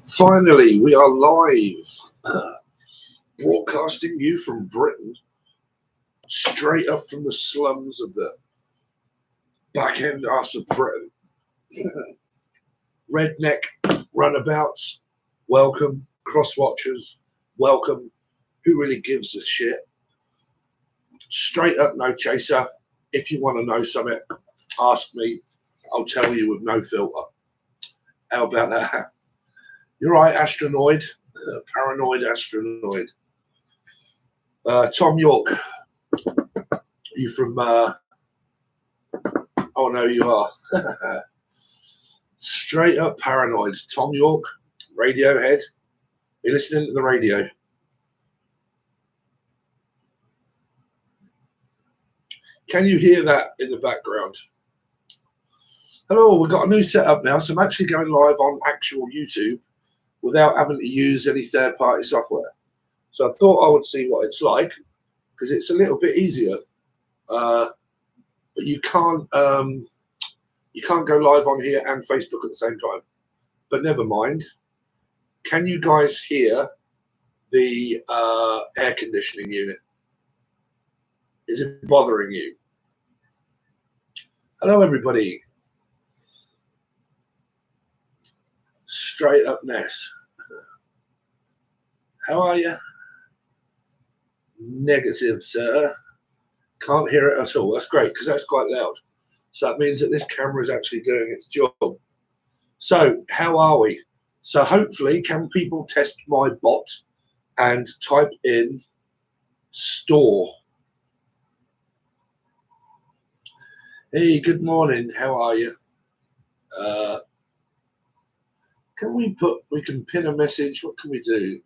Finally, we are live, broadcasting you from Britain, straight up from the slums of the back end arse of Britain. Redneck runabouts, welcome. Cross watchers, welcome. Who really gives a shit? Straight up, no chaser. If you want to know something, ask me. I'll tell you with no filter. How about that? You're right, astronaut, paranoid astronaut. Tom York, you from, oh no, you are. Straight up paranoid. Tom York, Radiohead. You're listening to the radio. Can you hear that in the background? Hello, we've got a new setup now, so I'm actually going live on actual YouTube without having to use any third-party software. So I thought I would see what it's like, because it's a little bit easier. But you can't go live on here and Facebook at the same time. But never mind. Can you guys hear the air conditioning unit? Is it bothering you? Hello, everybody. Straight up Ness. How are you? Negative, sir. Can't hear it at all. That's great, because that's quite loud. So that means that this camera is actually doing its job. So how are we? So hopefully, can people test my bot and type in store? Hey, good morning. How are you? We can pin a message. What can we do?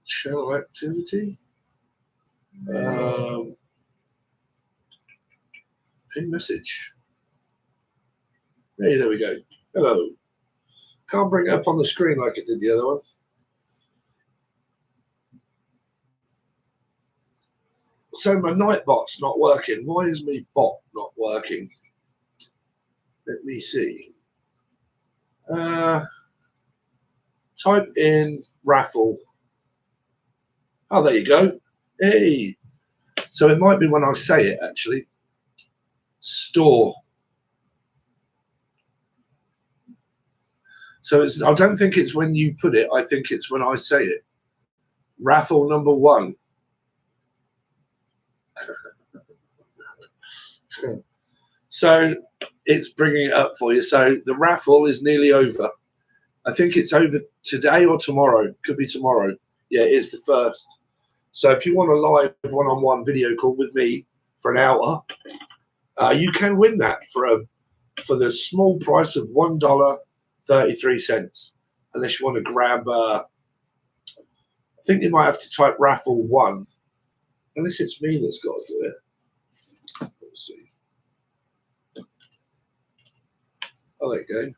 Channel activity. Pin message. Hey, there we go. Hello. Can't bring it up on the screen like it did the other one. So my Nightbot's not working. Why is my bot not working? Let me see. Type in Raffle. Oh, there you go. Hey. So it might be when I say it, actually. Store. So it's. I don't think it's when you put it. I think it's when I say it. Raffle number 1. So it's bringing it up for you. So the raffle is nearly over. I think it's over today or tomorrow. Could be tomorrow. Yeah, it's the 1st. So if you want a live one-on-one video call with me for an hour, you can win that for the small price of $1.33. Unless you want to grab, I think you might have to type raffle 1. Unless it's me that's got to do it. Let's see. Oh, there you go.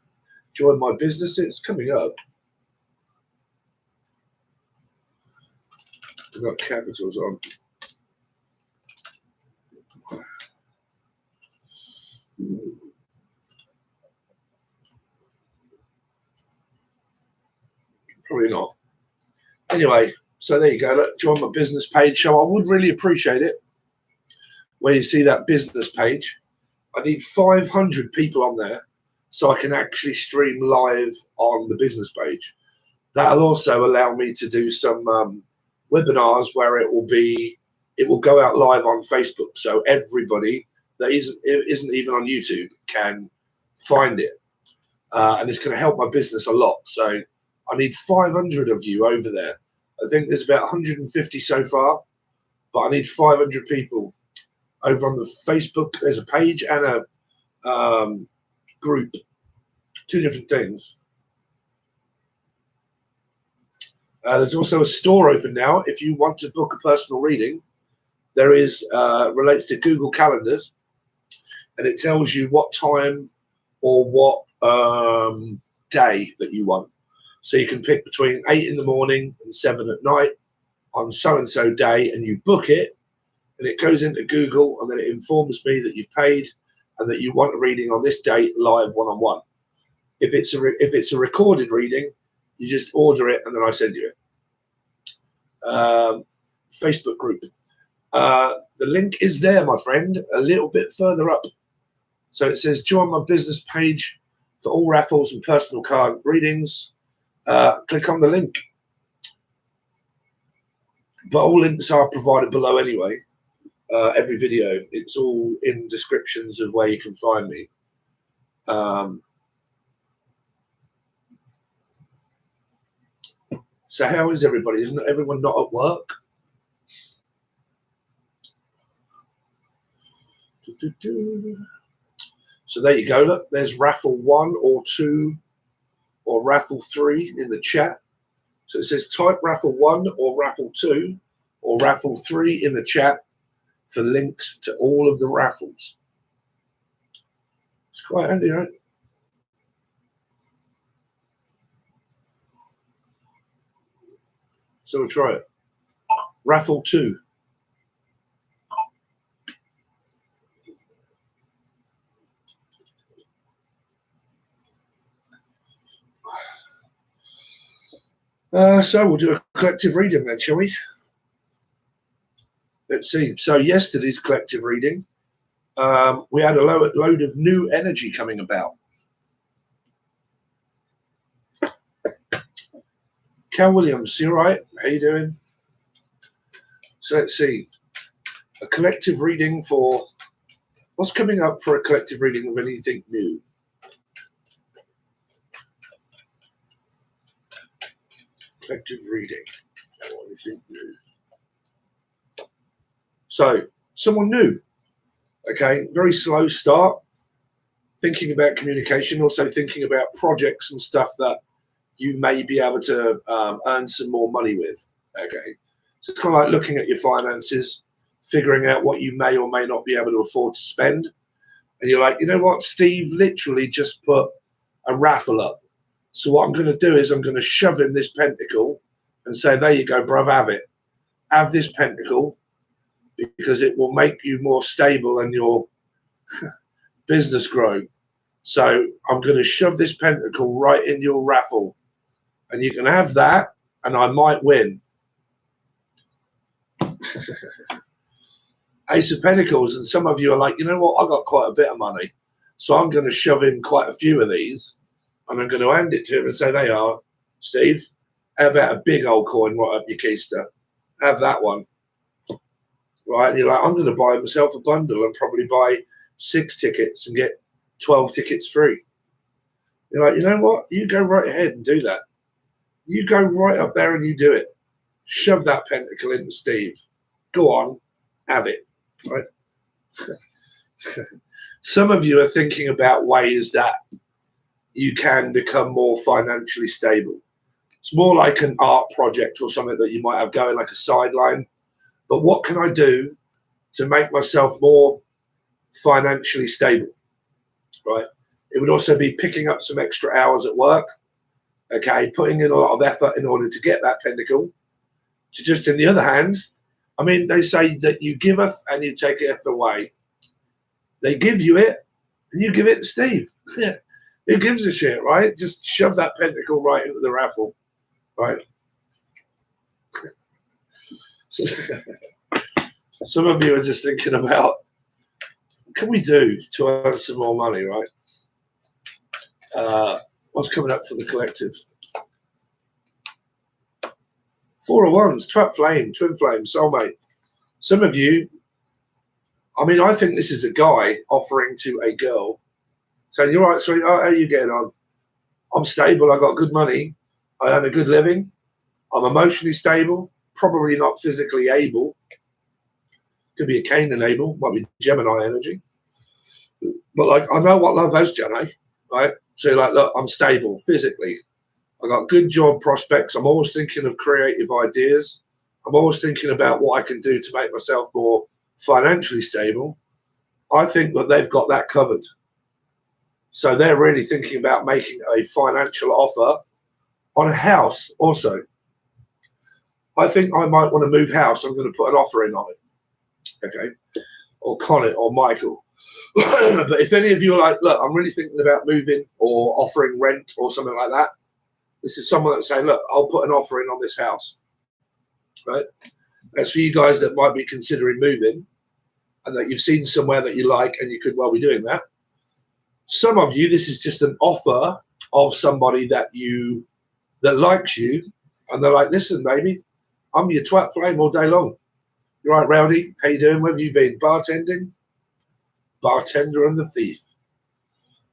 Join my business. It's coming up. We've got capitals on. Probably not. Anyway, so there you go. Look, join my business page. So I would really appreciate it where you see that business page. I need 500 people on there so I can actually stream live on the business page. That'll also allow me to do some webinars where it will go out live on Facebook, so everybody that isn't even on YouTube can find it, and it's going to help my business a lot. So I need 500 of you over there. I think there's about 150 so far, but I need 500 people over on the Facebook. There's a page and a group, 2 different things. There's also a store open now. If you want to book a personal reading, there is relates to Google Calendars, and it tells you what time or what day that you want. So you can pick between 8 in the morning and 7 at night on so-and-so day, and you book it, and it goes into Google, and then it informs me that you've paid and that you want a reading on this date live one-on-one. If it's a recorded reading, you just order it and then I send you it. Facebook group. The link is there, my friend, a little bit further up. So it says join my business page for all raffles and personal card readings. Click on the link. But all links are provided below anyway. Every video, it's all in descriptions of where you can find me. So how is everybody? Isn't everyone not at work? So there you go. Look, there's raffle 1 or 2 or raffle 3 in the chat. So it says type raffle 1 or raffle 2 or raffle 3 in the chat for links to all of the raffles. It's quite handy, right? So we'll try it. Raffle 2. So we'll do a collective reading then, shall we? Let's see. So yesterday's collective reading, we had a load of new energy coming about. Cal Williams, you all right? How you doing? So let's see. A collective reading for what's coming up for a collective reading of anything new. Collective reading for anything new. So someone new. Okay, very slow start. Thinking about communication, also thinking about projects and stuff that you may be able to earn some more money with. Okay, so it's kind of like looking at your finances, figuring out what you may or may not be able to afford to spend. And you're like, you know what, Steve literally just put a raffle up. So what I'm going to do is I'm going to shove in this pentacle and say, there you go, bruv, have it. Have this pentacle because it will make you more stable and your business grow. So I'm going to shove this pentacle right in your raffle. And you can have that, and I might win. Ace of Pentacles, and some of you are like, you know what, I got quite a bit of money. So I'm going to shove in quite a few of these, and I'm going to hand it to him and say, they are, Steve, how about a big old coin right up your keister? Have that one. Right, and you're like, I'm going to buy myself a bundle and probably buy 6 tickets and get 12 tickets free. You're like, you know what? You go right ahead and do that. You go right up there and you do it. Shove that pentacle into Steve. Go on, have it. Right? Some of you are thinking about ways that you can become more financially stable. It's more like an art project or something that you might have going, like a sideline. But what can I do to make myself more financially stable? Right? It would also be picking up some extra hours at work. Okay, putting in a lot of effort in order to get that pentacle. To just, in the other hand, I mean, they say that you giveth and you taketh away. They give you it and you give it to Steve. Who gives a shit, right? Just shove that pentacle right into the raffle, right? Some of you are just thinking about, what can we do to earn some more money, right? What's coming up for the collective? 4 of Wands, twin flame, soulmate. Some of you, I mean, I think this is a guy offering to a girl, saying, you're right, sweetheart, how are you getting on? I'm stable, I got good money, I earn a good living, I'm emotionally stable, probably not physically able. Could be a Canaan able, might be Gemini energy. But like, I know what love is, Jenny, right? So like, look, I'm stable physically. I got good job prospects. I'm always thinking of creative ideas. I'm always thinking about what I can do to make myself more financially stable. I think that they've got that covered. So they're really thinking about making a financial offer on a house also. I think I might want to move house. I'm going to put an offer in on it. Okay. Or Connor or Michael. But if any of you are like, look, I'm really thinking about moving or offering rent or something like that, this is someone that's saying, look, I'll put an offer in on this house, right? That's for you guys that might be considering moving and that you've seen somewhere that you like and you could well be doing that. Some of you, this is just an offer of somebody that likes you, and they're like, listen, baby, I'm your twat flame all day long. You're right, Rowdy. How you doing? Where have you been? Bartending? Bartender and the thief.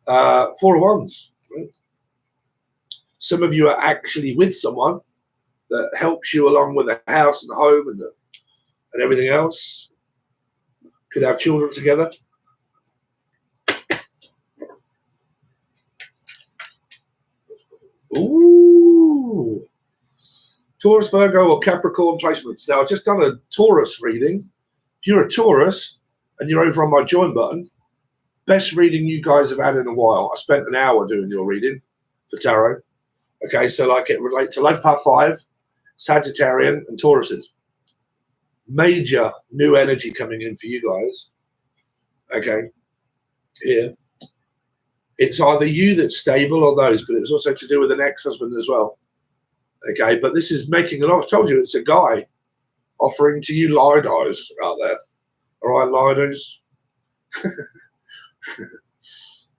4 of Wands. Right? Some of you are actually with someone that helps you along with the house and the home and everything else. Could have children together. Ooh. Taurus, Virgo, or Capricorn placements. Now, I've just done a Taurus reading. If you're a Taurus and you're over on my join button, best reading you guys have had in a while. I spent an hour doing your reading for tarot. Okay, so like it relates to Life Path 5, Sagittarian, and Tauruses. Major new energy coming in for you guys. Okay, here. It's either you that's stable or those, but it's also to do with an ex-husband as well. Okay, but this is making a lot. I told you it's a guy offering to you Lidos out there. All right, Lidos.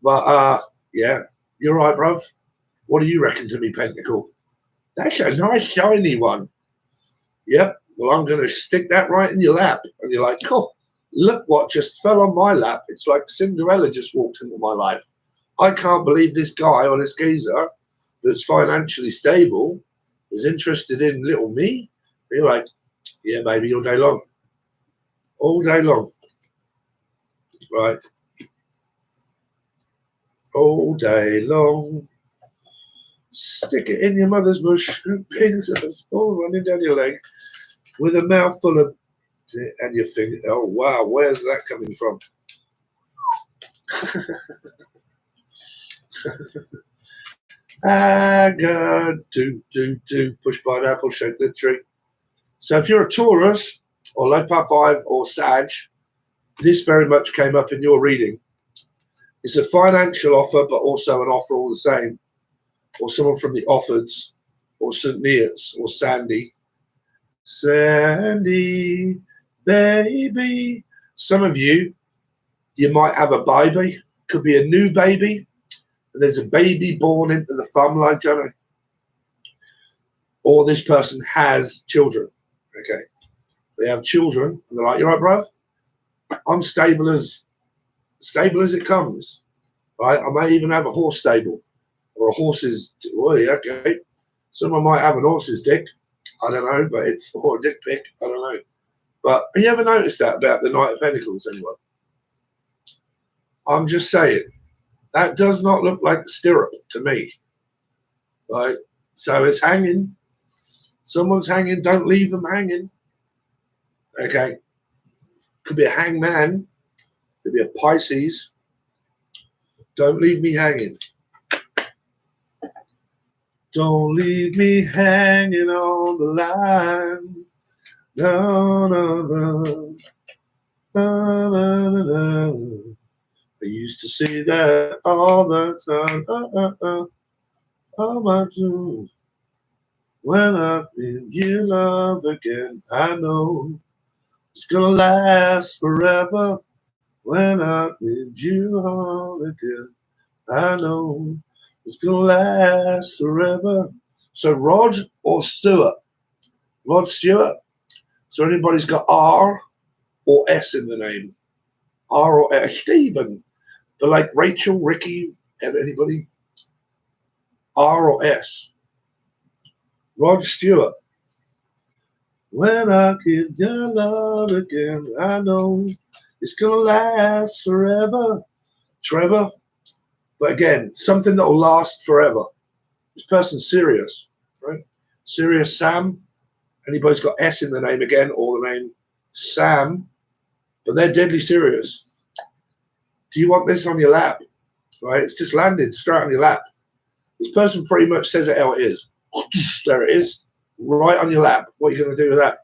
But yeah, you're right, bruv. What do you reckon to me, Pentacle? That's a nice shiny one. Yep. Well, I'm going to stick that right in your lap. And you're like, oh, look what just fell on my lap. It's like Cinderella just walked into my life. I can't believe this guy or this geezer that's financially stable is interested in little me. And you're like, yeah, baby, all day long. All day long. Right. All day long. Stick it in your mother's bush. Pins of a ball running down your leg with a mouthful of and your finger. Oh, wow. Where's that coming from? I got do push by an apple, shake the tree. So if you're a Taurus or Life Path 5 or Sag, this very much came up in your reading. It's a financial offer, but also an offer all the same. Or someone from the Offords or St. Neots or Sandy. Sandy, baby. Some of you might have a baby. Could be a new baby. And there's a baby born into the family, Johnny. Or this person has children. Okay. They have children. And they're like, you're right, bruv? I'm stable as it comes. Right? I may even have a horse stable. Or a horse's, oh yeah, okay. Someone might have an horse's dick. I don't know, but it's or a dick pic. I don't know. But have you ever noticed that about the Knight of Pentacles, anyone? I'm just saying, that does not look like a stirrup to me. Right? So it's hanging. Someone's hanging. Don't leave them hanging. Okay. Could be a hangman. Could be a Pisces. Don't leave me hanging. Don't leave me hanging on the line. No, no, no. No, no, no, no. I used to say that all the time. Oh, my do. When I think you love again, I know it's gonna last forever. When I need you home again, I know it's gonna last forever. So Rod or Stuart? Rod Stewart. So anybody's got R or S in the name? R or S? Stephen. But like Rachel, Ricky, anybody? R or S? Rod Stewart. When I give your love again, I know it's gonna last forever. Trevor. But again, something that will last forever. This person's serious, right? Serious Sam. Anybody's got S in the name again, or the name Sam, but they're deadly serious. Do you want this on your lap? Right? It's just landed straight on your lap. This person pretty much says it how it is. There it is, right on your lap. What are you going to do with that?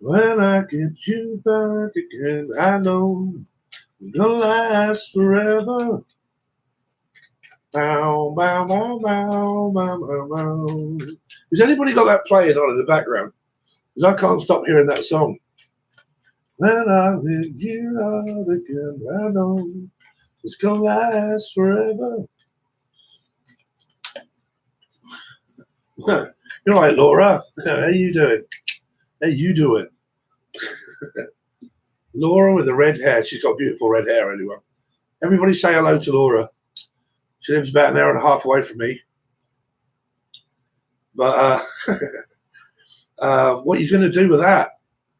When I get you back again, I know it's gonna last forever. Bow, bow, bow, bow, bow, bow, bow. Has anybody got that playing on in the background? Because I can't stop hearing that song. When I get you out again, I know it's gonna last forever. You're right, Laura. How you doing? How you doing? Laura with the red hair. She's got beautiful red hair, anyway. Everybody say hello to Laura. She lives about an hour and a half away from me. But what are you going to do with that?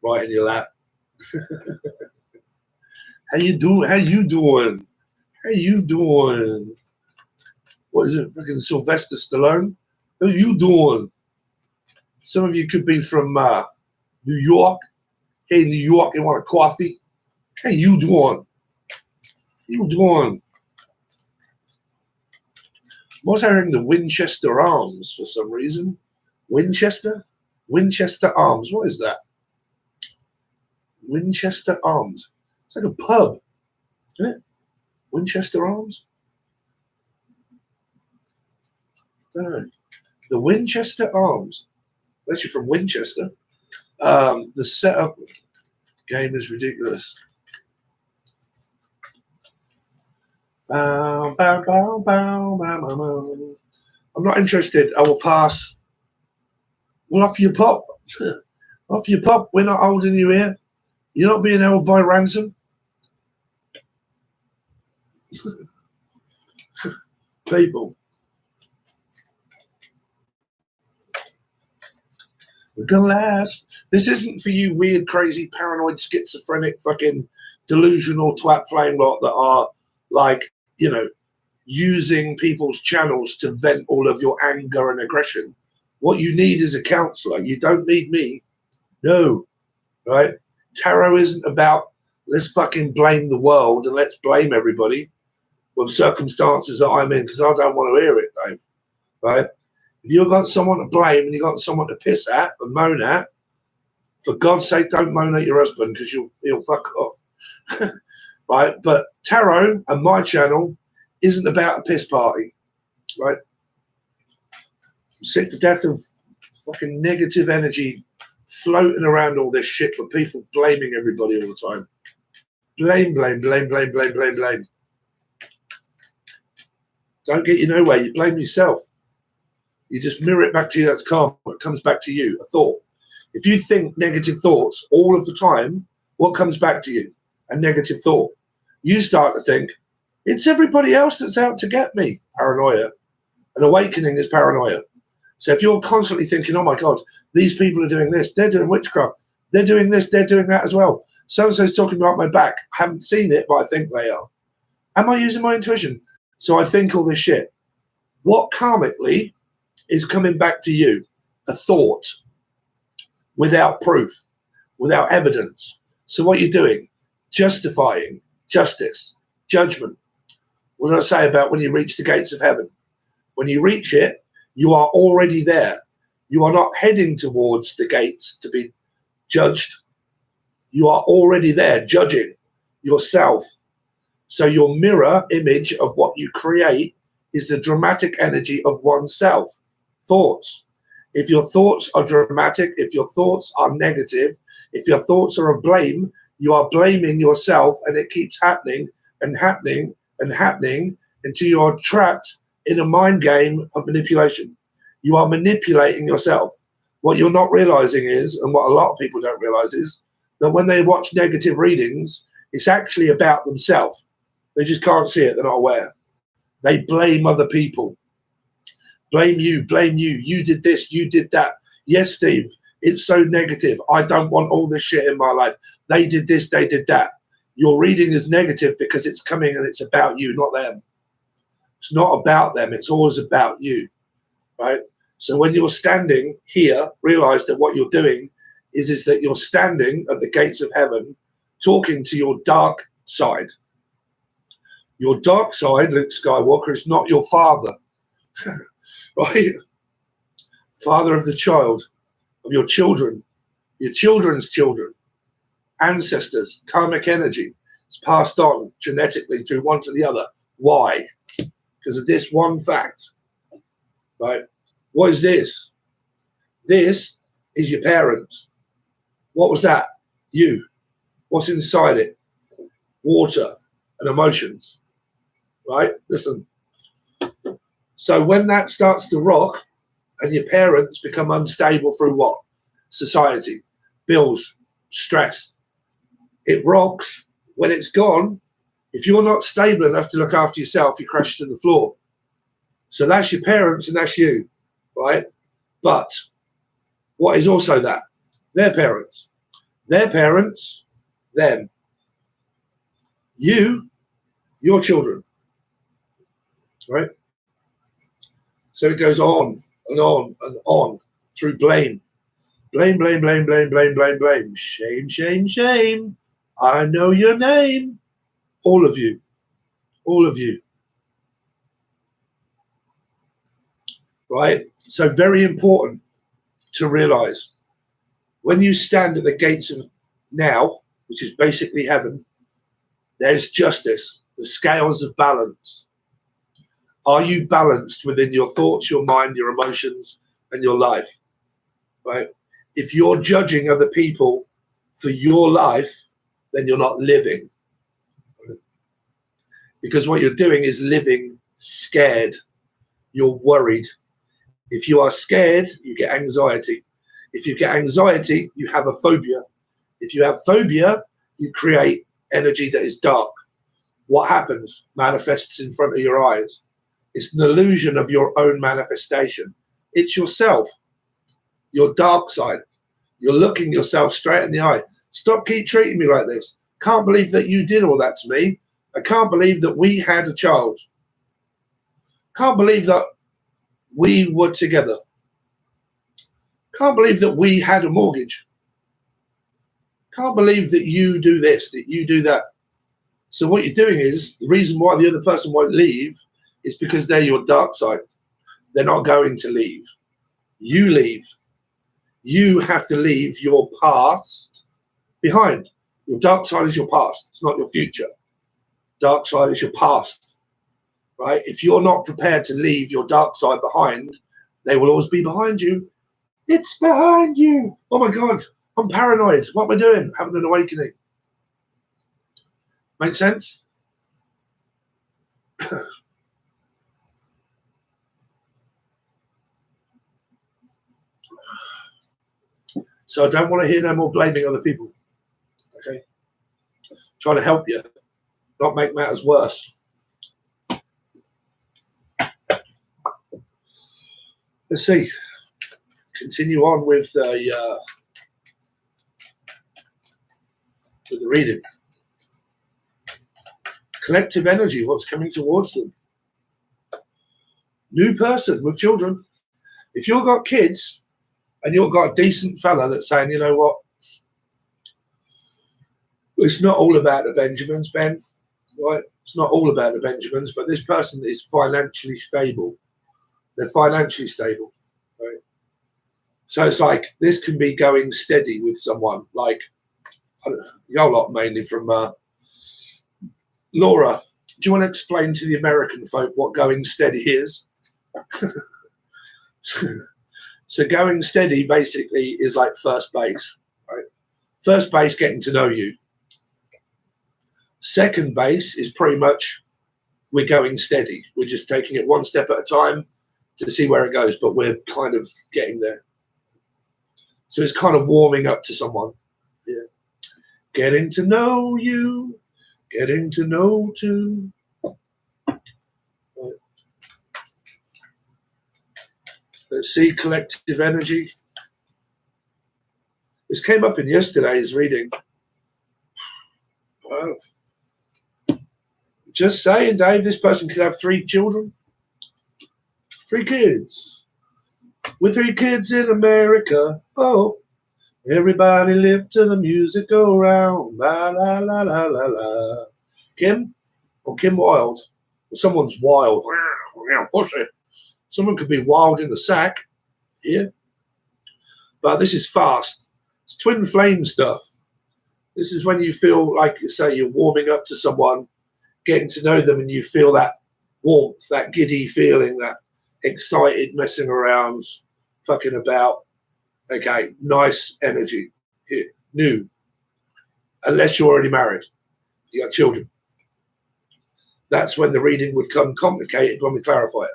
Right in your lap. How you doing? How you doing? How you doing? What is it? Fucking Sylvester Stallone? How you doing? Some of you could be from New York. Hey, New York, you want a coffee? How you doing? How you doing? I'm also hearing the Winchester Arms for some reason. Winchester? Winchester Arms. What is that? Winchester Arms. It's like a pub, isn't it? Winchester Arms? I don't know. The Winchester Arms. Actually from Winchester. The setup game is ridiculous. Bow, bow, bow, bow, bow, bow, bow. I'm not interested. I will pass. Well, off you pop. Off you pop. We're not holding you here. You're not being held by ransom. People. We're gonna last. This isn't for you weird, crazy, paranoid, schizophrenic, fucking delusional twat flame lot that are like, you know, using people's channels to vent all of your anger and aggression. What you need is a counselor. You don't need me. No, right? Tarot isn't about let's fucking blame the world and let's blame everybody with circumstances that I'm in because I don't want to hear it, Dave. Right? If you've got someone to blame and you've got someone to piss at and moan at, for God's sake, don't moan at your husband because he'll fuck off. Right? But tarot and my channel isn't about a piss party. Right? I'm sick to death of fucking negative energy floating around all this shit with people blaming everybody all the time. Blame, blame, blame, blame, blame, blame, blame. Don't get you nowhere. You blame yourself. You just mirror it back to you. That's karma. It comes back to you, a thought. If you think negative thoughts all of the time, what comes back to you? A negative thought. You start to think, it's everybody else that's out to get me. Paranoia. An awakening is paranoia. So if you're constantly thinking, oh my God, these people are doing this, they're doing witchcraft, they're doing this, they're doing that as well. So-and-so's talking about my back. I haven't seen it, but I think they are. Am I using my intuition? So I think all this shit. What karmically is coming back to you? A thought without proof, without evidence. So what you're doing, justifying, justice, judgment. What did I say about when you reach the gates of heaven? When you reach it, you are already there. You are not heading towards the gates to be judged. You are already there, judging yourself. So your mirror image of what you create is the dramatic energy of oneself. Thoughts. If your thoughts are dramatic, if your thoughts are negative, if your thoughts are of blame, you are blaming yourself, and it keeps happening and happening and happening until you're trapped in a mind game of manipulation. You are manipulating yourself. What you're not realizing is, and what a lot of people don't realize is, that when they watch negative readings, it's actually about themselves. They just can't see it. They're not aware. They blame other people. Blame you, you did this, you did that. Yes, Steve, it's so negative. I don't want all this shit in my life. They did this, they did that. Your reading is negative because it's coming and it's about you, not them. It's not about them, it's always about you, right? So when you're standing here, realize that what you're doing is that you're standing at the gates of heaven talking to your dark side. Your dark side, Luke Skywalker, is not your father. Right? Father of the child, of your children. your children's children, ancestors, karmic energy. It's passed on genetically through one to the other. Why? Because of this one fact, right? What is this? This is your parents. What was that? You. What's inside it? Water and emotions, right? Listen. So when that starts to rock and your parents become unstable through what? Society, bills, stress. It rocks. When it's gone, if you're not stable enough to look after yourself, you crash to the floor. So that's your parents and that's you, right? But what is also that? Their parents. Their parents, them. You, your children, right? So it goes on and on and on through blame. Blame, blame, blame, blame, blame, blame, blame. Shame, shame, shame. I know your name. All of you. All of you. Right? So very important to realize when you stand at the gates of now, which is basically heaven, there's justice, the scales of balance. Are you balanced within your thoughts, your mind, your emotions, and your life? Right? If you're judging other people for your life, then you're not living. Because what you're doing is living scared. You're worried. If you are scared, you get anxiety. If you get anxiety, you have a phobia. If you have phobia, you create energy that is dark. What happens? Manifests in front of your eyes. It's an illusion of your own manifestation. It's yourself, your dark side. You're looking yourself straight in the eye. Stop keep treating me like this. Can't believe that you did all that to me. I can't believe that we had a child. Can't believe that we were together. Can't believe that we had a mortgage. Can't believe that you do this, that you do that. So what you're doing is, the reason why the other person won't leave is because they're your dark side. They're not going to leave. You leave. You have to leave your past behind. Your dark side is your past. It's not your future. Dark side is your past, right? If you're not prepared to leave your dark side behind, they will always be behind you. It's behind you. Oh my God, I'm paranoid. What am I doing? Having an awakening. Make sense? So I don't want to hear no more blaming other people. Okay? Trying to help you, not make matters worse. Let's see. Continue on with the reading. Collective energy, what's coming towards them. New person with children. If you've got kids and you've got a decent fella that's saying, you know what, it's not all about the Benjamins, Ben, right? It's not all about the Benjamins, but this person is financially stable. They're financially stable, right? So it's like, this can be going steady with someone, like, y'all lot mainly from Laura. Do you want to explain to the American folk what going steady is? So going steady basically is like first base, right? First base, getting to know you. Second base is pretty much we're going steady. We're just taking it one step at a time to see where it goes, but we're kind of getting there. So it's kind of warming up to someone. Yeah. Getting to know you, getting to know too. Right. Let's see, collective energy. This came up in yesterday's reading. Wow. Just saying, Dave, this person could have 3 children. 3 kids. With 3 kids in America. Oh, everybody live to the music go round. La, la, la, la, la, la. Kim? Or Kim Wilde? Or someone's wild. Pussy. Someone could be wild in the sack. Yeah. But this is fast. It's twin flame stuff. This is when you feel like, say, you're warming up to someone, getting to know them, and you feel that warmth, that giddy feeling, that excited messing around, fucking about. Okay, nice energy. Here, new. Unless you're already married, you got children. That's when the reading would come complicated when we clarify it.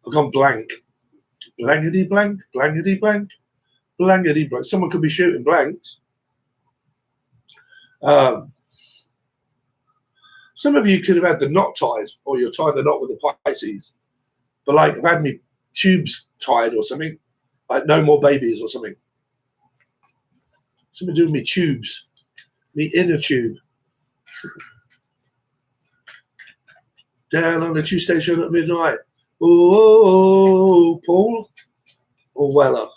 I've gone blank. Blankety blank, blankety blank, blankety blank. Someone could be shooting blanks. Some of you could have had the knot tied, or you're tying the knot with the Pisces. But like, I've had me tubes tied or something, like no more babies or something. Something to do with me tubes, me inner tube. Down on the tube station at midnight. Oh, Paul or Weller,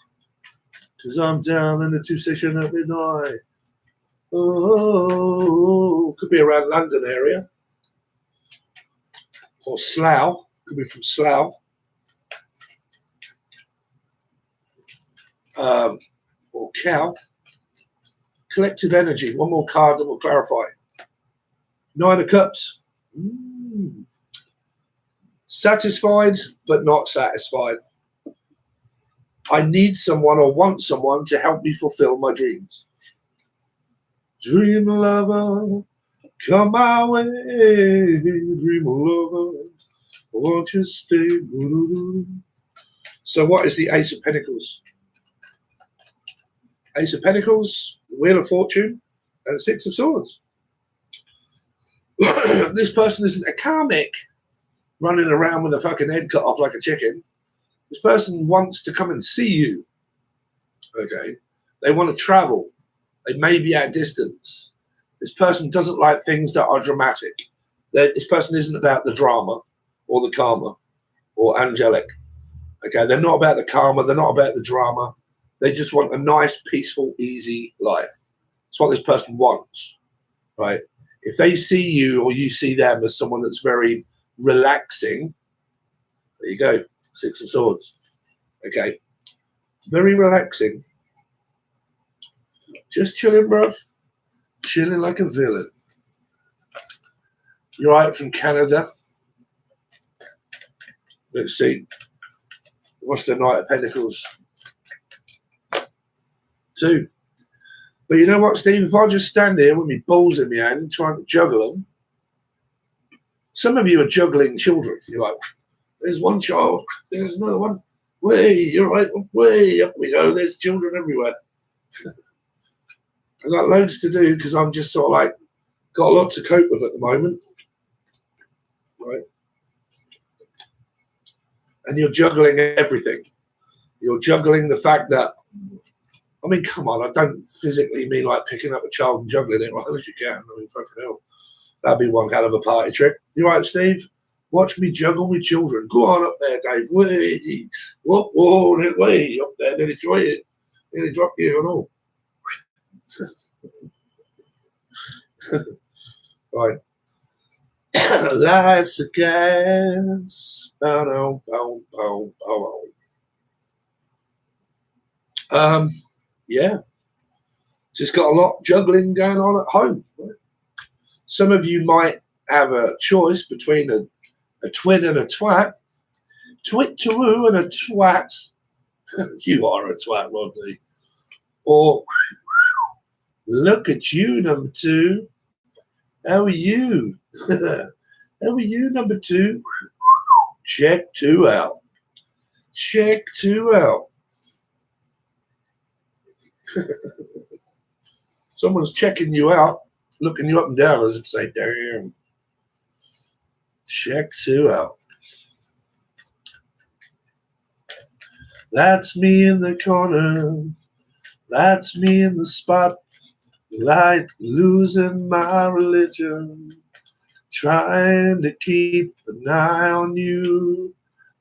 because I'm down in the tube station at midnight. Oh, could be around London area. Or Slough, could be from Slough. Or Cow. Collective energy. One more card and we'll clarify. Nine of Cups. Satisfied, but not satisfied. I need someone or want someone to help me fulfill my dreams. Dream lover, come my way. Dream lover, won't you stay? So what is the Ace of Pentacles? Ace of Pentacles, Wheel of Fortune, and Six of Swords. This person isn't a karmic running around with a fucking head cut off like a chicken. This person wants to come and see you. Okay. They want to travel. They may be at distance. This person doesn't like things that are dramatic. This person isn't about the drama or the karma or angelic. Okay. They're not about the karma. They're not about the drama. They just want a nice, peaceful, easy life. That's what this person wants, right? If they see you or you see them as someone that's very relaxing, there you go, Six of Swords. Okay, very relaxing. Just chilling, bruv. Chilling like a villain. You're right, from Canada. Let's see. What's the Knight of Pentacles? 2. But you know what, Steve? If I just stand here with my balls in my hand trying to juggle them, some of you are juggling children. You're like, there's one child, there's another one. Way, you're right, way up we go. There's children everywhere. I've got loads to do because I'm just sort of like, got a lot to cope with at the moment. Right? And you're juggling everything. You're juggling the fact that, I mean, come on, I don't physically mean like picking up a child and juggling it right as you can. I mean, fucking hell. That'd be one hell of a party trick. You right, Steve? Watch me juggle with children. Go on up there, Dave. Way, whoa, way up there. Then enjoy it. Nearly drop you and all. Right. Life's a gas. Bow, bow, bow, bow, bow. Yeah. Just got a lot juggling going on at home. Right? Some of you might have a choice between a twin and a twat. Twit-to-woo and a twat. You are a twat, Rodney. Or look at you, number 2. How are you? How are you, number 2? Check 2 out. Check 2 out. Someone's checking you out, looking you up and down as if to say, damn. Check 2 out. That's me in the corner. That's me in the spotlight, losing my religion. Trying to keep an eye on you,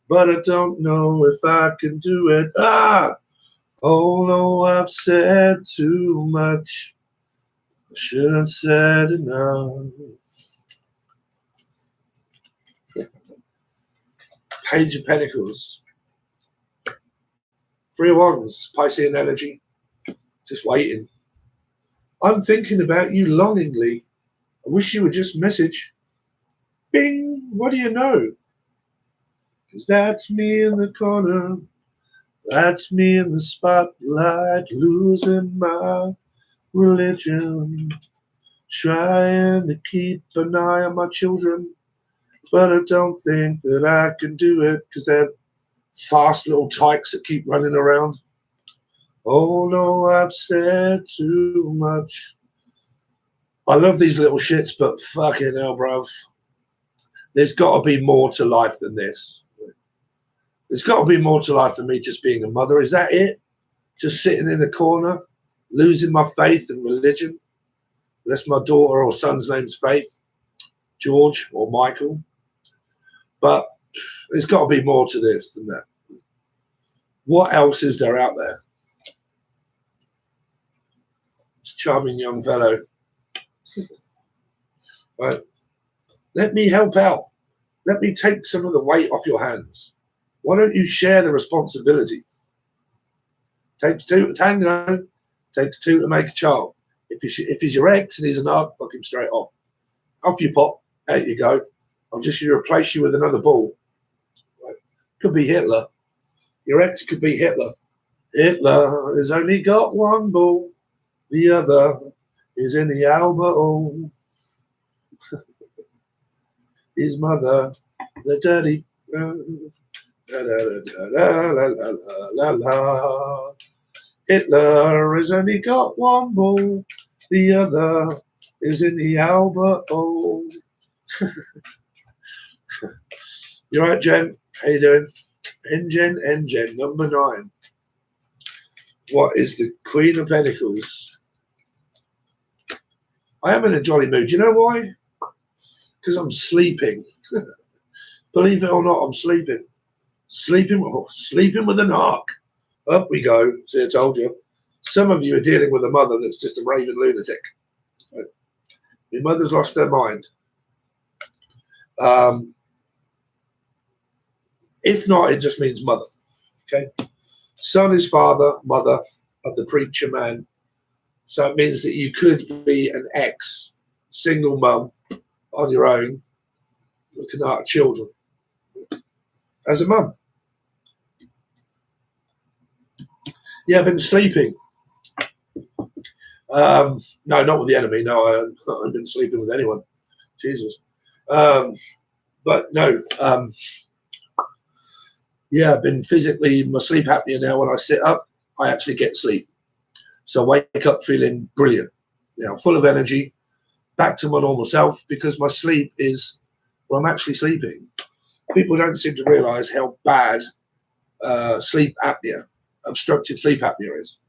but I don't know if I can do it. Oh no, I've said too much. I should have said enough. Page of Pentacles. 3 of Wands, Piscean energy. Just waiting. I'm thinking about you longingly. I wish you would just message. Bing, what do you know? Because that's me in the corner. That's me in the spotlight, losing my religion. Trying to keep an eye on my children. But I don't think that I can do it because they're fast little tykes that keep running around. Oh no, I've said too much. I love these little shits, but fucking hell, bruv. There's got to be more to life than this. There's got to be more to life than me just being a mother. Is that it? Just sitting in the corner, losing my faith and religion? Unless my daughter or son's name's Faith, George or Michael. But there's got to be more to this than that. What else is there out there? It's a charming young fellow. Right. Let me help out. Let me take some of the weight off your hands. Why don't you share the responsibility? Takes 2 to tango. Takes 2 to make a child. If he's your ex and he's a narc, fuck him straight off. Off you pop. There you go. I'll just replace you with another ball. Right. Could be Hitler. Your ex could be Hitler. Hitler has only got one ball. The other is in the Albert. His mother, the dirty. La, la, la, la, la, la. Hitler has only got one ball. The other is in the Albert. You right, Jen? How you doing? N-Gen, number 9. What is the Queen of Pentacles? I am in a jolly mood. You know why? Because I'm sleeping. Believe it or not, I'm sleeping. Sleeping with an arc. Up we go. See, I told you. Some of you are dealing with a mother that's just a raving lunatic. Your mother's lost her mind. If not, it just means mother. Okay. Son is father, mother of the preacher man. So it means that you could be an ex, single mum on your own, looking after children as a mum. Yeah, I've been sleeping. No, not with the enemy. No, I haven't been sleeping with anyone. Jesus. But no. Yeah, I've been physically, my sleep apnea now, when I sit up, I actually get sleep. So I wake up feeling brilliant, full of energy, back to my normal self, because my sleep is, well, I'm actually sleeping. People don't seem to realize how bad sleep apnea, obstructive sleep apnea is.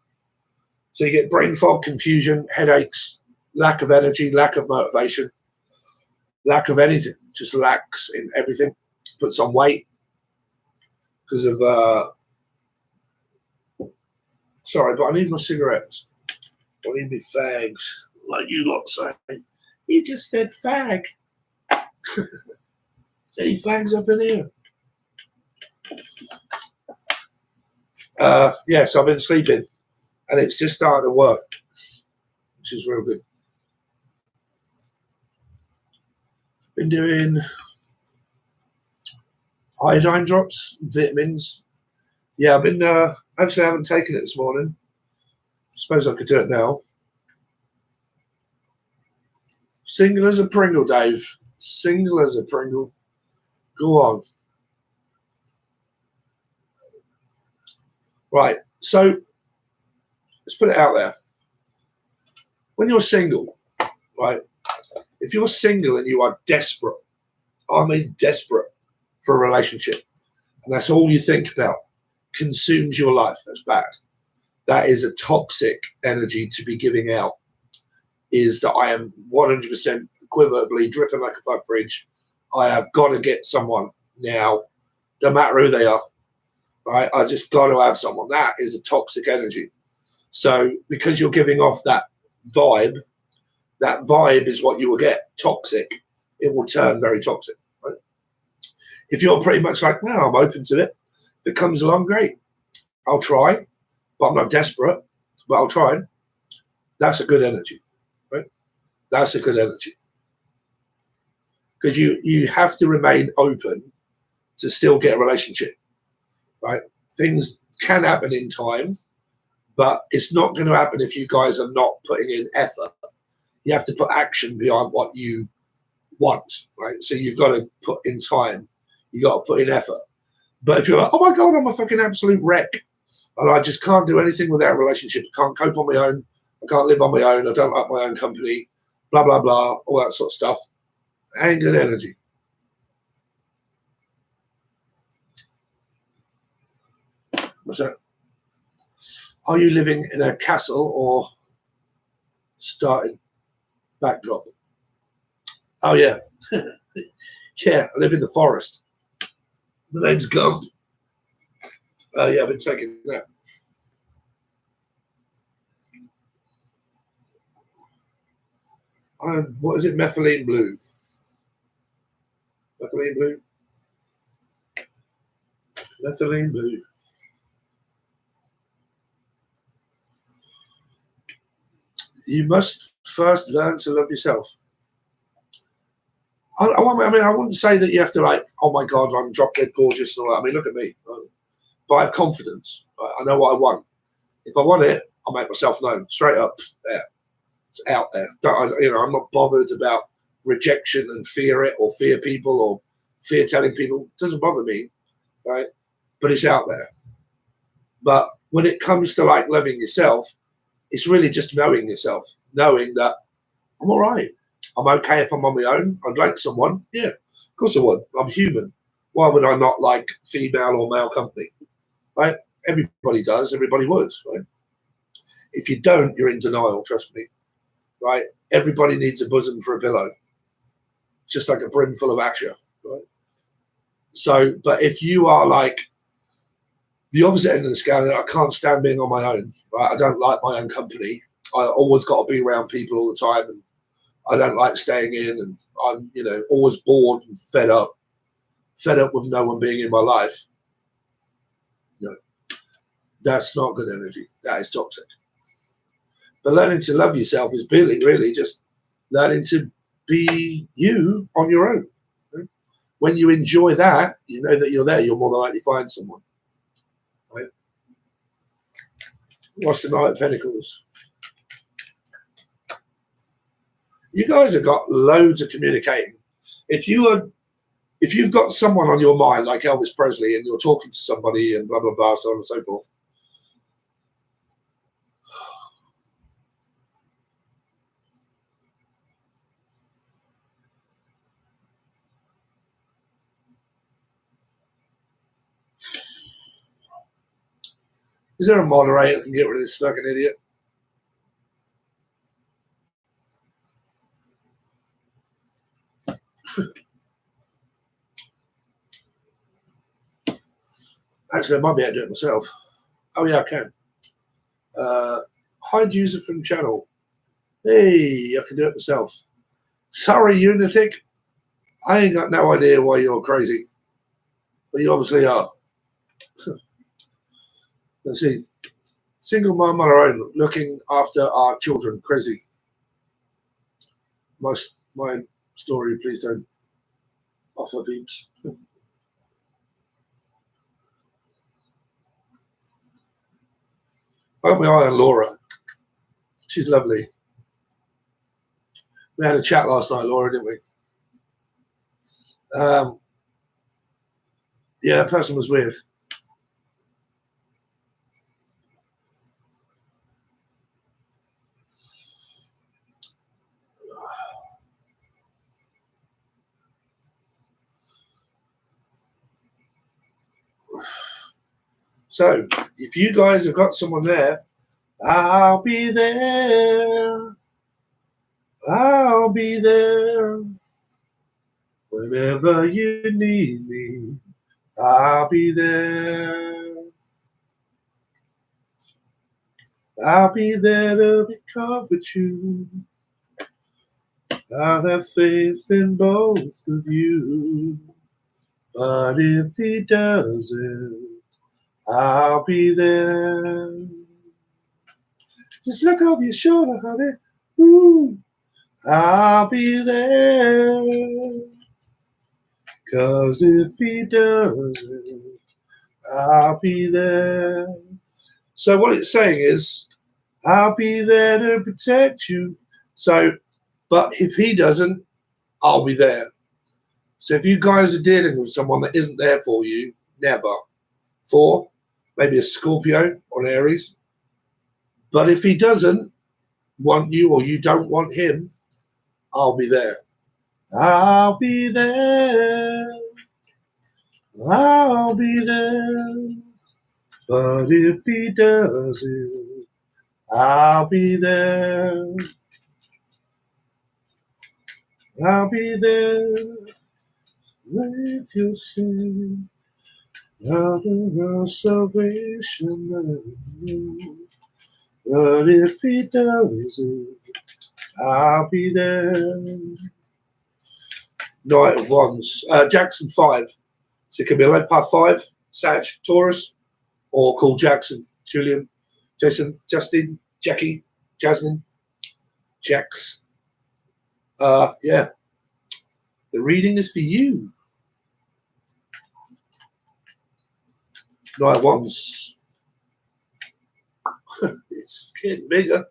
So you get brain fog, confusion, headaches, lack of energy, lack of motivation, lack of anything, just lacks in everything, puts on weight. Because of, sorry, but I need my cigarettes. I need my fags, like you lot say. He just said fag. Any fags up in here? Yeah, so I've been sleeping, and it's just starting to work, which is real good. Been doing iodine drops, vitamins. Yeah, I've been, actually I haven't taken it this morning. Suppose I could do it now. Single as a Pringle, Dave. Single as a Pringle. Go on. Right, so let's put it out there. When you're single, right, if you're single and you are desperate, I mean desperate, for a relationship, and that's all you think about, consumes your life, that's bad. That is a toxic energy to be giving out, is that I am 100% equivalently dripping like a fuck fridge. I have got to get someone now, no matter who they are. right? I just got to have someone. That is a toxic energy. So because you're giving off that vibe is what you will get, toxic. It will turn very toxic, right? If you're pretty much like, no, I'm open to it. If it comes along, great. I'll try, but I'm not desperate, but I'll try. That's a good energy, right? That's a good energy. Because you have to remain open to still get a relationship, right? Things can happen in time, but it's not going to happen if you guys are not putting in effort. You have to put action behind what you want, right? So you've got to put in time. You got to put in effort. But if you're like, oh my God, I'm a fucking absolute wreck, and I just can't do anything without a relationship, I can't cope on my own, I can't live on my own, I don't like my own company, blah, blah, blah, all that sort of stuff, ain't good energy. What's that? Are you living in a castle or starting backdrop? Oh, yeah. Yeah, I live in the forest. My name's Gump. Yeah, I've been taking that. What is it? Methylene blue. Methylene blue. Methylene blue. You must first learn to love yourself. I mean, I wouldn't say that you have to like, oh my God, I'm drop dead gorgeous and all that. I mean, look at me. But I have confidence. I know what I want. If I want it, I'll make myself known. Straight up there. It's out there. I'm not bothered about rejection and fear it or fear people or fear telling people. It doesn't bother me, right? But it's out there. But when it comes to like loving yourself, it's really just knowing yourself, knowing that I'm all right. I'm okay if I'm on my own. I'd like someone. Yeah, of course I would. I'm human. Why would I not like female or male company? Right? Everybody does. Everybody would. Right? If you don't, you're in denial. Trust me. Right? Everybody needs a bosom for a pillow. It's just like a brim full of Asher. Right? So, but if you are like the opposite end of the scale, I can't stand being on my own. Right? I don't like my own company. I always got to be around people all the time, and I don't like staying in, and I'm, always bored and fed up with no one being in my life. That's not good energy. That is toxic. But learning to love yourself is really just learning to be you on your own. Right? When you enjoy that, you know that you're there. You're more than likely to find someone. Right? What's the Knight of Pentacles? You guys have got loads of communicating. If you've got someone on your mind like Elvis Presley and you're talking to somebody and blah, blah, blah, so on and so forth. Is there a moderator that can get rid of this fucking idiot? Actually, I might be able to do it myself. Oh, yeah, I can. Hide user from channel. Hey, I can do it myself. Sorry, Unitic. I ain't got no idea why you're crazy. But you obviously are. Let's see. Single mom on her own, looking after our children. Crazy. My story, please don't offer beeps. I got my eye on Laura. She's lovely. We had a chat last night, Laura, didn't we? Yeah, that person was weird. So, if you guys have got someone there, I'll be there. I'll be there. Whenever you need me, I'll be there. I'll be there to comfort you. I'll have faith in both of you. But if he doesn't, I'll be there. Just look over your shoulder, honey. Ooh, I'll be there. 'Cause if he doesn't, I'll be there. So what it's saying is, I'll be there to protect you. So, but if he doesn't, I'll be there. So if you guys are dealing with someone that isn't there for you, never. For maybe a Scorpio or an Aries. But if he doesn't want you or you don't want him, I'll be there. I'll be there. I'll be there. But if he doesn't, I'll be there. I'll be there with your sin. Out of our salvation. But if he doesn't, I'll be there. Knight of Wands. Jackson 5. So it could be a left path 5, Sag, Taurus, or called Jackson, Julian, Jason, Justin, Jackie, Jasmine, Jax. Yeah. The reading is for you. Knight of Wands. It's getting bigger.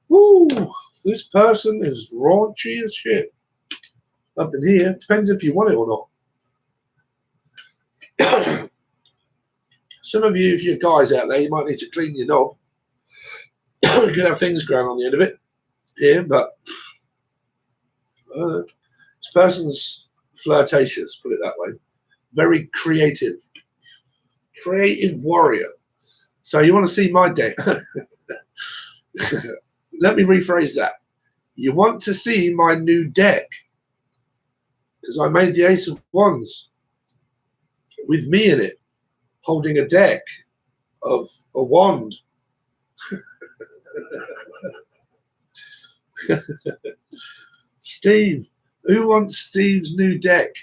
Woo! This person is raunchy as shit. Up in here. Depends if you want it or not. Some of you, if you're guys out there, you might need to clean your knob. You could have things growing on the end of it here, but this person's flirtatious, put it that way. Very creative. Creative warrior. So you want to see my deck. Let me rephrase that. You want to see my new deck. Because I made the Ace of Wands with me in it, holding a deck of a wand. Steve, who wants Steve's new deck?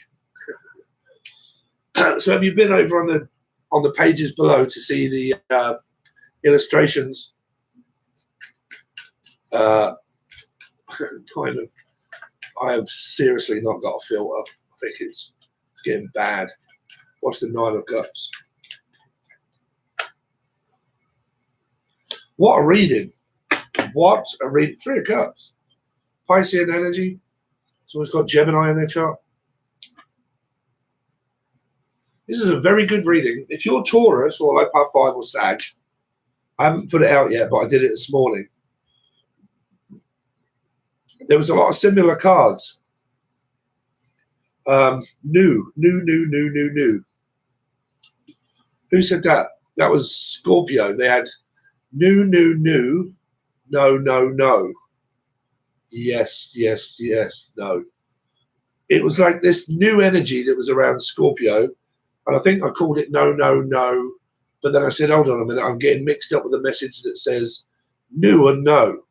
So have you been over on the pages below to see the illustrations? Kind of. I have seriously not got a filter. I think it's getting bad. What's the Nine of Cups? What a reading. What a reading. Three of Cups. Piscean energy. Someone's got Gemini in their chart. This is a very good reading. If you're Taurus or like Part 5 or Sag, I haven't put it out yet, but I did it this morning. There was a lot of similar cards. New. Who said that? That was Scorpio. They had new, no. Yes, no. It was like this new energy that was around Scorpio. And I think I called it no. But then I said, hold on a minute, I'm getting mixed up with a message that says new and no.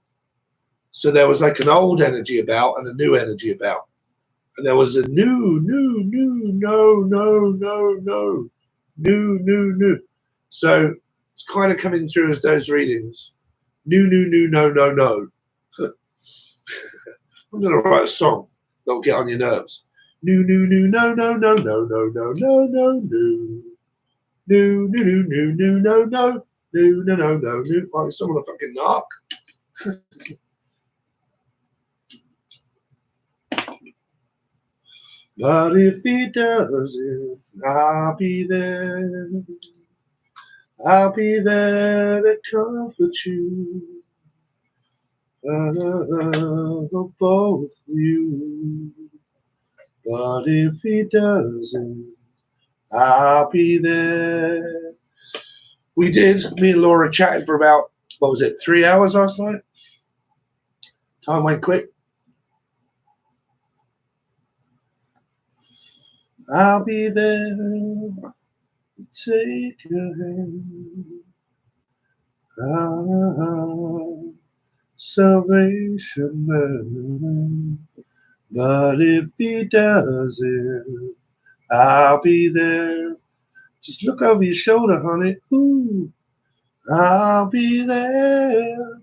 So there was like an old energy about and a new energy about. And there was a new, no. So it's kind of coming through as those readings. New, no. I'm going to write a song that'll get on your nerves. New, no. New. Like someone a fucking knock. But if he doesn't, I'll be there. I'll be there to comfort you. For both of you. But if he doesn't, I'll be there. Me and Laura chatted for about, 3 hours last night? Time went quick. I'll be there to take your hand. Ah, salvation man. But if he doesn't, I'll be there. Just look over your shoulder, honey. Ooh, I'll be there.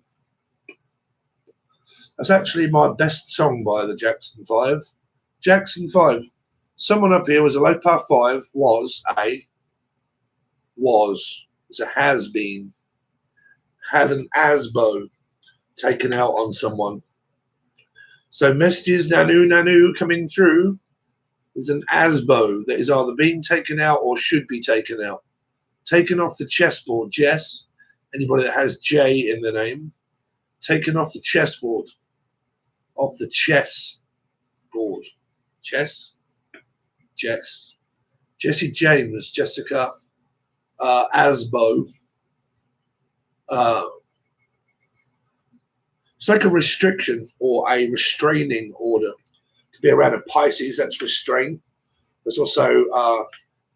That's actually my best song by the Jackson 5. Jackson 5. Someone up here was a low par 5, it's a has been, had an ASBO taken out on someone. So messages, nanu, coming through. There's an ASBO that is either being taken out or should be taken out. Taken off the chessboard, Jess. Anybody that has J in the name. Taken off the chessboard. Off the chess board. Chess? Jess. Jesse James, Jessica, ASBO. It's like a restriction or a restraining order. It could be around a Pisces, that's restraint. There's also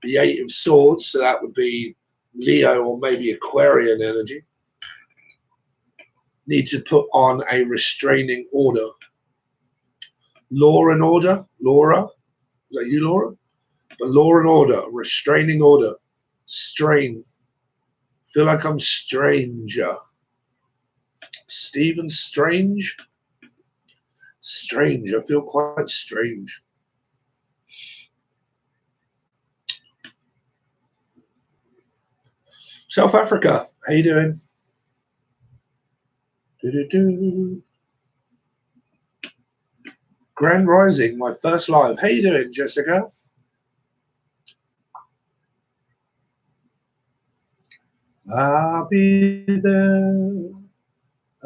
the 8 of Swords, so that would be Leo or maybe Aquarian energy. Need to put on a restraining order. Law and order, Laura. Is that you, Laura? But law and order, restraining order, strain. Feel like I'm stranger. Stephen Strange? Strange, I feel quite strange. South Africa, how you doing? Do-do-do. Grand Rising, my first live. How you doing, Jessica? I'll be there.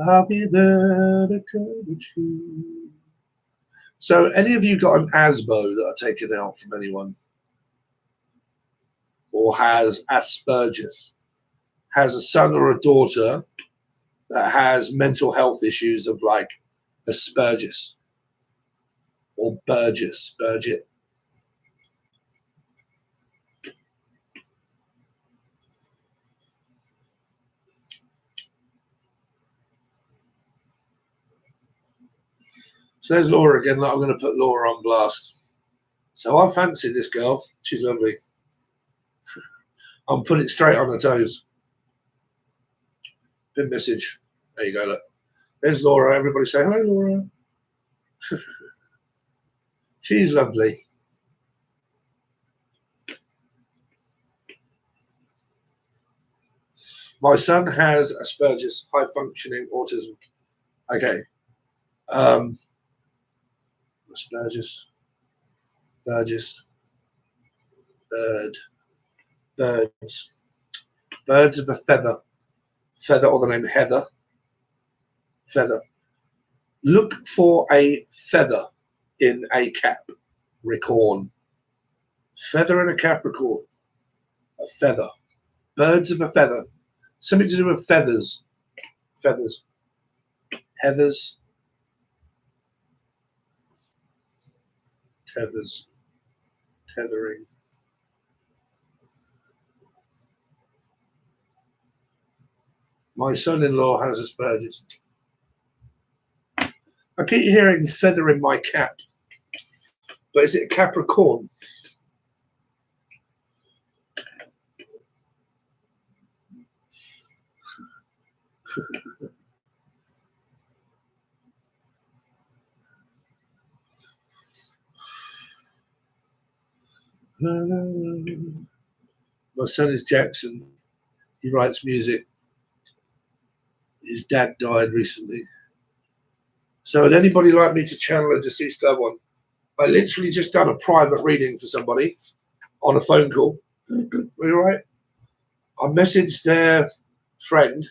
I'll be there to come to you. So, any of you got an ASBO that are taken out from anyone? Or has Asperger's? Has a son or a daughter that has mental health issues of like Asperger's or Burgett? So there's Laura again. I'm going to put Laura on blast. So I fancy this girl. She's lovely. I'm putting it straight on her toes. Good message. There you go. Look. There's Laura. Everybody say hello, Laura. She's lovely. My son has Asperger's, high functioning autism. Okay. Asperger's. Burgess. Birds. Birds of a feather. Feather, or the name Heather. Feather. Look for a feather in a Capricorn. Feather in a Capricorn. A feather. Birds of a feather. Something to do with feathers. Feathers. Heathers. Tethers. Tethering. My son-in-law has Asperger's. I keep hearing feather in my cap. But is it a Capricorn? My son is Jackson. He writes music. His dad died recently. So would anybody like me to channel a deceased loved one? I literally just done a private reading for somebody on a phone call. Are you all right? I messaged their friend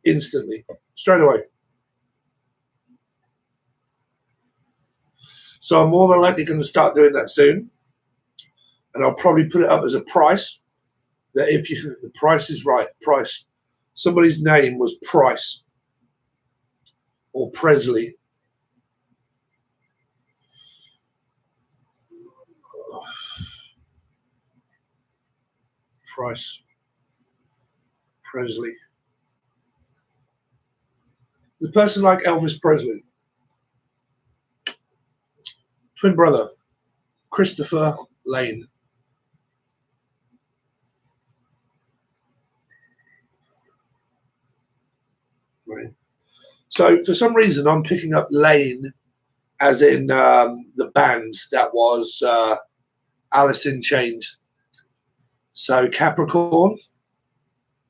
instantly, straight away. So I'm more than likely going to start doing that soon. And I'll probably put it up as a price. That if you, the price is right, price. Somebody's name was Price or Presley. Price. Presley. The person like Elvis Presley. Twin brother, Christopher Lane. Right. So for some reason, I'm picking up Lane as in the band that was Alice in Chains. So Capricorn,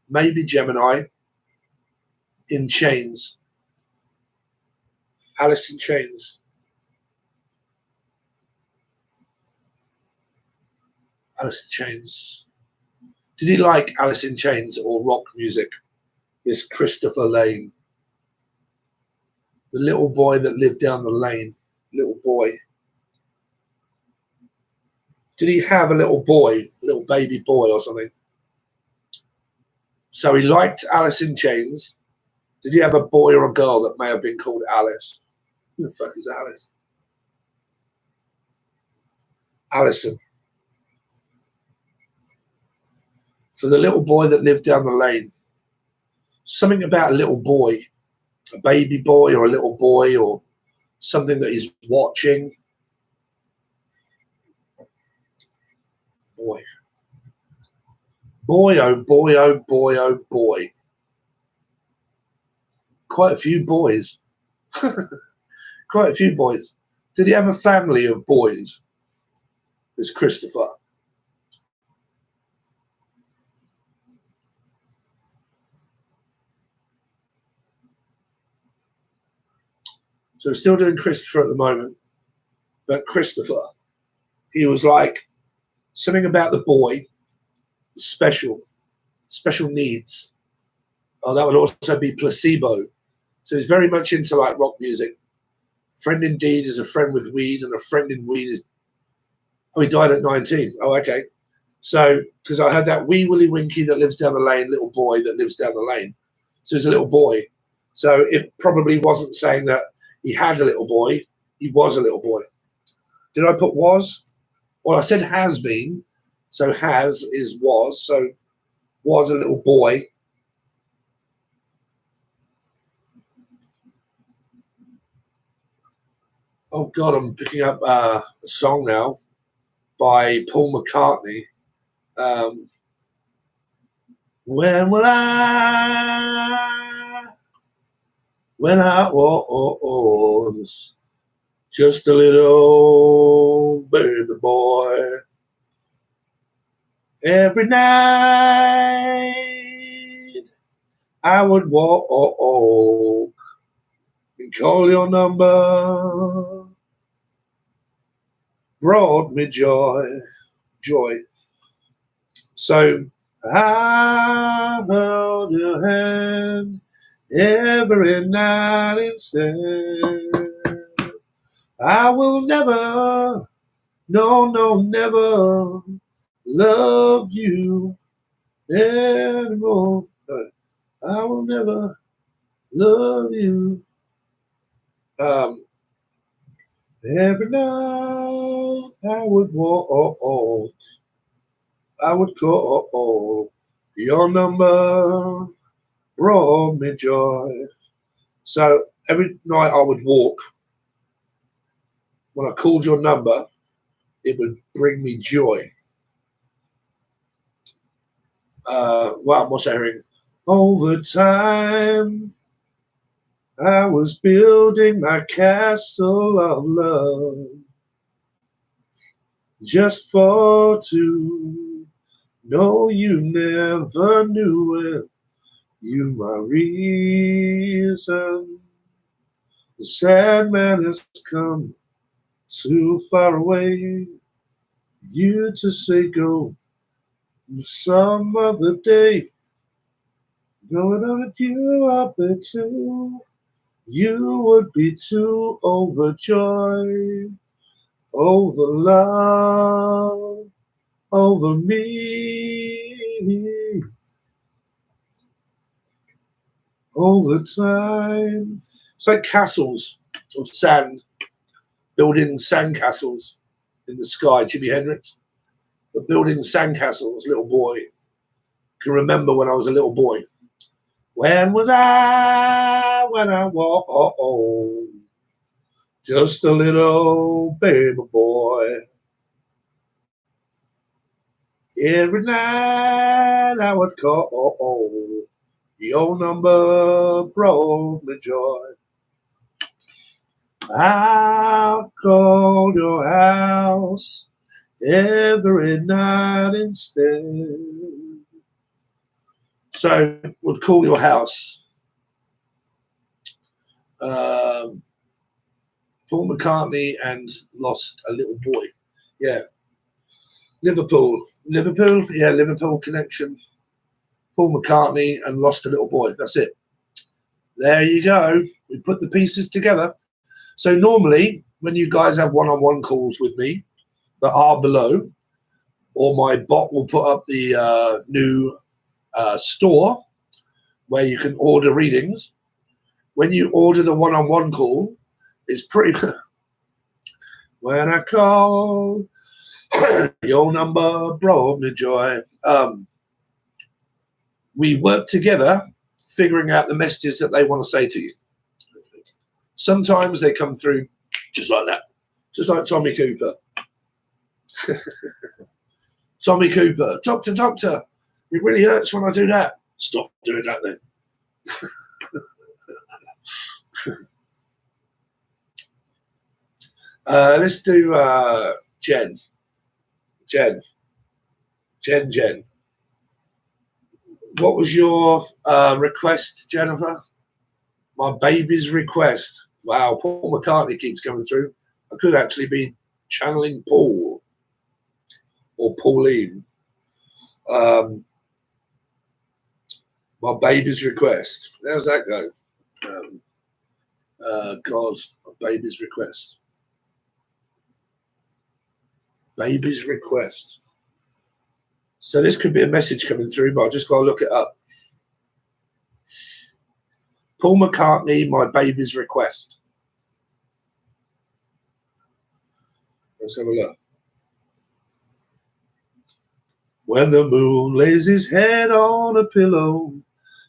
maybe Gemini, in Chains. Alice in Chains. Alice in Chains. Did he like Alice in Chains or rock music? Is Christopher Lane. The little boy that lived down the lane. Little boy. Did he have a little boy, a little baby boy or something? So he liked Alice in Chains. Did he have a boy or a girl that may have been called Alice? Who the fuck is Alice? Alison. For the little boy that lived down the lane. Something about a little boy. A baby boy or a little boy or something that he's watching. Boy. Boy, oh boy, oh boy, oh boy. Quite a few boys. Quite a few boys. Did he have a family of boys? This Christopher. So we're still doing Christopher at the moment. But Christopher, he was like something about the boy, special needs. Oh, that would also be Placebo. So he's very much into like rock music. Friend indeed is a friend with weed, and a friend in weed is. Oh, he died at 19. Oh, okay. So, because I had that wee willy winky that lives down the lane, little boy that lives down the lane. So he's a little boy. So it probably wasn't saying that he had a little boy. He was a little boy. Did I put was? Well, I said has been. So has is was. So was a little boy. Oh, God, I'm picking up a song now by Paul McCartney. When will when I was just a little baby boy, every night I would walk and call your number, brought me joy. So I held your hand every night and said, I will never, no, never love you anymore. I will never love you. Every night I would walk, I would call your number, brought me joy. So every night I would walk. When I called your number, it would bring me joy. What was I hearing? Over time, I was building my castle of love just for two. No, you never knew it. You my reason. The sad man has come too far away. You to say go some other day. Going on with you up there too. You would be too overjoyed over love, over me, over time. It's like castles of sand, building sandcastles in the sky. Jimi Hendrix, but building sandcastles, little boy. I can remember when I was a little boy, When was I when I was just a little baby boy? Every night I would call, your number brought me joy. I called your house every night instead. So would call your house. Paul McCartney and lost a little boy. Yeah. Liverpool, yeah, Liverpool connection. Paul McCartney and lost a little boy. That's it. There you go. We put the pieces together. So normally, when you guys have one-on-one calls with me that are below, or my bot will put up the new store where you can order readings. When you order the one-on-one call, it's pretty. When I call, your number brought me joy. We work together, figuring out the messages that they want to say to you. Sometimes they come through just like that, just like Tommy Cooper. Tommy Cooper, doctor, it really hurts when I do that. Stop doing that then. Let's do Jen. What was your request, Jennifer? My baby's request. Wow, Paul McCartney keeps coming through. I could actually be channeling Paul or Pauline. My baby's request. How's that go? God, my baby's request. Baby's request. So this could be a message coming through, but I've just got to look it up. Paul McCartney, my baby's request. Let's have a look. When the moon lays his head on a pillow.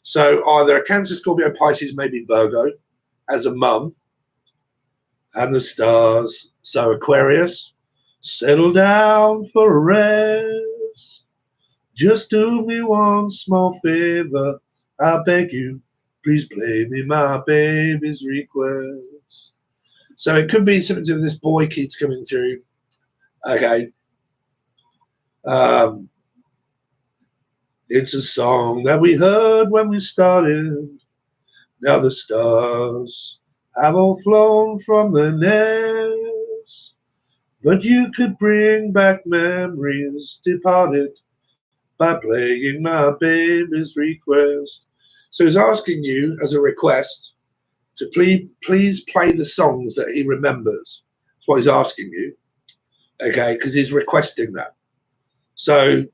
So either a Cancer, Scorpio, Pisces, maybe Virgo as a mum. And the stars. So Aquarius, settle down for a rest. Just do me one small favor, I beg you. Please play me my baby's request. So it could be something to do with this boy keeps coming through. Okay. It's a song that we heard when we started. Now the stars have all flown from the nest. But you could bring back memories departed by playing my baby's request. So he's asking you as a request to please play the songs that he remembers. That's what he's asking you. Okay, because he's requesting that. So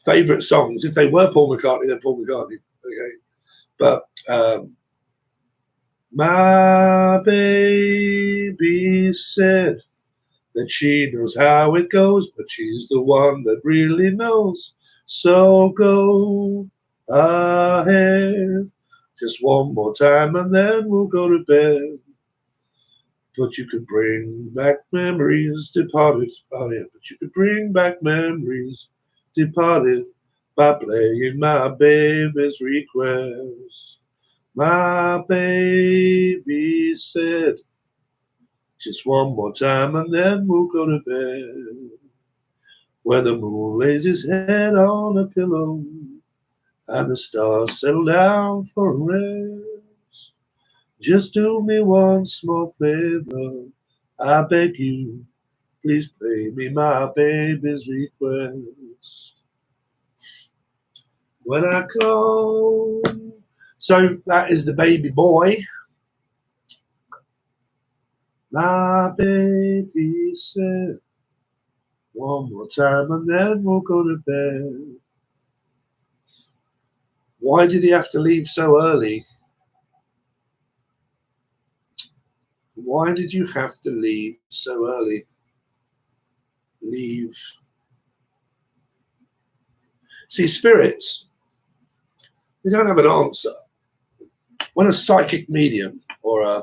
favorite songs, if they were Paul McCartney, then Paul McCartney. Okay. But my baby said that she knows how it goes, but she's the one that really knows. So go ahead, just one more time, and then we'll go to bed. But you could bring back memories departed. Oh yeah, but you could bring back memories departed by playing my baby's request. My baby said, just one more time and then we'll go to bed. Where the moon lays his head on a pillow and the stars settle down for a rest. Just do me one small favor, I beg you. Please play me my baby's request. When I call. So that is the baby boy. My baby said, one more time and then we'll go to bed. Why did he have to leave so early? Why did you have to leave so early? Leave. See, spirits They don't have an answer. When a psychic medium or a, I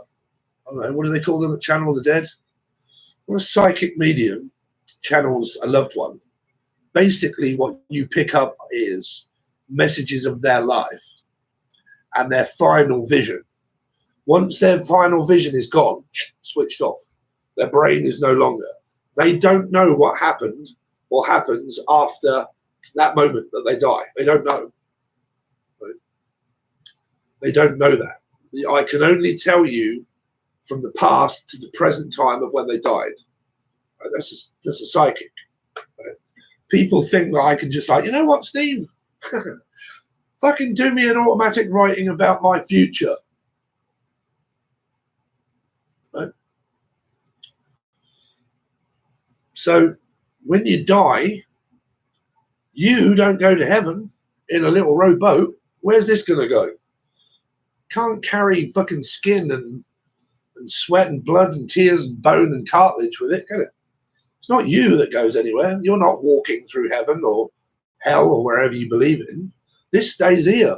don't know, what do they call them, a channel of the dead? When a psychic medium channels a loved one, basically what you pick up is messages of their life and their final vision. Once their final vision is gone, switched off, their brain is no longer. They don't know what happened or happens after that moment that they die. They don't know. Right? They don't know that. I can only tell you from the past to the present time of when they died. Right? That's a psychic. Right? People think that I can just like, you know what, Steve? Fucking do me an automatic writing about my future. Right? So when you die, you don't go to heaven in a little rowboat. Where's this going to go? Can't carry fucking skin and sweat and blood and tears and bone and cartilage with it, can it? It's not you that goes anywhere. You're not walking through heaven or hell or wherever you believe in. This stays here.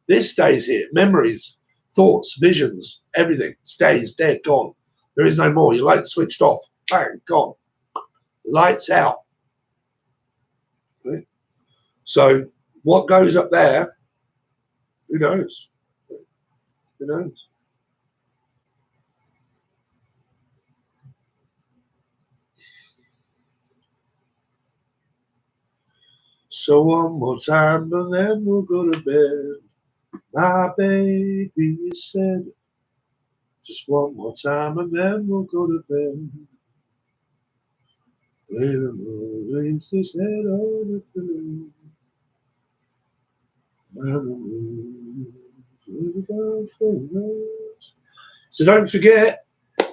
This stays here. Memories, thoughts, visions, everything stays dead, gone. There is no more. Your light's switched off. Bang, gone. Lights out. Right? So what goes up there, who knows? Who knows? So one more time and then we'll go to bed. My baby said, just one more time and then we'll go to bed. Lays his head on the pillow. So don't forget,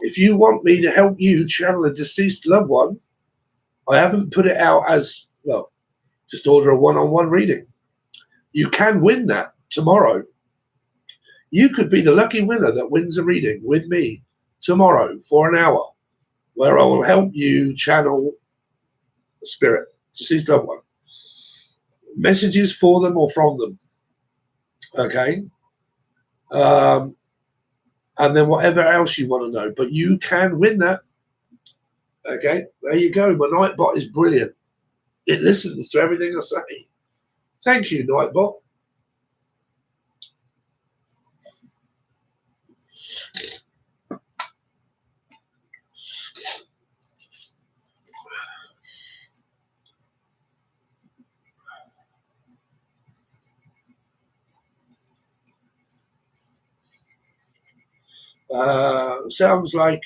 if you want me to help you channel a deceased loved one, I haven't put it out as, well, just order a one-on-one reading. You can win that tomorrow. You could be the lucky winner that wins a reading with me tomorrow for an hour, where I will help you channel a spirit, deceased loved one. Messages for them or from them. Okay? And then whatever else you want to know. But you can win that. Okay? There you go. My Nightbot is brilliant. It listens to everything I say. Thank you, Nightbot. Sounds like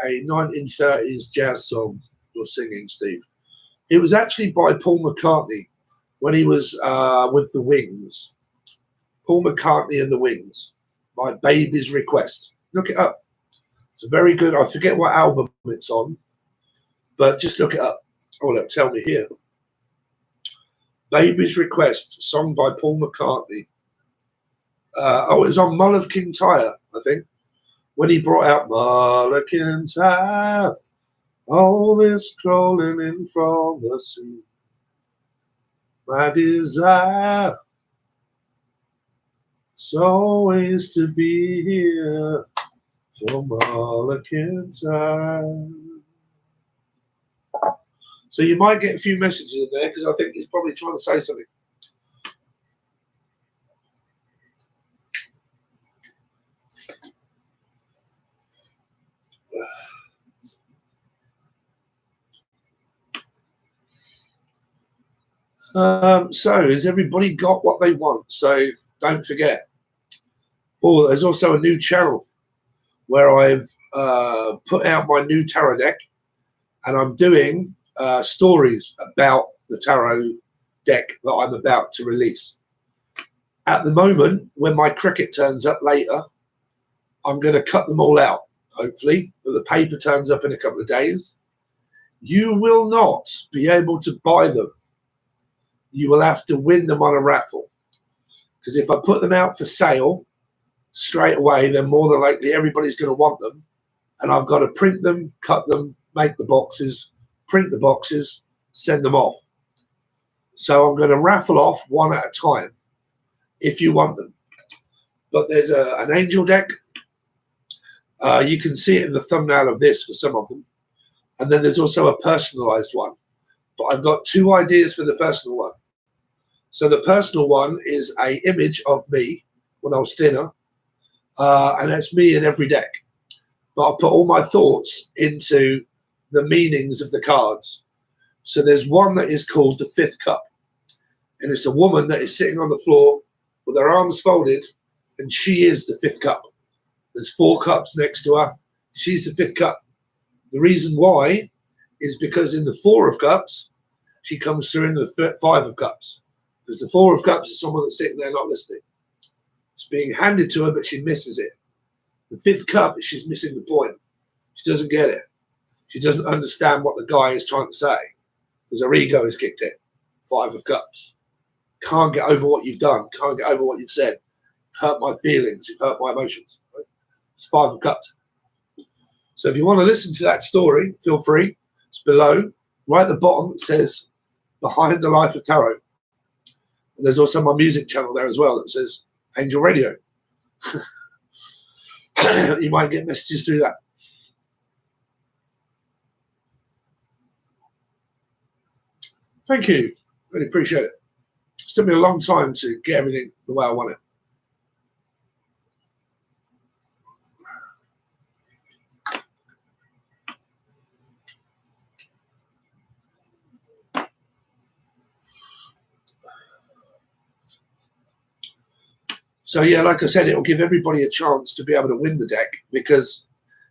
a 1930s jazz song you're singing, Steve. It was actually by Paul McCartney when he was with the Wings. Paul McCartney and the Wings. My Baby's Request. Look it up. It's a very good, I forget what album it's on, but just look it up. Oh, look, tell me here. Baby's Request, song by Paul McCartney. It was on Mull of Kintyre, I think, when he brought out Mull of Kintyre. All this crawling in from the sea, my desire is always to be here for Kintyre. So you might get a few messages in there because I think he's probably trying to say something. So has everybody got what they want? So don't forget. Oh, there's also a new channel where I've put out my new tarot deck, and I'm doing stories about the tarot deck that I'm about to release. At the moment, when my cricket turns up later, I'm going to cut them all out, hopefully, but the paper turns up in a couple of days. You will not be able to buy them. You will have to win them on a raffle. Because if I put them out for sale straight away, then more than likely everybody's going to want them. And I've got to print them, cut them, make the boxes, print the boxes, send them off. So I'm going to raffle off one at a time. if you want them. But there's an angel deck. You can see it in the thumbnail of this for some of them. And then there's also a personalized one. But I've got 2 ideas for the personal one. So the personal one is an image of me when I was thinner. And that's me in every deck. But I'll put all my thoughts into the meanings of the cards. So there's one that is called the 5th cup. And it's a woman that is sitting on the floor with her arms folded, and she is the 5th cup. There's 4 cups next to her. She's the 5th cup. The reason why is because in the 4 of cups, she comes through in the 5 of cups. Because the 4 of cups is someone that's sitting there not listening. It's being handed to her, but she misses it. The 5th cup, she's missing the point. She doesn't get it. She doesn't understand what the guy is trying to say because her ego is kicked in. 5 of cups. Can't get over what you've done. Can't get over what you've said. Hurt my feelings. You've hurt my emotions. Right? It's 5 of cups. So if you want to listen to that story, feel free. It's below. Right at the bottom, it says Behind the Life of Tarot. And there's also my music channel there as well that says Angel Radio. You might get messages through that. Thank you. Really appreciate it. It's took me a long time to get everything the way I want it. So yeah, like I said, it will give everybody a chance to be able to win the deck because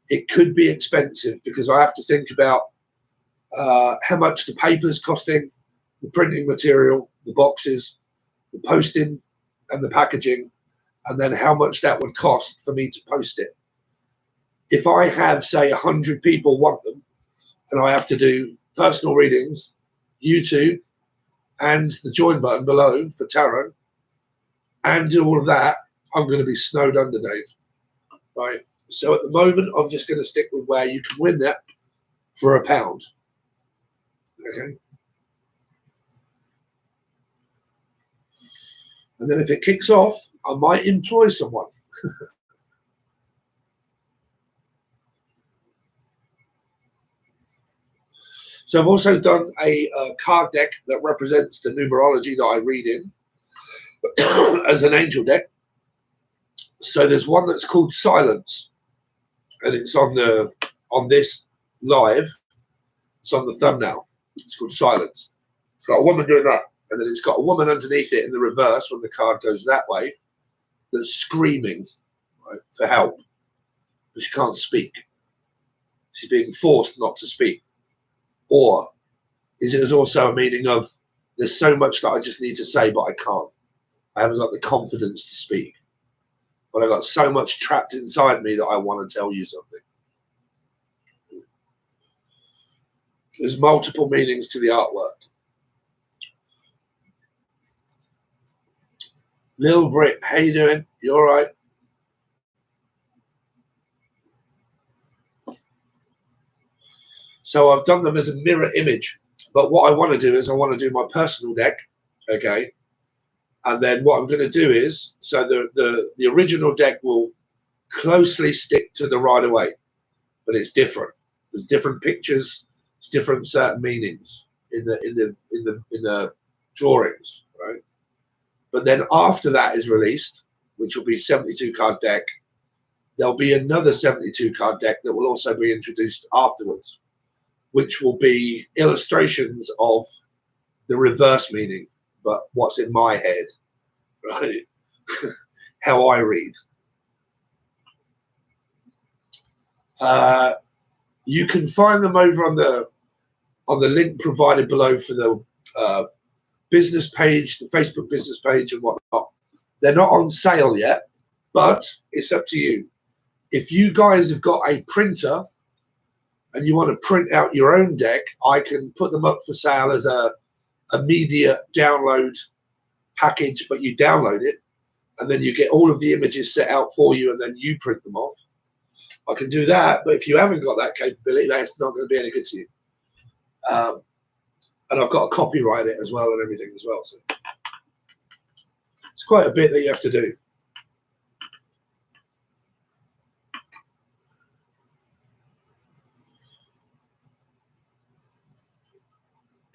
it could be expensive because I have to think about how much the paper's costing, the printing material, the boxes, the posting and the packaging, and then how much that would cost for me to post it. If I have, say, 100 people want them and I have to do personal readings, YouTube, and the join button below for tarot, and do all of that, I'm going to be snowed under, Dave. Right? So at the moment, I'm just going to stick with where you can win that for £1. Okay? And then if it kicks off, I might employ someone. So I've also done a card deck that represents the numerology that I read in as an angel deck. So there's one that's called Silence, and it's on this live. It's on the thumbnail. It's called Silence. It's got a woman doing that, and then it's got a woman underneath it in the reverse when the card goes that way that's screaming, right, for help, but she can't speak. She's being forced not to speak. Or is it also a meaning of there's so much that I just need to say, but I can't. I haven't got the confidence to speak. But I've got so much trapped inside me that I want to tell you something. There's multiple meanings to the artwork. Lil Brit, how you doing? You all right? So I've done them as a mirror image. But what I want to do is I want to do my personal deck, okay? And then what I'm going to do is, so the original deck will closely stick to the Rider-Waite, but it's different. There's different pictures, there's different certain meanings in the drawings, right? But then after that is released, which will be 72 card deck, there'll be another 72 card deck that will also be introduced afterwards, which will be illustrations of the reverse meaning, but what's in my head, right? How I read. You can find them over on the link provided below for the business page, the Facebook business page and whatnot. They're not on sale yet, but it's up to you. If you guys have got a printer and you want to print out your own deck, I can put them up for sale as a media download package, but you download it and then you get all of the images set out for you and then you print them off. I can do that, but if you haven't got that capability, that's not going to be any good to you. And I've got to copyright it as well and everything as well. So It's quite a bit that you have to do.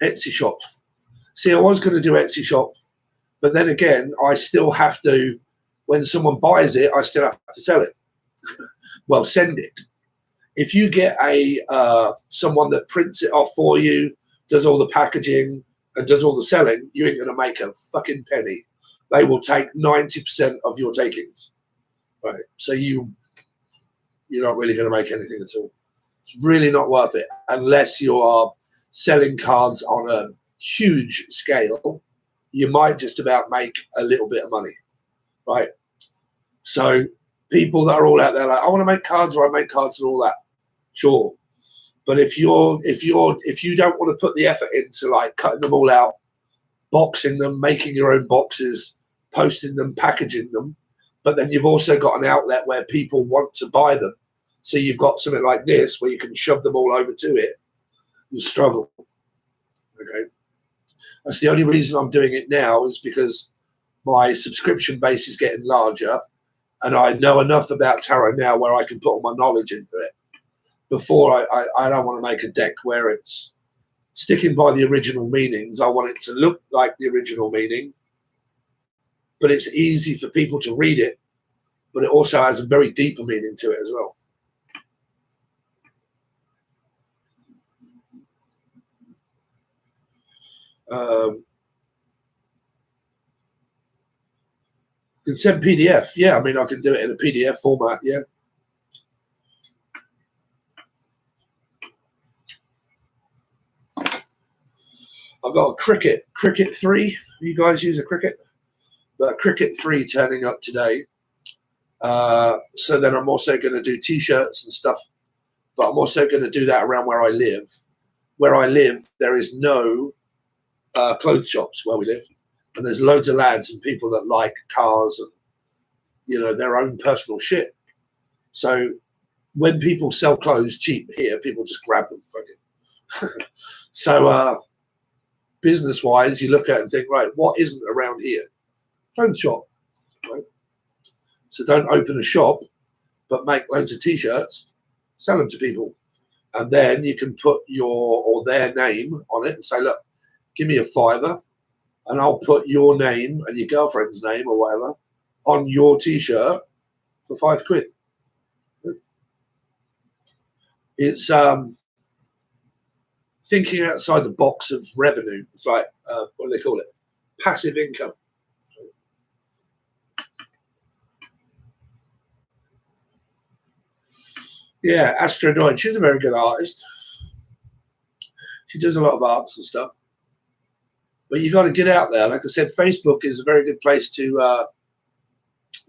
Etsy shop. See, I was going to do Etsy shop, but then again, I still have to, when someone buys it, I still have to sell it. Well, send it. If you get a someone that prints it off for you, does all the packaging and does all the selling, you ain't going to make a fucking penny. They will take 90% of your takings, right? So you're not really going to make anything at all. It's really not worth it unless you are selling cards on a huge scale. You might just about make a little bit of money, right? So people that are all out there like, I want to make cards, or I make cards and all that, sure. But if you don't want to put the effort into like cutting them all out, boxing them, making your own boxes, posting them, packaging them, but then you've also got an outlet where people want to buy them. So you've got something like this where you can shove them all over to it, you struggle. Okay. That's the only reason I'm doing it now, is because my subscription base is getting larger and I know enough about tarot now where I can put all my knowledge into it. Before, I don't want to make a deck where it's sticking by the original meanings. I want it to look like the original meaning, but it's easy for people to read it, but it also has a very deeper meaning to it as well. You can send PDF. Yeah, I mean, I can do it in a PDF format. Yeah. I've got a Cricut 3. You guys use a Cricut? But Cricut 3 turning up today. So then I'm also going to do T-shirts and stuff. But I'm also going to do that around where I live. Where I live, there is no clothes shops where we live. And there's loads of lads and people that like cars and, you know, their own personal shit. So when people sell clothes cheap here, people just grab them. So business-wise, you look at it and think, right, what isn't around here? Clothes shop, right? So don't open a shop, but make loads of T-shirts, sell them to people. And then you can put your or their name on it and say, look, give me a £5 and I'll put your name and your girlfriend's name or whatever on your T-shirt for £5. It's thinking outside the box of revenue. It's like, what do they call it? Passive income. Yeah, Astronoid. She's a very good artist. She does a lot of arts and stuff. But you got to get out there. Like I said, Facebook is a very good place to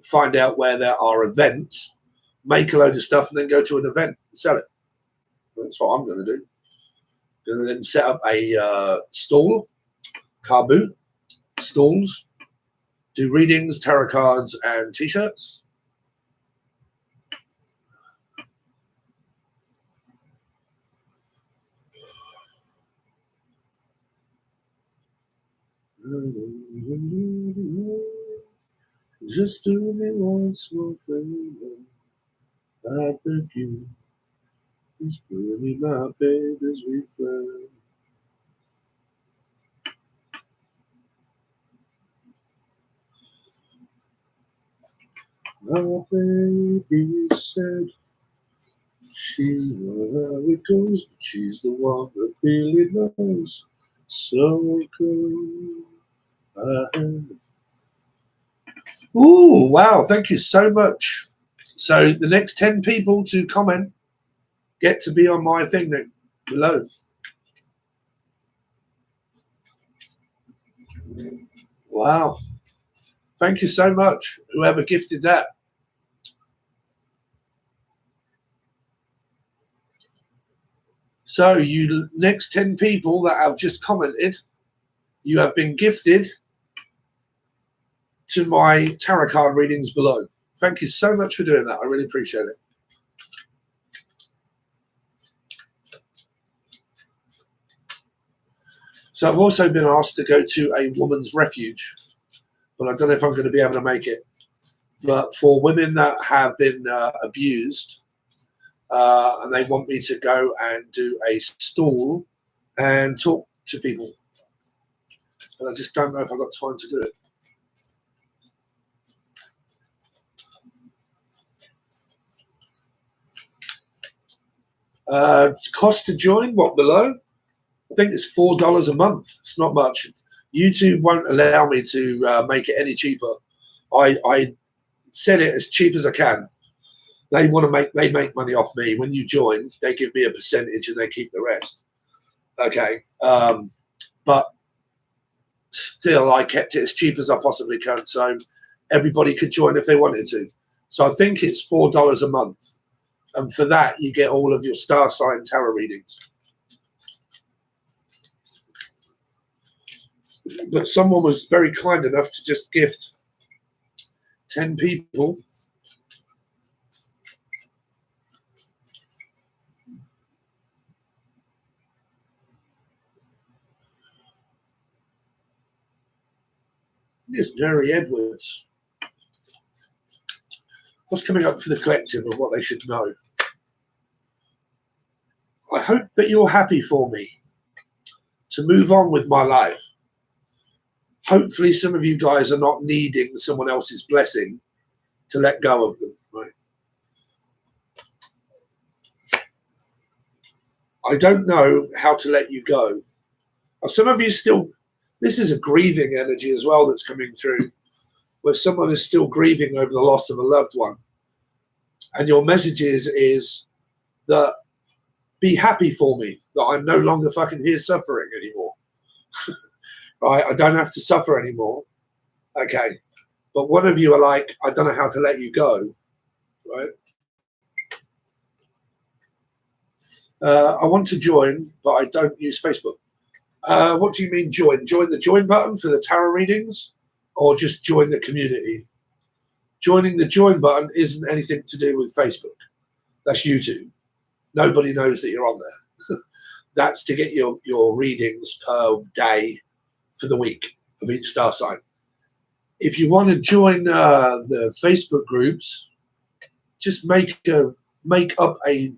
find out where there are events, make a load of stuff, and then go to an event and sell it. That's what I'm going to do. And then set up a stall, car boot, stalls, do readings, tarot cards, and T-shirts. Just do me one small favor, I beg you. Just bring me my baby's return. My baby said she knows how it goes, but she's the one that really knows. So go ahead. Ooh, wow, thank you so much. So the next 10 people to comment get to be on my thing below. Wow. Thank you so much, whoever gifted that. So you next 10 people that have just commented, you have been gifted to my tarot card readings below. Thank you so much for doing that. I really appreciate it. So I've also been asked to go to a woman's refuge, but I don't know if I'm going to be able to make it. But for women that have been abused, and they want me to go and do a stall and talk to people. But I just don't know if I've got time to do it. Cost to join, what, below? I think it's $4 a month. It's not much. YouTube won't allow me to make it any cheaper. I set it as cheap as I can. They make money off me. When you join, they give me a percentage and they keep the rest. Okay. But still, I kept it as cheap as I possibly can, so everybody could join if they wanted to. So I think it's $4 a month. And for that, you get all of your star sign tarot readings. But someone was very kind enough to just gift 10 people This Nuri Edwards. What's coming up for the collective of what they should know? I hope that you're happy for me to move on with my life. Hopefully some of you guys are not needing someone else's blessing to let go of them, right? I don't know how to let you go. Some of you still, this is a grieving energy as well that's coming through, where someone is still grieving over the loss of a loved one. And your message is that be happy for me, that I'm no longer fucking here suffering anymore. Right? I don't have to suffer anymore. Okay. But one of you are like, I don't know how to let you go. Right? I want to join, but I don't use Facebook. What do you mean join? Join the join button for the tarot readings, or just join the community? Joining the join button isn't anything to do with Facebook. That's YouTube. Nobody knows that you're on there. That's to get your readings per day for the week of each star sign. If you want to join the Facebook groups, just make up a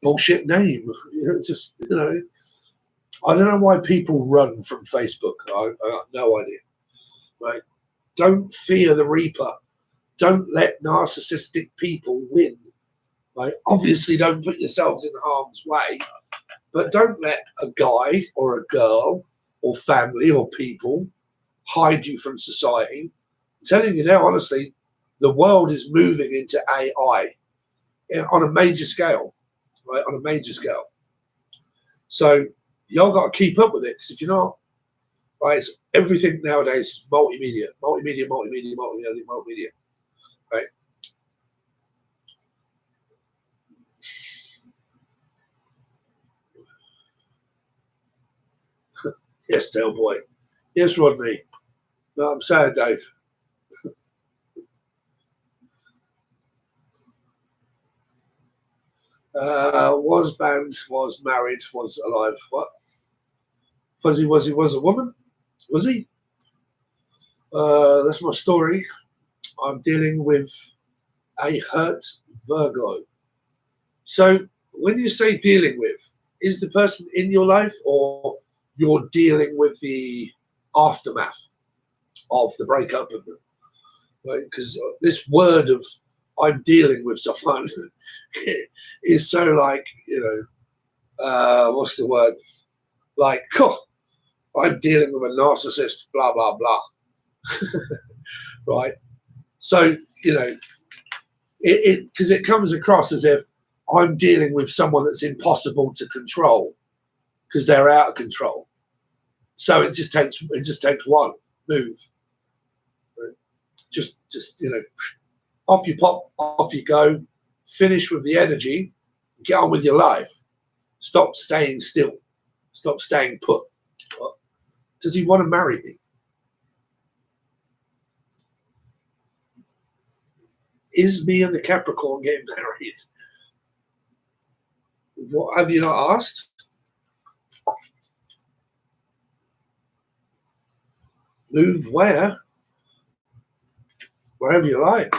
bullshit name. Just, you know, I don't know why people run from Facebook. I have no idea. Right? Don't fear the Reaper. Don't let narcissistic people win. Right? Obviously, don't put yourselves in harm's way, but don't let a guy or a girl or family or people hide you from society. I'm telling you now, honestly, the world is moving into AI on a major scale, right? On a major scale. So y'all got to keep up with it, because if you're not, right, it's everything nowadays is multimedia, right? Yes, Dale boy. Yes, Rodney. No, I'm sad, Dave. Was banned, was married, was alive. What? Fuzzy was a woman? Was he? That's my story. I'm dealing with a hurt Virgo. So when you say dealing with, is the person in your life, or you're dealing with the aftermath of the breakup? Right? Because this word of I'm dealing with someone is so like, you know, what's the word? Like, oh, I'm dealing with a narcissist, blah, blah, blah. Right? So, you know, because it comes across as if I'm dealing with someone that's impossible to control because they're out of control. So it just takes one move. Right? Just you know, off you pop, off you go, finish with the energy, get on with your life. Stop staying still. Stop staying put. What? Does he want to marry me? Is me and the Capricorn getting married? What have you not asked? Move where? wherever you like.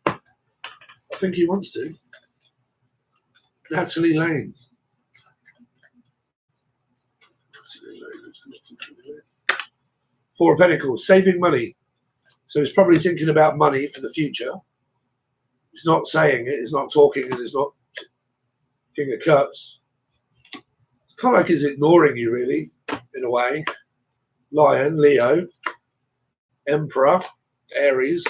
I think he wants to. Natalie Lane. Four of Pentacles, saving money. So he's probably thinking about money for the future. He's not saying it, he's not talking, and he's not King of Cups. It's kind of like he's ignoring you, really, in a way. Lion, Leo, Emperor, Aries.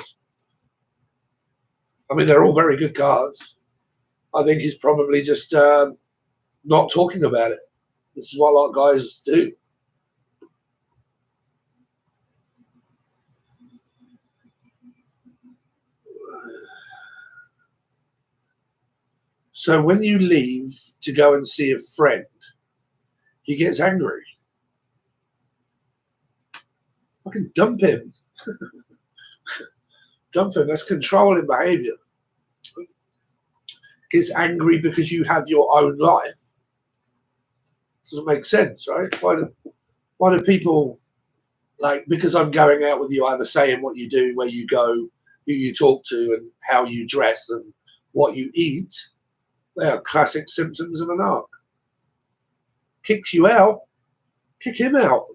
I mean, they're all very good cards. I think he's probably just not talking about it. This is what a lot of guys do. So when you leave to go and see a friend, he gets angry. Fucking dump him. Dump him. That's controlling behavior. Gets angry because you have your own life. Doesn't make sense, right? Why do people, like, because I'm going out with you, either saying what you do, where you go, who you talk to, and how you dress, and what you eat, they are classic symptoms of an arc. Kicks you out, kick him out.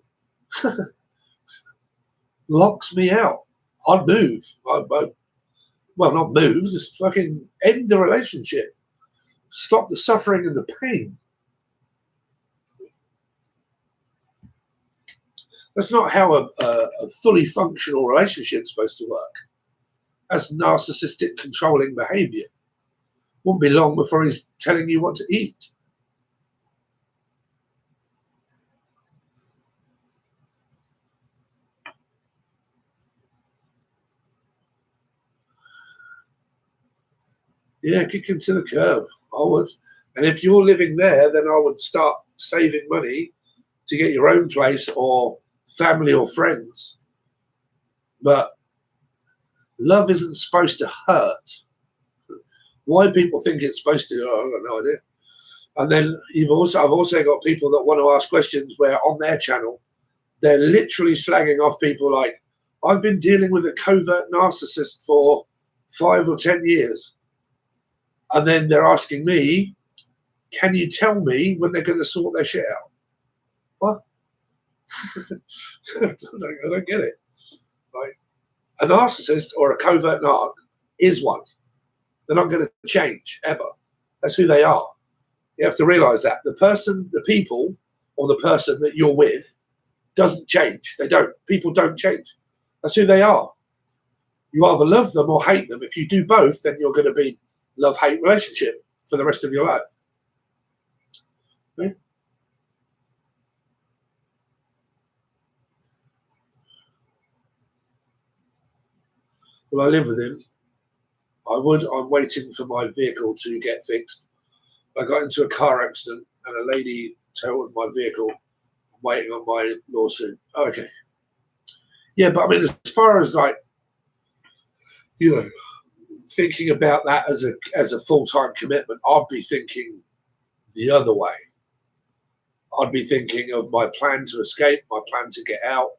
Locks me out. I'd move. Well, not move, just fucking end the relationship. Stop the suffering and the pain. That's not how a fully functional relationship is supposed to work. That's narcissistic, controlling behavior. Won't be long before he's telling you what to eat. Yeah, kick him to the curb. I would. And if you're living there, then I would start saving money to get your own place or family or friends. But love isn't supposed to hurt. Why people think it's supposed to, I've got no idea. And then I've also got people that want to ask questions where on their channel, they're literally slagging off people like, I've been dealing with a covert narcissist for 5 or 10 years. And then they're asking me, can you tell me when they're going to sort their shit out? What? I don't get it. Right? A narcissist or a covert narc is one. They're not going to change ever. That's who they are. You have to realize that the person, the people, or the person that you're with doesn't change. They don't. People don't change. That's who they are. You either love them or hate them. If you do both, then you're going to be love-hate relationship for the rest of your life. Okay? Well, I live with him. I'm waiting for my vehicle to get fixed. I got into a car accident and a lady totaled my vehicle. I'm waiting on my lawsuit. Oh, okay. Yeah, but I mean, as far as like, you know, thinking about that as a full-time commitment, I'd be thinking the other way. I'd be thinking of my plan to escape, my plan to get out,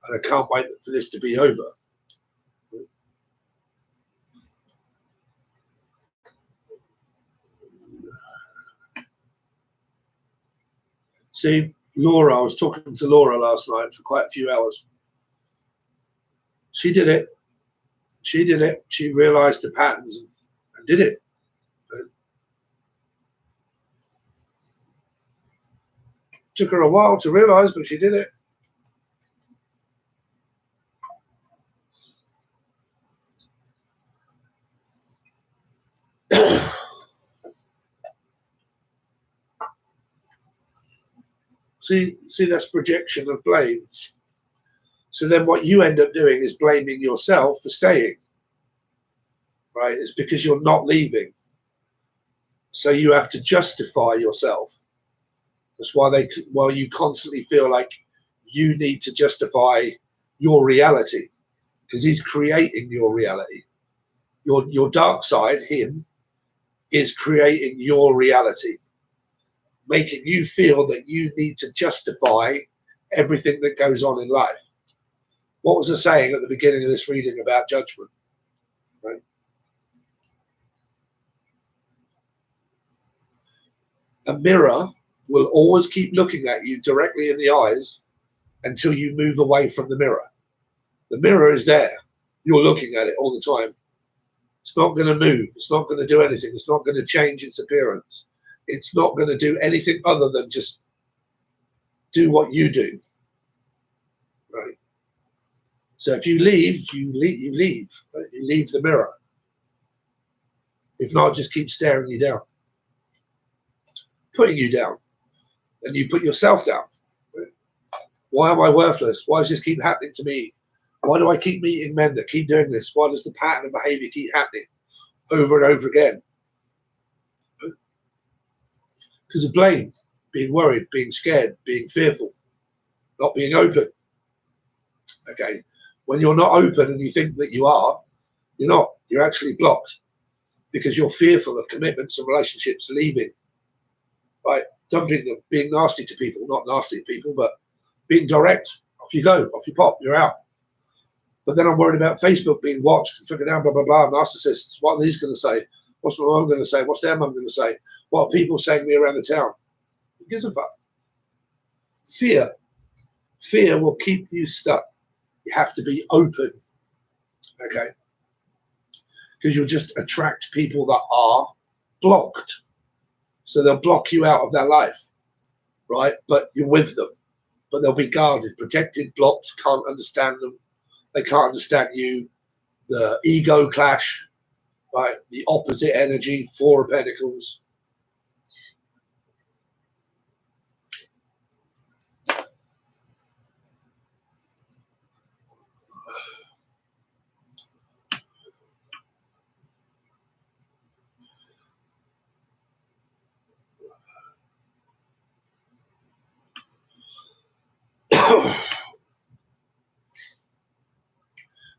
and I can't wait for this to be over. See, Laura, I was talking to Laura last night for quite a few hours. She did it. She did it. She realized the patterns and did it. Took her a while to realize, but she did it. See, that's projection of blame. So then what you end up doing is blaming yourself for staying. Right? It's because you're not leaving. So you have to justify yourself. That's why you constantly feel like you need to justify your reality, because he's creating your reality. Your dark side, him, is creating your reality, making you feel that you need to justify everything that goes on in life. What was the saying at the beginning of this reading about judgment? Right? A mirror will always keep looking at you directly in the eyes until you move away from the mirror. The mirror is there. You're looking at it all the time. It's not going to move. It's not going to do anything. It's not going to change its appearance. It's not going to do anything other than just do what you do. Right? So if you leave, you leave. Right? You leave the mirror. If not, just keep staring you down, putting you down, and you put yourself down. Right? Why am I worthless? Why does this keep happening to me? Why do I keep meeting men that keep doing this? Why does the pattern of behavior keep happening over and over again? Because of blame, being worried, being scared, being fearful, not being open. Okay, when you're not open and you think that you are, you're not. You're actually blocked because you're fearful of commitments and relationships leaving, right? Dumping them, being nasty to people, not nasty to people, but being direct. Off you go, off you pop, you're out. But then I'm worried about Facebook being watched, flipping down, blah, blah, blah, narcissists. What are these going to say? What's my mum going to say? What's their mum going to say? What are people saying to me around the town? Who gives a fuck? Fear. Fear will keep you stuck. You have to be open, okay? Because you'll just attract people that are blocked. So they'll block you out of their life, right? But you're with them. But they'll be guarded, protected, blocked, can't understand them. They can't understand you. The ego clash, right? The opposite energy, Four of Pentacles.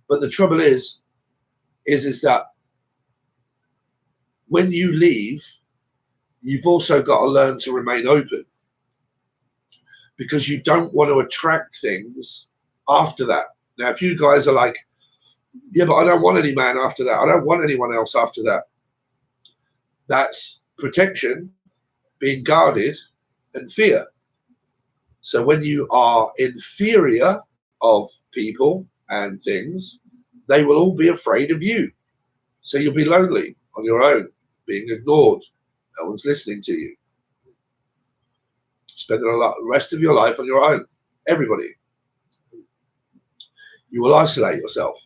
But the trouble is that when you leave, you've also got to learn to remain open, because you don't want to attract things after that. Now, if you guys are like, yeah, but I don't want any man after that, I don't want anyone else after that, that's protection, being guarded, and fear. So when you are inferior of people and things, they will all be afraid of you. So you'll be lonely on your own, being ignored. No one's listening to you. Spending the rest of your life on your own. Everybody. You will isolate yourself.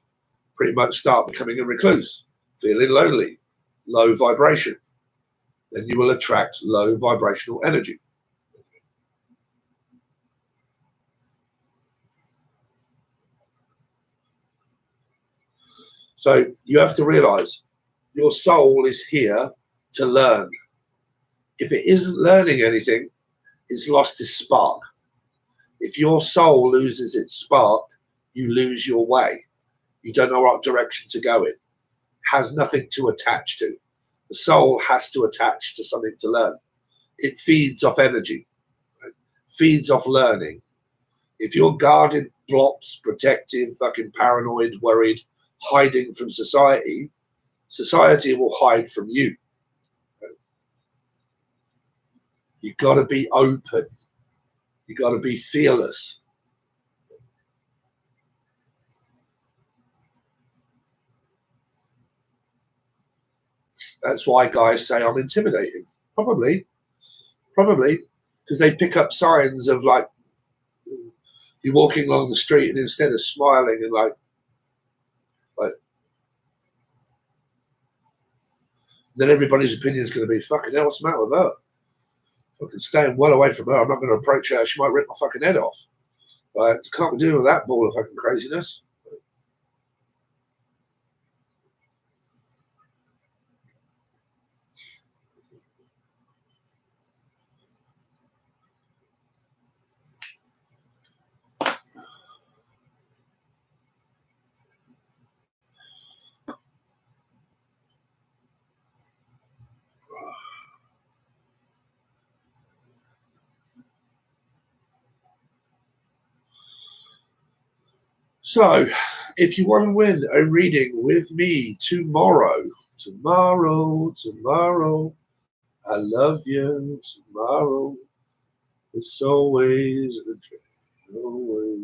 Pretty much start becoming a recluse, feeling lonely, low vibration. Then you will attract low vibrational energy. So you have to realize your soul is here to learn. If it isn't learning anything, it's lost its spark. If your soul loses its spark, you lose your way. You don't know what direction to go in. Has nothing to attach to. The soul has to attach to something to learn. It feeds off energy, right? Feeds off learning. If you're guarded, blocked, protective, fucking paranoid, worried, hiding from society, society will hide from you. You've got to be open. You've got to be fearless. That's why guys say I'm intimidating. Probably, because they pick up signs of, like, you're walking along the street and instead of smiling and like then everybody's opinion is going to be, fucking hell, what's the matter with her? Fucking staying well away from her. I'm not going to approach her. She might rip my fucking head off. Can't be dealing with that ball of fucking craziness. So, if you want to win a reading with me tomorrow, I love you tomorrow. It's always a dream away.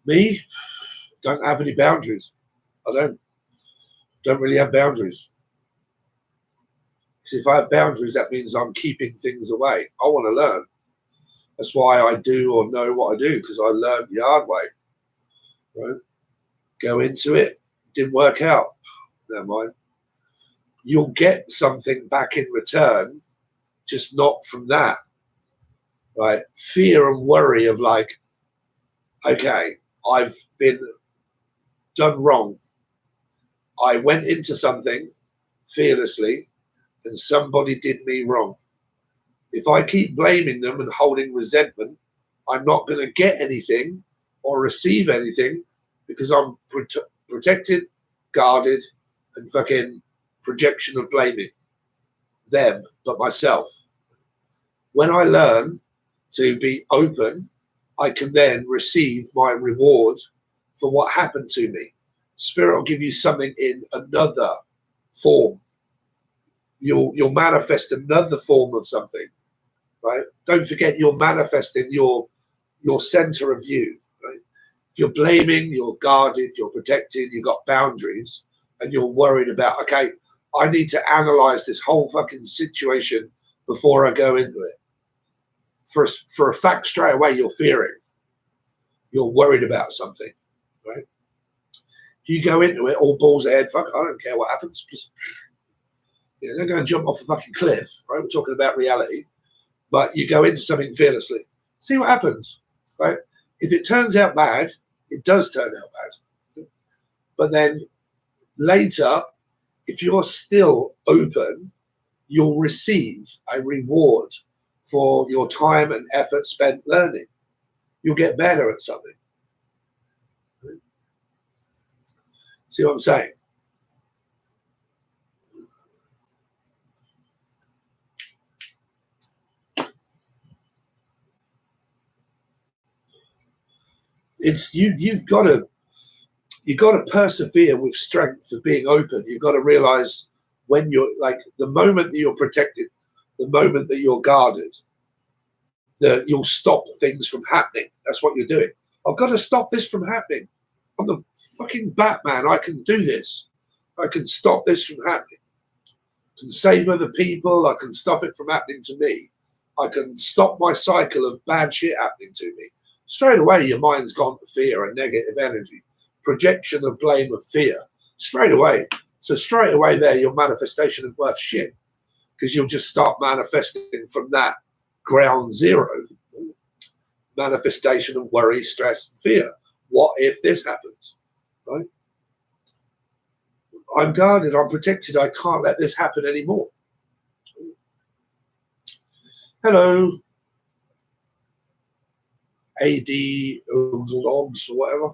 Me, don't have any boundaries. I don't really have boundaries. Because if I have boundaries, that means I'm keeping things away. I want to learn. That's why I do or know what I do, because I learned the hard way. Right? Go into it, didn't work out. Never mind. You'll get something back in return, just not from that. Right? Fear and worry of like, okay, I've been done wrong. I went into something fearlessly and somebody did me wrong. If I keep blaming them and holding resentment, I'm not going to get anything or receive anything because I'm protected, guarded, and fucking projection of blaming them, but myself. When I learn to be open, I can then receive my reward for what happened to me. Spirit will give you something in another form. You'll manifest another form of something, right? Don't forget you're manifesting your center of you, right? If you're blaming, you're guarded, you're protected, you've got boundaries, and you're worried about, okay, I need to analyze this whole fucking situation before I go into it. For a fact, straight away, you're fearing. You're worried about something, right? If you go into it all balls ahead, fuck, I don't care what happens. Just, don't go and jump off a fucking cliff, right? We're talking about reality. But you go into something fearlessly. See what happens, right? If it turns out bad, it does turn out bad. But then later, if you're still open, you'll receive a reward for your time and effort spent learning. You'll get better at something. See what I'm saying? It's you've got to persevere with strength of being open. You've got to realize when you're like the moment that you're protected, the moment that you're guarded, that you'll stop things from happening. That's what you're doing. I've got to stop this from happening. I'm the fucking Batman. I can do this. I can stop this from happening. I can save other people. I can stop it from happening to me. I can stop my cycle of bad shit happening to me. Straight away, your mind's gone to fear and negative energy. Projection of blame of fear. Straight away. So straight away there, your manifestation is worth shit. Because you'll just start manifesting from that ground zero. Manifestation of worry, stress, and fear. What if this happens? Right? I'm guarded, I'm protected, I can't let this happen anymore. Hello. AD logs or whatever.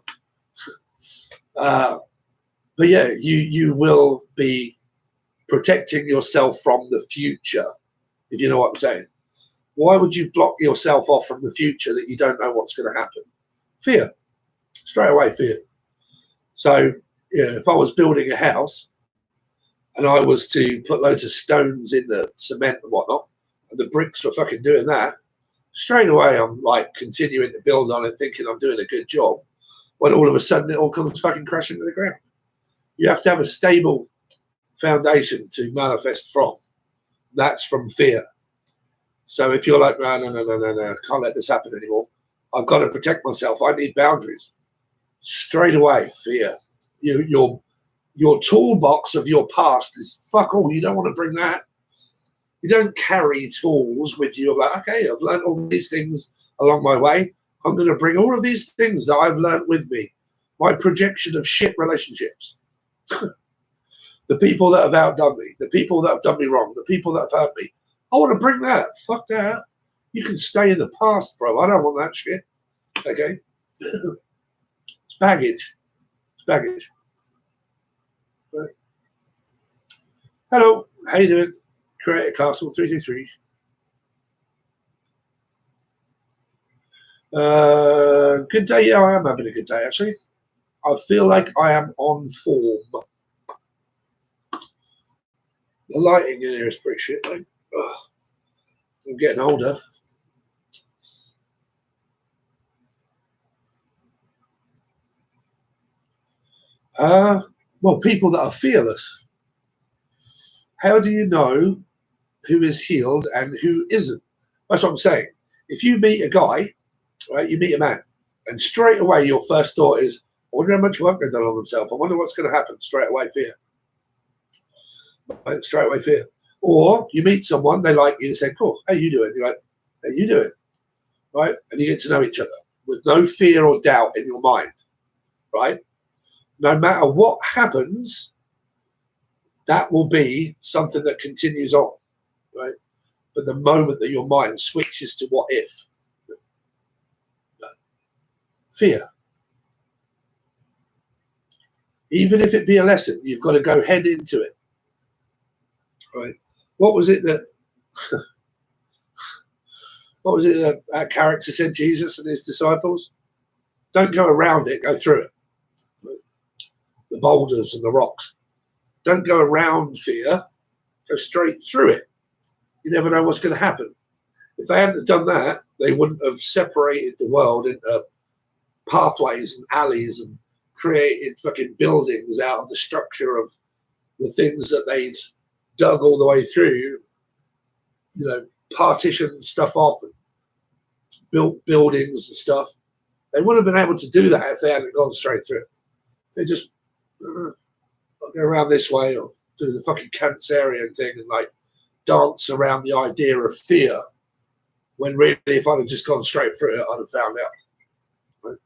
But yeah, you will be protecting yourself from the future, if you know what I'm saying. Why would you block yourself off from the future that you don't know what's going to happen? Fear. Straight away, fear. So, yeah, if I was building a house and I was to put loads of stones in the cement and whatnot, and the bricks were fucking doing that, straight away I'm like continuing to build on it, thinking I'm doing a good job, when all of a sudden it all comes fucking crashing to the ground. You have to have a stable foundation to manifest from. That's from fear. So if you're like, no, can't let this happen anymore. I've got to protect myself. I need boundaries. Straight away, fear. Your toolbox of your past is fuck all. You don't want to bring that. You don't carry tools with you. Like, okay, I've learned all these things along my way. I'm going to bring all of these things that I've learned with me. My projection of shit relationships. The people that have outdone me. The people that have done me wrong. The people that have hurt me. I want to bring that. Fuck that. You can stay in the past, bro. I don't want that shit. Okay? It's baggage. It's baggage. Right? Hello, how you doing? Creator Castle 323. Good day. Yeah, I am having a good day, actually. I feel like I am on form. The lighting in here is pretty shit, though. Ugh. I'm getting older. Well, people that are fearless. How do you know who is healed and who isn't? That's what I'm saying. If you meet a guy, right, you meet a man, and straight away your first thought is, I wonder how much work they've done on themselves. I wonder what's going to happen. Straight away, fear. Right? Straight away, fear. Or you meet someone, they like you, they say, cool, how you doing? You're like, how you doing? Right? And you get to know each other with no fear or doubt in your mind, right? No matter what happens, that will be something that continues on, right? But the moment that your mind switches to what if, fear. Even if it be a lesson, you've got to go head into it, right? What was it that that character said, Jesus and his disciples? Don't go around it, go through it. The boulders and the rocks. Don't go around fear, go straight through it. You never know what's going to happen. If they hadn't done that, they wouldn't have separated the world into pathways and alleys and created fucking buildings out of the structure of the things that they'd dug all the way through, partitioned stuff off and built buildings and stuff. They wouldn't have been able to do that if they hadn't gone straight through it. They just I'll go around this way or do the fucking Cancerian thing and like dance around the idea of fear, when really if I'd have just gone straight through it, I'd have found out. Right?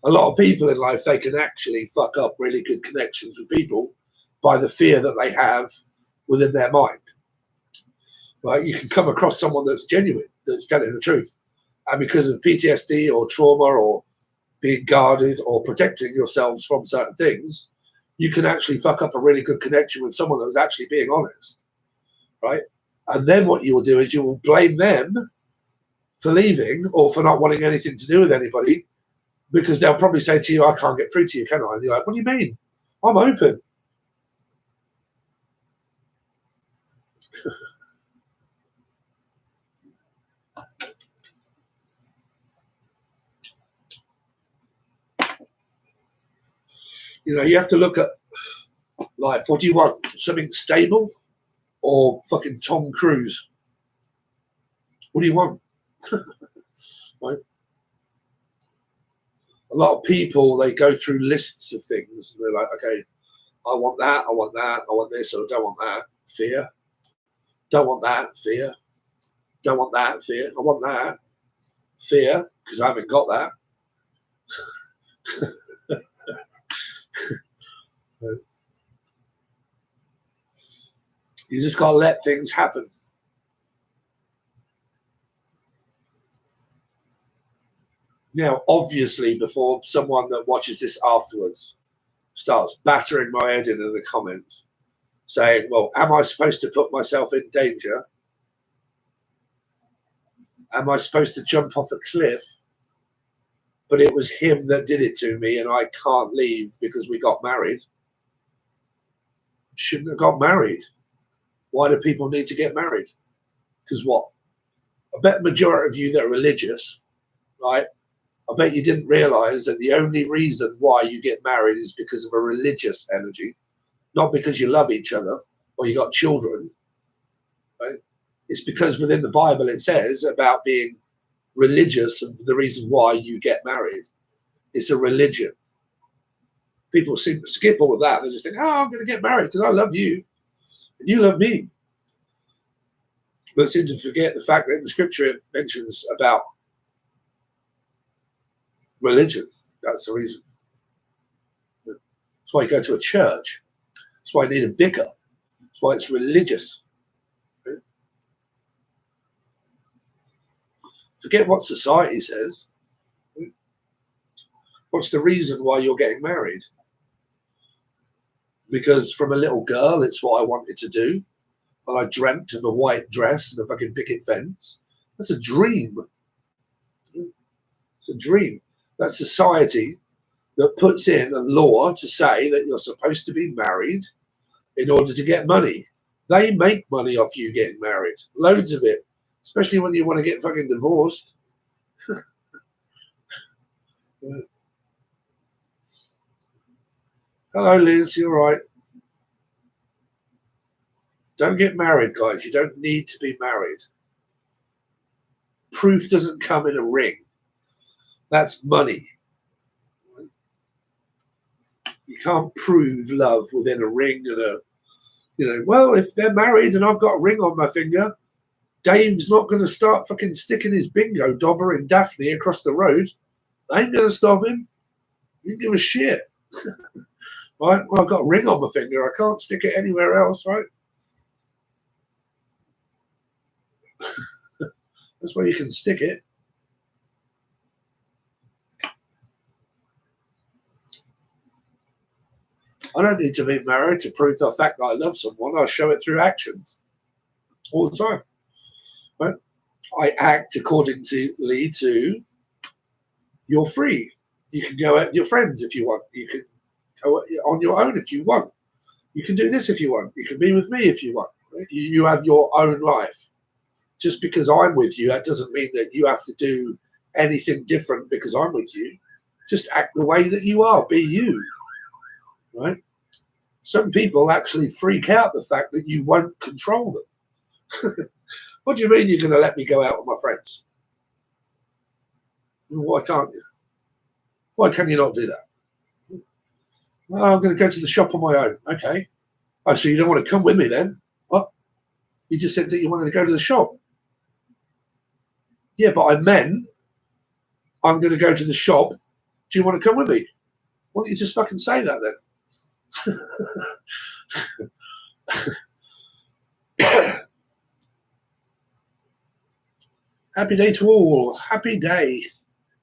A lot of people in life, they can actually fuck up really good connections with people by the fear that they have within their mind. Right? You can come across someone that's genuine, that's telling the truth, and because of PTSD or trauma or being guarded or protecting yourselves from certain things, you can actually fuck up a really good connection with someone that was actually being honest, right? And then what you will do is you will blame them for leaving or for not wanting anything to do with anybody, because they'll probably say to you, I can't get through to you, can I? And you're like, what do you mean? I'm open. You have to look at life. What do you want? Something stable or fucking Tom Cruise? What do you want? Right? A lot of people, they go through lists of things and they're like, okay, I want that, I want that, I want this, or I don't want that. Fear. Don't want that. Fear. Don't want that. Fear. I want that. Fear, because I haven't got that. You just got to let things happen. Now, obviously, before someone that watches this afterwards starts battering my head into the comments saying, well, am I supposed to put myself in danger? Am I supposed to jump off a cliff? But it was him that did it to me and I can't leave because we got married. Shouldn't have got married. Why do people need to get married? Because what? I bet the majority of you that are religious, right? I bet you didn't realize that the only reason why you get married is because of a religious energy, not because you love each other or you got children, right? It's because within the Bible it says about being religious of the reason why you get married. It's a religion. People seem to skip all of that. They just think, oh, I'm going to get married because I love you and you love me. But seem to forget the fact that in the scripture it mentions about religion. That's the reason. That's why you go to a church. That's why you need a vicar. That's why it's religious. Forget what society says. What's the reason why you're getting married? because from a little girl, it's what I wanted to do. And I dreamt of a white dress and a fucking picket fence. That's a dream. It's a dream. That's society that puts in a law to say that you're supposed to be married in order to get money. They make money off you getting married. Loads of it. Especially when you want to get fucking divorced. Hello, Liz. You all right? Don't get married, guys. You don't need to be married. Proof doesn't come in a ring. That's money. You can't prove love within a ring and a, well, if they're married and I've got a ring on my finger, Dave's not going to start fucking sticking his bingo dobber in Daphne across the road. I ain't going to stop him. You give a shit. Right? Well, I've got a ring on my finger. I can't stick it anywhere else, right? That's where you can stick it. I don't need to be married to prove the fact that I love someone. I show it through actions all the time. Right? I act accordingly to you're free. You can go out with your friends if you want. You can go on your own if you want. You can do this if you want. You can be with me if you want. Right? You have your own life. Just because I'm with you, that doesn't mean that you have to do anything different because I'm with you. Just act the way that you are. Be you. Right? Some people actually freak out the fact that you won't control them. What do you mean you're going to let me go out with my friends? Why can't you? Why can you not do that? Well, I'm going to go to the shop on my own. Okay. Oh, so you don't want to come with me then? What? You just said that you wanted to go to the shop. Yeah, but I meant I'm going to go to the shop. Do you want to come with me? Why don't you just fucking say that then? Happy day to all. Happy day.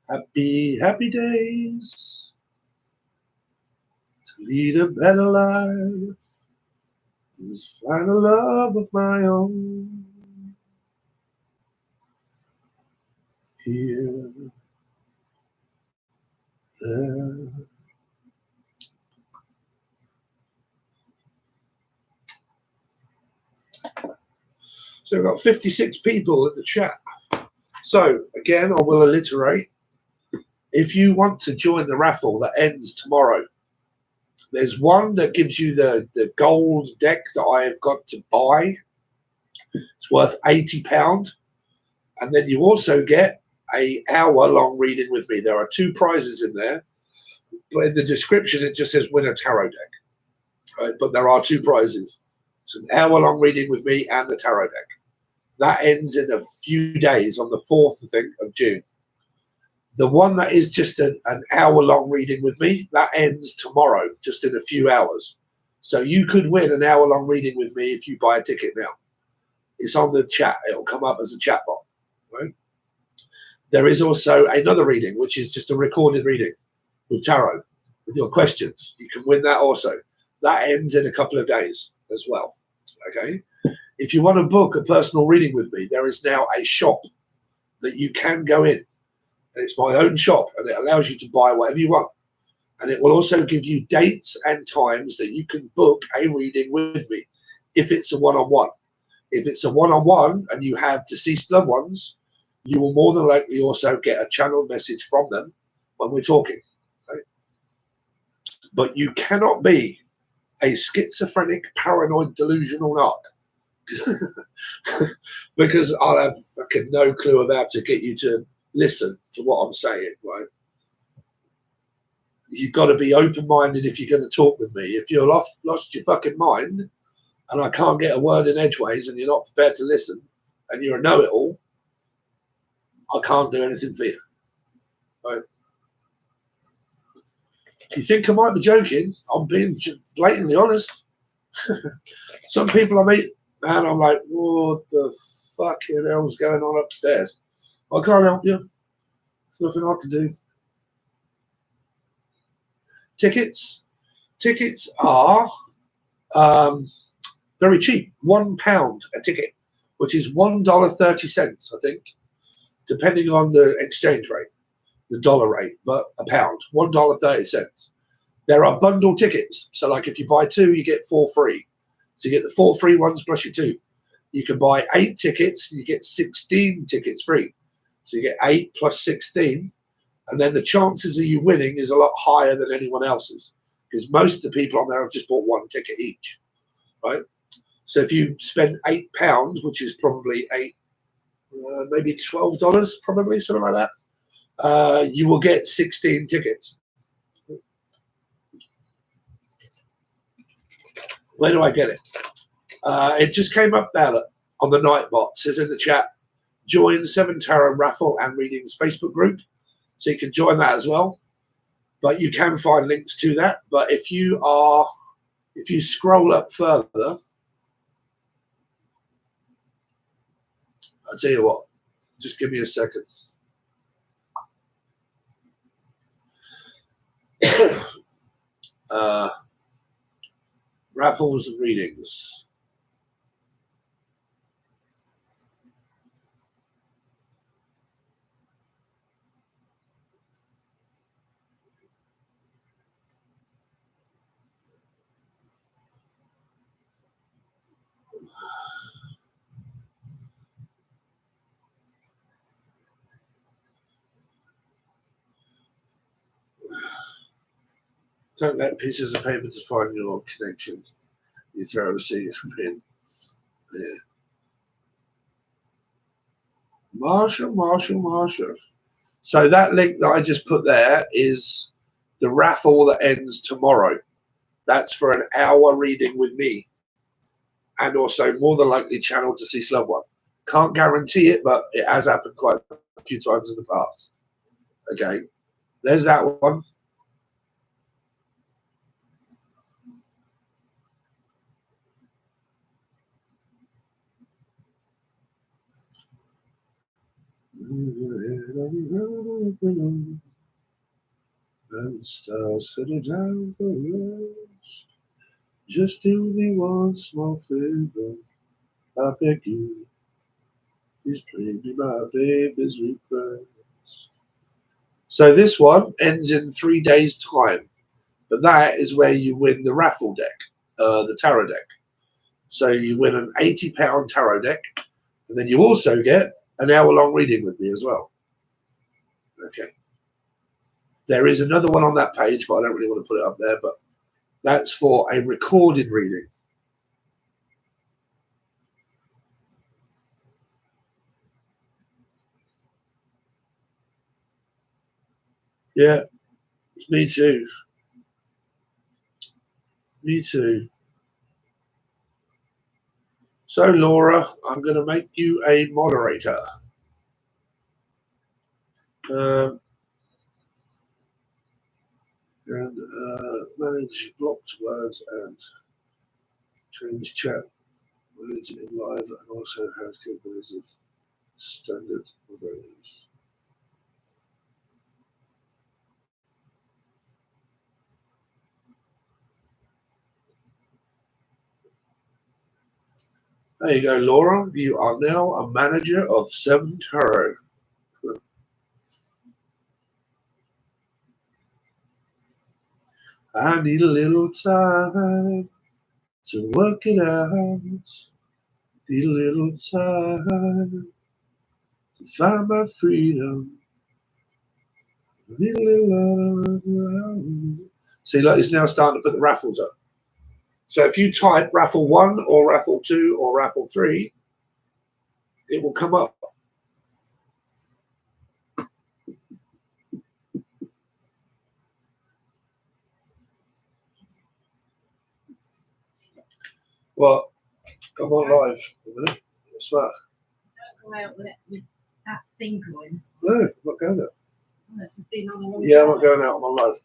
Happy days. To lead a better life is find a love of my own. Here, there. So we've got 56 people at the chat. So again, I will alliterate. If you want to join the raffle that ends tomorrow, there's one that gives you the gold deck that I've got to buy. It's worth £80. And then you also get an hour-long reading with me. There are 2 prizes in there. But in the description, it just says win a tarot deck. Right? But there are 2 prizes. It's an hour-long reading with me and the tarot deck. That ends in a few days on the 4th, I think, of June. The one that is just an hour-long reading with me, that ends tomorrow, just in a few hours. So you could win an hour-long reading with me if you buy a ticket now. It's on the chat. It'll come up as a chat bot. Right? There is also another reading, which is just a recorded reading with tarot, with your questions. You can win that also. That ends in a couple of days as well. Okay? If you want to book a personal reading with me, there is now a shop that you can go in. And it's my own shop, and it allows you to buy whatever you want. And it will also give you dates and times that you can book a reading with me if it's a one-on-one. If it's a one-on-one and you have deceased loved ones, you will more than likely also get a channel message from them when we're talking. Right? But you cannot be a schizophrenic, paranoid, delusional narc. Because I'll have fucking no clue of how to get you to listen to what I'm saying, right? You've got to be open-minded if you're going to talk with me. If you're lost your fucking mind and I can't get a word in edgeways and you're not prepared to listen and you're a know-it-all, I can't do anything for you, right? You think I might be joking? I'm being blatantly honest. Some people I meet, and I'm like, what the fucking hell's going on upstairs? I can't help you. There's nothing I can do. Tickets are Very cheap, £1 a ticket, which is $1.30, I think, depending on the exchange rate, the dollar rate, but a pound, $1.30. There are bundle tickets. So like if you buy 2, you get 4 free. So you get the 4 free ones plus your 2. You can buy 8 tickets, you get 16 tickets free. So you get 8 plus 16. And then the chances of you winning is a lot higher than anyone else's, because most of the people on there have just bought 1 ticket each, right? So if you spend £8, which is probably maybe $12, probably something like that, you will get 16 tickets. Where do I get it? It just came up there on the Nightbot. It says in the chat, join 7 Tarot Raffle and Readings Facebook group. So you can join that as well. But you can find links to that. But if you scroll up further, I'll tell you what, just give me a second. Raffles and readings. Don't let pieces of paper define your connection. You throw a seed in. Yeah. Marshall. So that link that I just put there is the raffle that ends tomorrow. That's for an hour reading with me, and also more than likely channeled deceased loved one. Can't guarantee it, but it has happened quite a few times in the past. Okay, there's that one. And the stars settle down for us. Just do me one small favor, I beg you. Please play me my baby's request. So this one ends in 3 days' time, but that is where you win the raffle deck, the tarot deck. So you win an £80 tarot deck, and then you also get an hour-long reading with me as well. Okay. There is another one on that page, but I don't really want to put it up there, but that's for a recorded reading. Yeah, me too. Me too. So, Laura, I'm going to make you a moderator. And manage blocked words and change chat words in live, and also has capabilities of standard moderators. There you go, Laura. You are now a manager of 7 Tarot. I need a little time to work it out. Need a little time to find my freedom. Need a little. See, like it's now starting to put the raffles up. So if you type raffle 1 or raffle 2 or raffle 3, it will come up. Well, I'm on live a minute. What's that? Don't go out with that thing going. No, I'm not going out. Oh, it's been on a long Yeah, time. I'm not going out. I'm on live.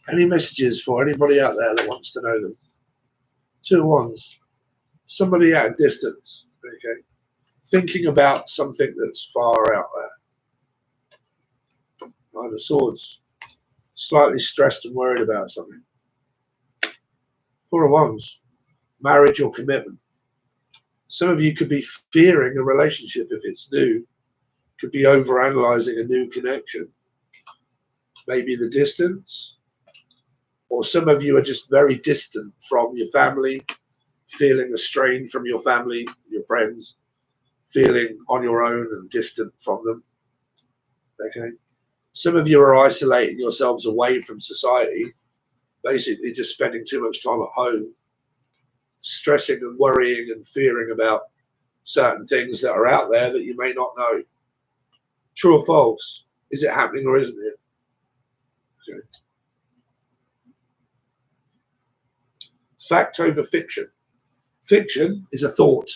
Any messages for anybody out there that wants to know them? 2 wands. Somebody at a distance. Okay. Thinking about something that's far out there. 9 of Swords. Slightly stressed and worried about something. 4 of Wands. Marriage or commitment. Some of you could be fearing a relationship if it's new. Could be overanalyzing a new connection. Maybe the distance. Or some of you are just very distant from your family, feeling estranged from your family, your friends, feeling on your own and distant from them. Okay. Some of you are isolating yourselves away from society, basically just spending too much time at home, stressing and worrying and fearing about certain things that are out there that you may not know. True or false? Is it happening or isn't it? Okay. Fact over fiction. Fiction is a thought.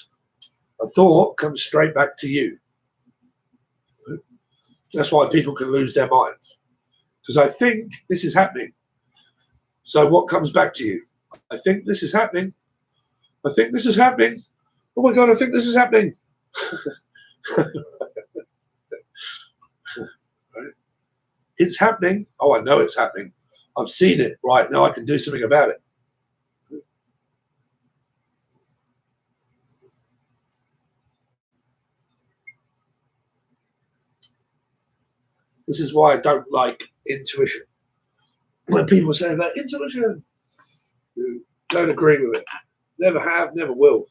A thought comes straight back to you. That's why people can lose their minds. Because I think this is happening. So what comes back to you? I think this is happening. I think this is happening. Oh my God, I think this is happening. Right? It's happening. Oh, I know it's happening. I've seen it. Right, now I can do something about it. This is why I don't like intuition. When people say about intuition, don't agree with it. Never have, never will.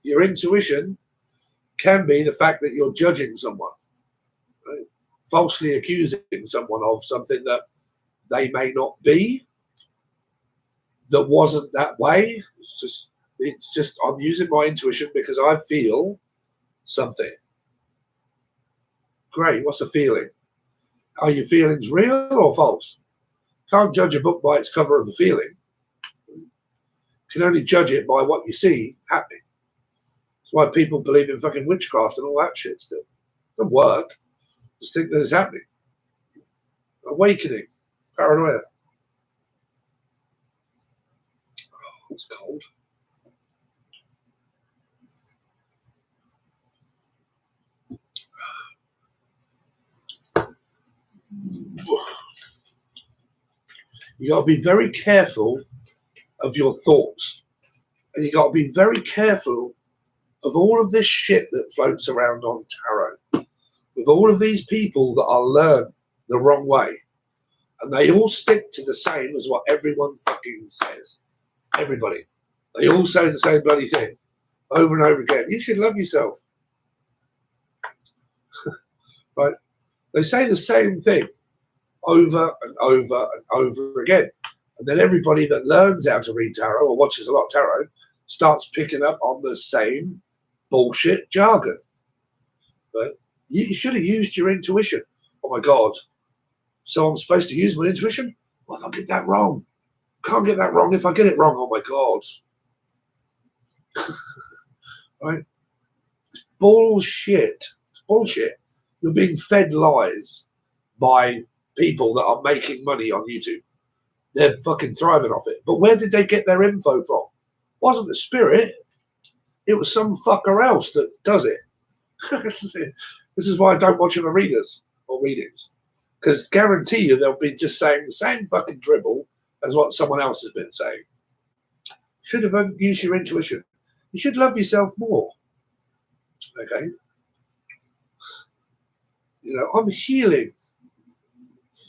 Your intuition can be the fact that you're judging someone, right? Falsely accusing someone of something that they may not be, that wasn't that way. It's just I'm using my intuition because I feel something. Great, what's the feeling? Are your feelings real or false? Can't judge a book by its cover of the feeling. You can only judge it by what you see happening. That's why people believe in fucking witchcraft and all that shit still. It doesn't work. Just think that it's happening. Awakening. Paranoia. Oh, it's cold. You got to be very careful of your thoughts. And you got to be very careful of all of this shit that floats around on tarot. With all of these people that are learned the wrong way. And they all stick to the same as what everyone fucking says. Everybody. They all say the same bloody thing. Over and over again. You should love yourself. Right? They say the same thing. Over and over and over again. And then everybody that learns how to read tarot or watches a lot of tarot starts picking up on the same bullshit jargon. But you should have used your intuition. Oh my God. So I'm supposed to use my intuition? What if I get that wrong? Can't get that wrong. If I get it wrong, oh my God. Right? It's bullshit. It's bullshit. You're being fed lies by people that are making money on YouTube. They're fucking thriving off it. But where did they get their info from? It wasn't the spirit. It was some fucker else that does it. This is why I don't watch other readers or readings. Because guarantee you they'll be just saying the same fucking dribble as what someone else has been saying. Should have used your intuition. You should love yourself more. Okay? You know, I'm healing.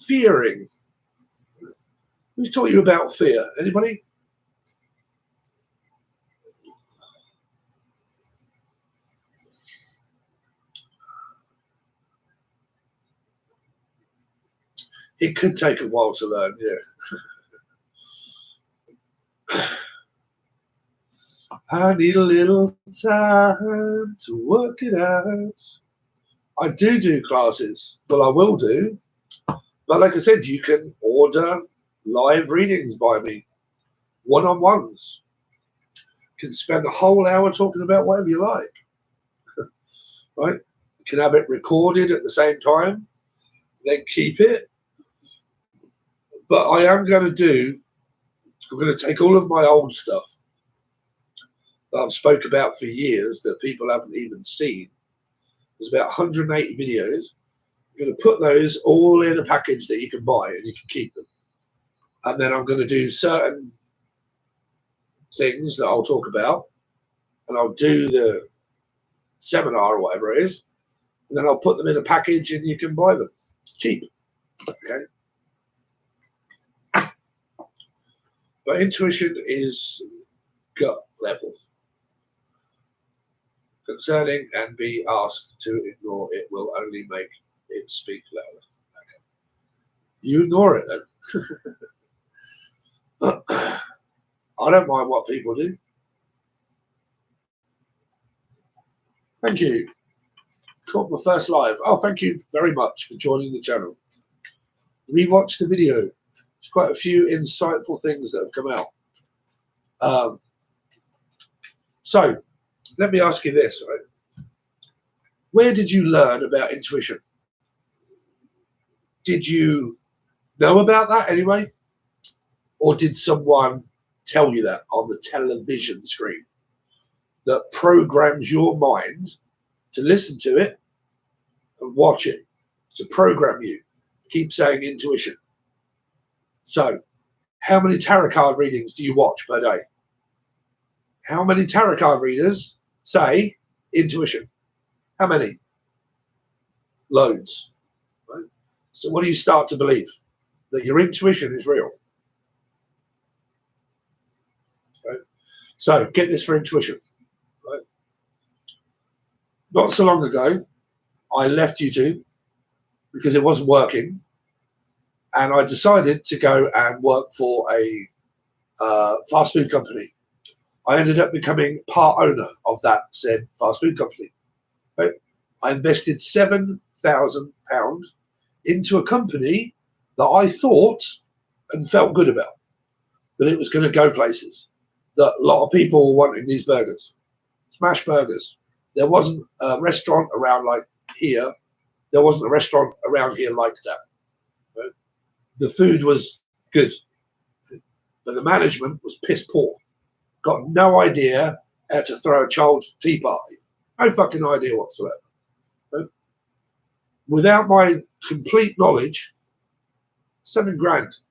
Fearing. Who's taught you about fear? Anybody? It could take a while to learn, yeah. I need a little time to work it out. I do classes. Well, I will do. But like I said, you can order live readings by me. One-on-ones. You can spend a whole hour talking about whatever you like. Right? You can have it recorded at the same time. Then keep it. But I am going to I'm going to take all of my old stuff that I've spoke about for years that people haven't even seen. There's about 180 videos. I'm going to put those all in a package that you can buy and you can keep them. And then I'm going to do certain things that I'll talk about, and I'll do the seminar or whatever it is, and then I'll put them in a package and you can buy them cheap. Okay. But intuition is gut level. Concerning and be asked to ignore it will only make it speak louder. Okay. You ignore it then. I don't mind what people do. Thank you. Caught my first live. Oh, thank you very much for joining the channel. Rewatch the video. There's quite a few insightful things that have come out. So, let me ask you this, right? Where did you learn about intuition? Did you know about that anyway? Or did someone tell you that on the television screen that programs your mind to listen to it and watch it, to program you? Keep saying intuition. So, how many tarot card readings do you watch per day? How many tarot card readers say intuition? How many? Loads. Right? So what do you start to believe? That your intuition is real. Right? So get this for intuition. Right? Not so long ago, I left YouTube because it wasn't working, and I decided to go and work for a fast food company. I ended up becoming part owner of that said fast food company. Right? I invested £7,000 into a company that I thought and felt good about, that it was going to go places, that a lot of people were wanting these burgers, smash burgers. There wasn't a restaurant around like here. There wasn't a restaurant around here like that. Right? The food was good, but the management was piss poor. Got no idea how to throw a child's tea party. No fucking idea whatsoever. Right? Without my complete knowledge, $7,000,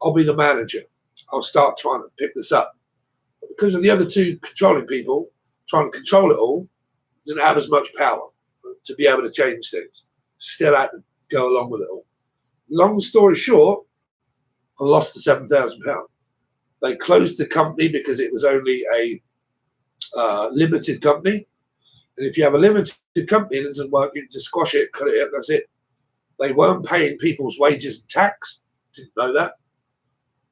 I'll be the manager. I'll start trying to pick this up. But because of the other two controlling people, trying to control it all, didn't have as much power to be able to change things. Still had to go along with it all. Long story short, I lost the £7,000. They closed the company because it was only a limited company. And if you have a limited company and it doesn't work, you just squash it, cut it, that's it. They weren't paying people's wages and tax. Didn't know that.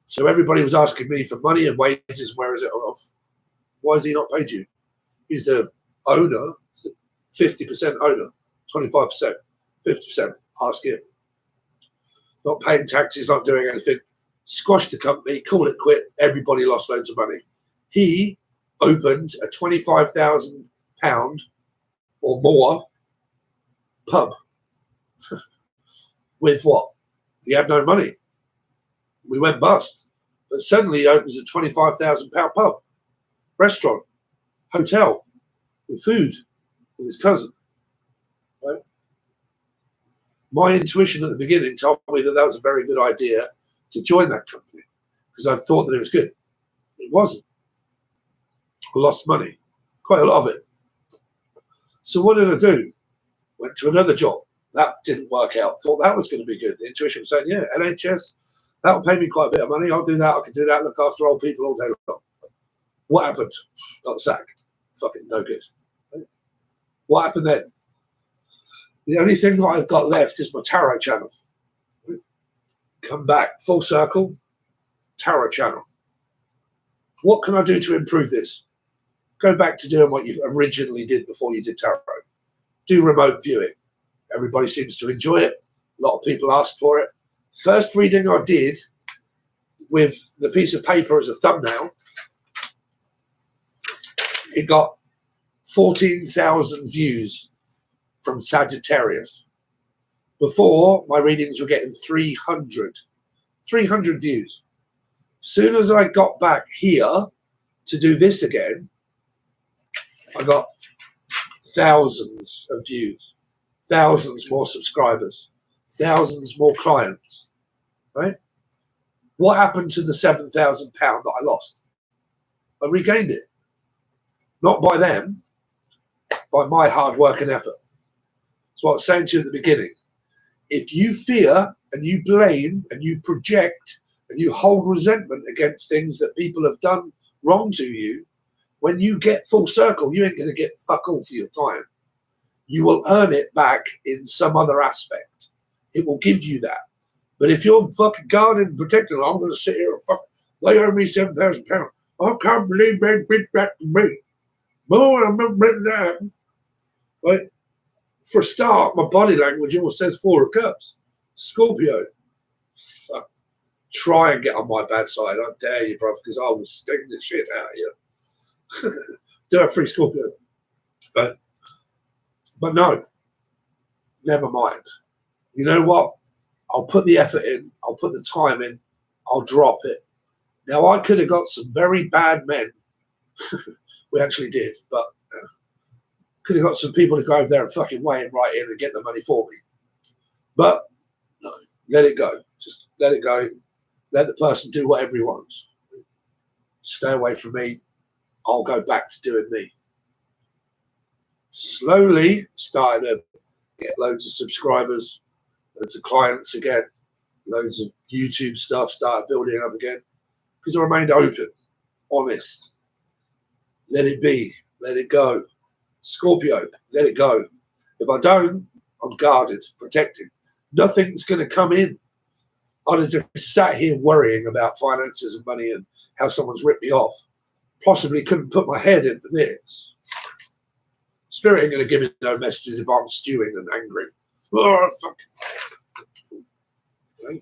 So everybody was asking me for money and wages. Where is it off? Why has he not paid you? He's the owner, 50% owner, 25%, 50%. Ask him. Not paying taxes, not doing anything. Squashed the company, call it quit. Everybody lost loads of money. He opened a £25,000 or more pub. With what? He had no money. We went bust. But suddenly he opens a £25,000 pub, restaurant, hotel, with food, with his cousin. Right? My intuition at the beginning told me that that was a very good idea to join that company because I thought that it was good. It wasn't. I lost money, quite a lot of it. So what did I do? Went to another job. That didn't work out. Thought that was going to be good. The intuition was saying, yeah, NHS, that'll pay me quite a bit of money. I'll do that. I can do that. Look after old people all day long. What happened? Got sacked. Fucking no good. Right? What happened then? The only thing that I've got left is my tarot channel. Right? Come back, full circle, tarot channel. What can I do to improve this? Go back to doing what you originally did before you did tarot. Do remote viewing. Everybody seems to enjoy it. A lot of people asked for it. First reading I did with the piece of paper as a thumbnail, it got 14,000 views from Sagittarius. Before, my readings were getting 300 300 views. Soon as I got back here to do this again, I got thousands of views, thousands more subscribers, thousands more clients, right? What happened to the £7,000 that I lost? I regained it. Not by them, by my hard work and effort. That's what I was saying to you at the beginning. If you fear and you blame and you project and you hold resentment against things that people have done wrong to you, when you get full circle, you ain't going to get fuck all for your time. You will earn it back in some other aspect. It will give you that. But if you're fucking guarding and protecting, I'm going to sit here and fuck, they owe me £7,000. I can't believe they did that to me. Boy, I'm not written that. Right? For a start, my body language almost says 4 of Cups. Scorpio. Fuck. Try and get on my bad side. I dare you, bro, because I will sting the shit out of you. Do have 3 Scorpio. But no. Never mind. You know what? I'll put the effort in. I'll put the time in. I'll drop it. Now, I could have got some very bad men. We actually did, but could have got some people to go over there and fucking weigh it right in and get the money for me. But no, let it go. Just let it go. Let the person do whatever he wants. Stay away from me. I'll go back to doing me. Slowly starting to get loads of subscribers, loads of clients again, loads of YouTube stuff started building up again because I remained open, honest. Let it be. Let it go. Scorpio, let it go. If I don't, I'm guarded, protected. Nothing's going to come in. I'd have just sat here worrying about finances and money and how someone's ripped me off. Possibly couldn't put my head into this. Spirit ain't going to give me no messages if I'm stewing and angry. Oh, fuck. Okay.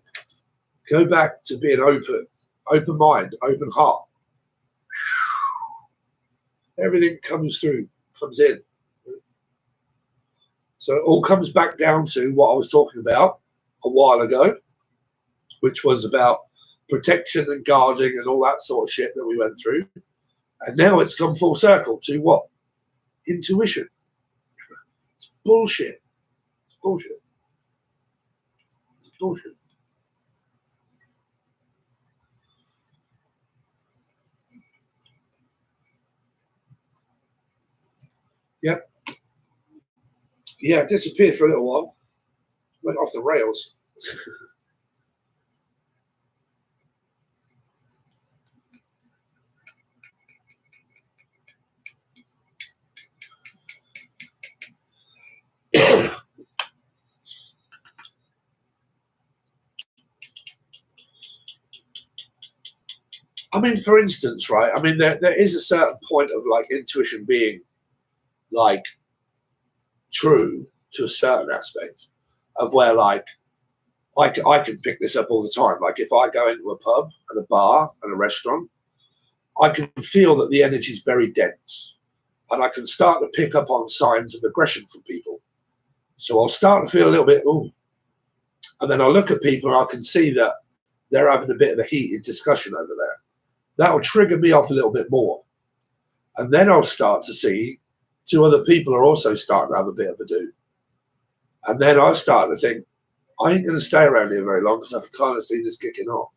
Go back to being open. Open mind, open heart. Everything comes through, comes in. So it all comes back down to what I was talking about a while ago, which was about protection and guarding and all that sort of shit that we went through. And now it's come full circle to what? Intuition. It's bullshit. It's bullshit. It's bullshit. Yep. Yeah, it disappeared for a little while. Went off the rails. I mean, for instance, right? I mean, there is a certain point of like intuition being like true to a certain aspect of where like I can pick this up all the time. Like if I go into a pub and a bar and a restaurant, I can feel that the energy is very dense and I can start to pick up on signs of aggression from people. So I'll start to feel a little bit, ooh. And then I'll look at people and I can see that they're having a bit of a heated discussion over there. That'll trigger me off a little bit more. And then I'll start to see 2 other people are also starting to have a bit of a do. And then I start to think, I ain't going to stay around here very long because I can kind of see this kicking off.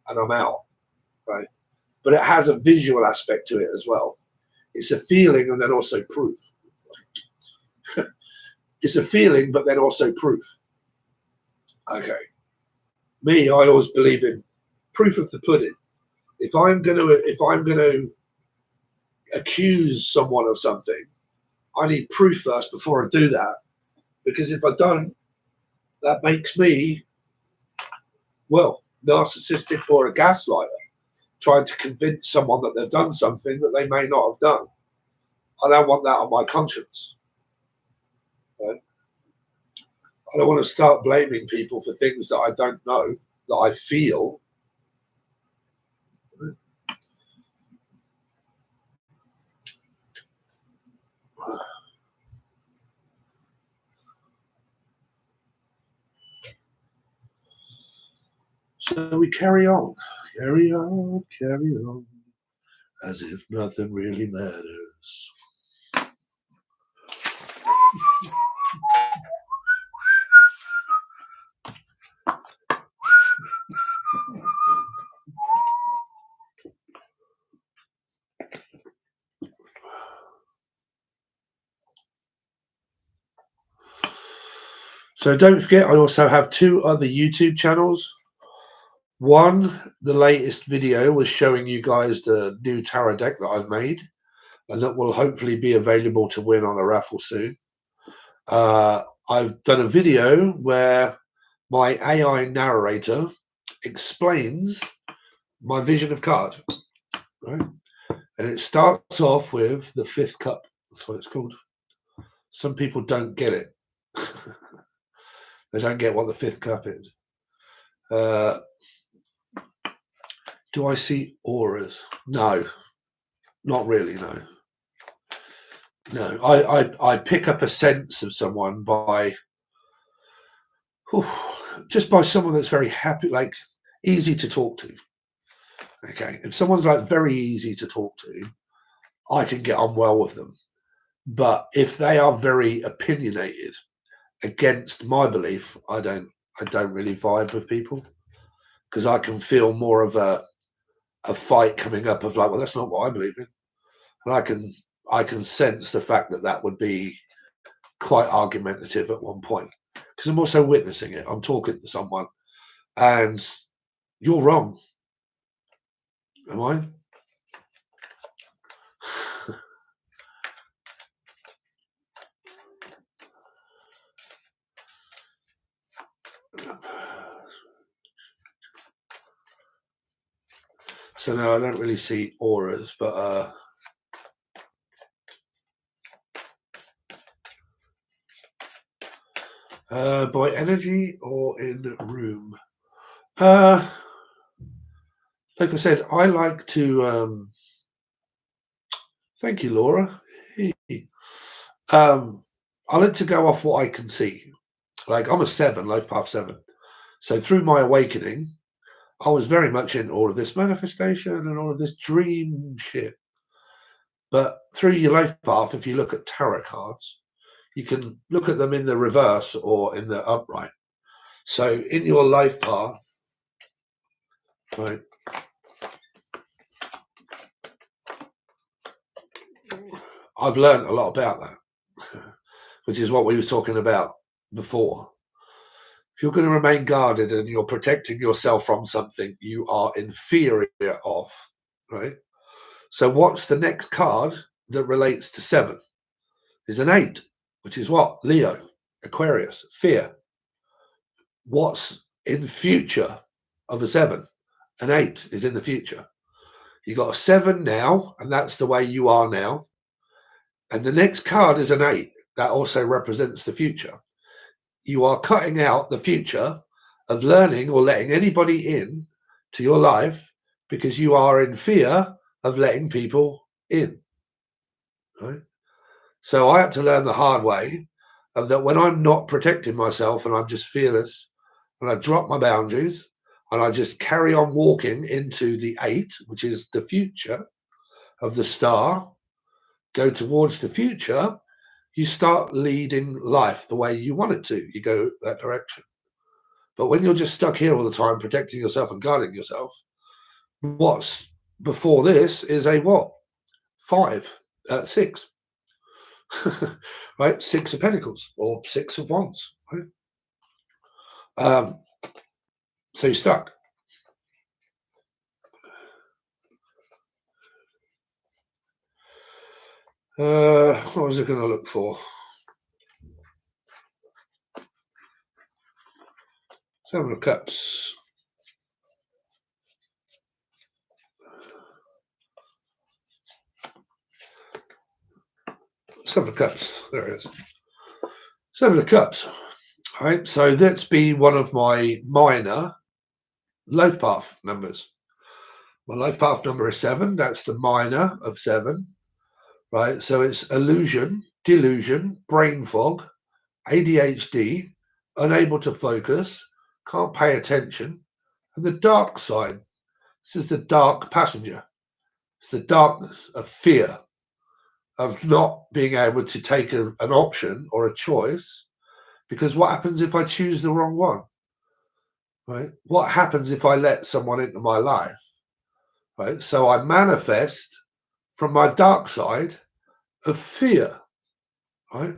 And I'm out, right? But it has a visual aspect to it as well. It's a feeling and then also proof. It's a feeling, but then also proof. Okay. Me, I always believe in proof of the pudding. If I'm going to accuse someone of something, I need proof first before I do that. Because if I don't, that makes me, well, narcissistic or a gaslighter, trying to convince someone that they've done something that they may not have done. I don't want that on my conscience. Right? I don't want to start blaming people for things that I don't know, that I feel. So we carry on, as if nothing really matters. So don't forget, I also have 2 other YouTube channels. One, the latest video was showing you guys the new tarot deck that I've made, and that will hopefully be available to win on a raffle soon. I've done a video where my AI narrator explains my vision of card, right? And it starts off with the 5th cup. That's what it's called. Some people don't get it. They don't get what the 5th cup is. Do I see auras? No, not really, no. No, I pick up a sense of someone by, just by someone that's very happy, like easy to talk to. Okay, if someone's like very easy to talk to, I can get on well with them. But if they are very opinionated against my belief, I don't really vibe with people, because I can feel more of a fight coming up of like, well, that's not what I believe in, and I can sense the fact that that would be quite argumentative at one point, because I'm also witnessing it. I'm talking to someone, and you're wrong. Am I? So no, I don't really see auras, but by energy or in the room. Like I said, I like to. Thank you, Laura. I like to go off what I can see. Like, I'm a 7, life path 7. So through my awakening, I was very much in all of this manifestation and all of this dream shit. But through your life path, if you look at tarot cards, you can look at them in the reverse or in the upright. So in your life path, right, I've learned a lot about that, which is what we were talking about before. If you're going to remain guarded and you're protecting yourself from something you are inferior of, right? So what's the next card that relates to 7? Is an 8, which is what? Leo, Aquarius, fear. What's in future of a 7? An 8 is in the future. You got a 7 now, and that's the way you are now. And the next card is an 8. That also represents the future. You are cutting out the future of learning or letting anybody in to your life because you are in fear of letting people in. Right? So I had to learn the hard way of that when I'm not protecting myself and I'm just fearless and I drop my boundaries and I just carry on walking into the 8, which is the future of the star, go towards the future, you start leading life the way you want it to. You go that direction. But when you're just stuck here all the time, protecting yourself and guarding yourself, what's before this is a what? 6. Right? 6 of Pentacles or 6 of Wands. Right? So you're stuck. What was I going to look for? 7 of Cups. 7 of Cups. There it is. 7 of Cups. All right. So let's be one of my minor life path numbers. My life path number is 7. That's the minor of 7. Right. So it's illusion, delusion, brain fog, ADHD, unable to focus, can't pay attention, And the dark side, this is the dark passenger. It's the darkness of fear, of not being able to take an option or a choice, because what happens if I choose the wrong one? Right? What happens if I let someone into my life? Right? So I manifest from my dark side of fear. Right?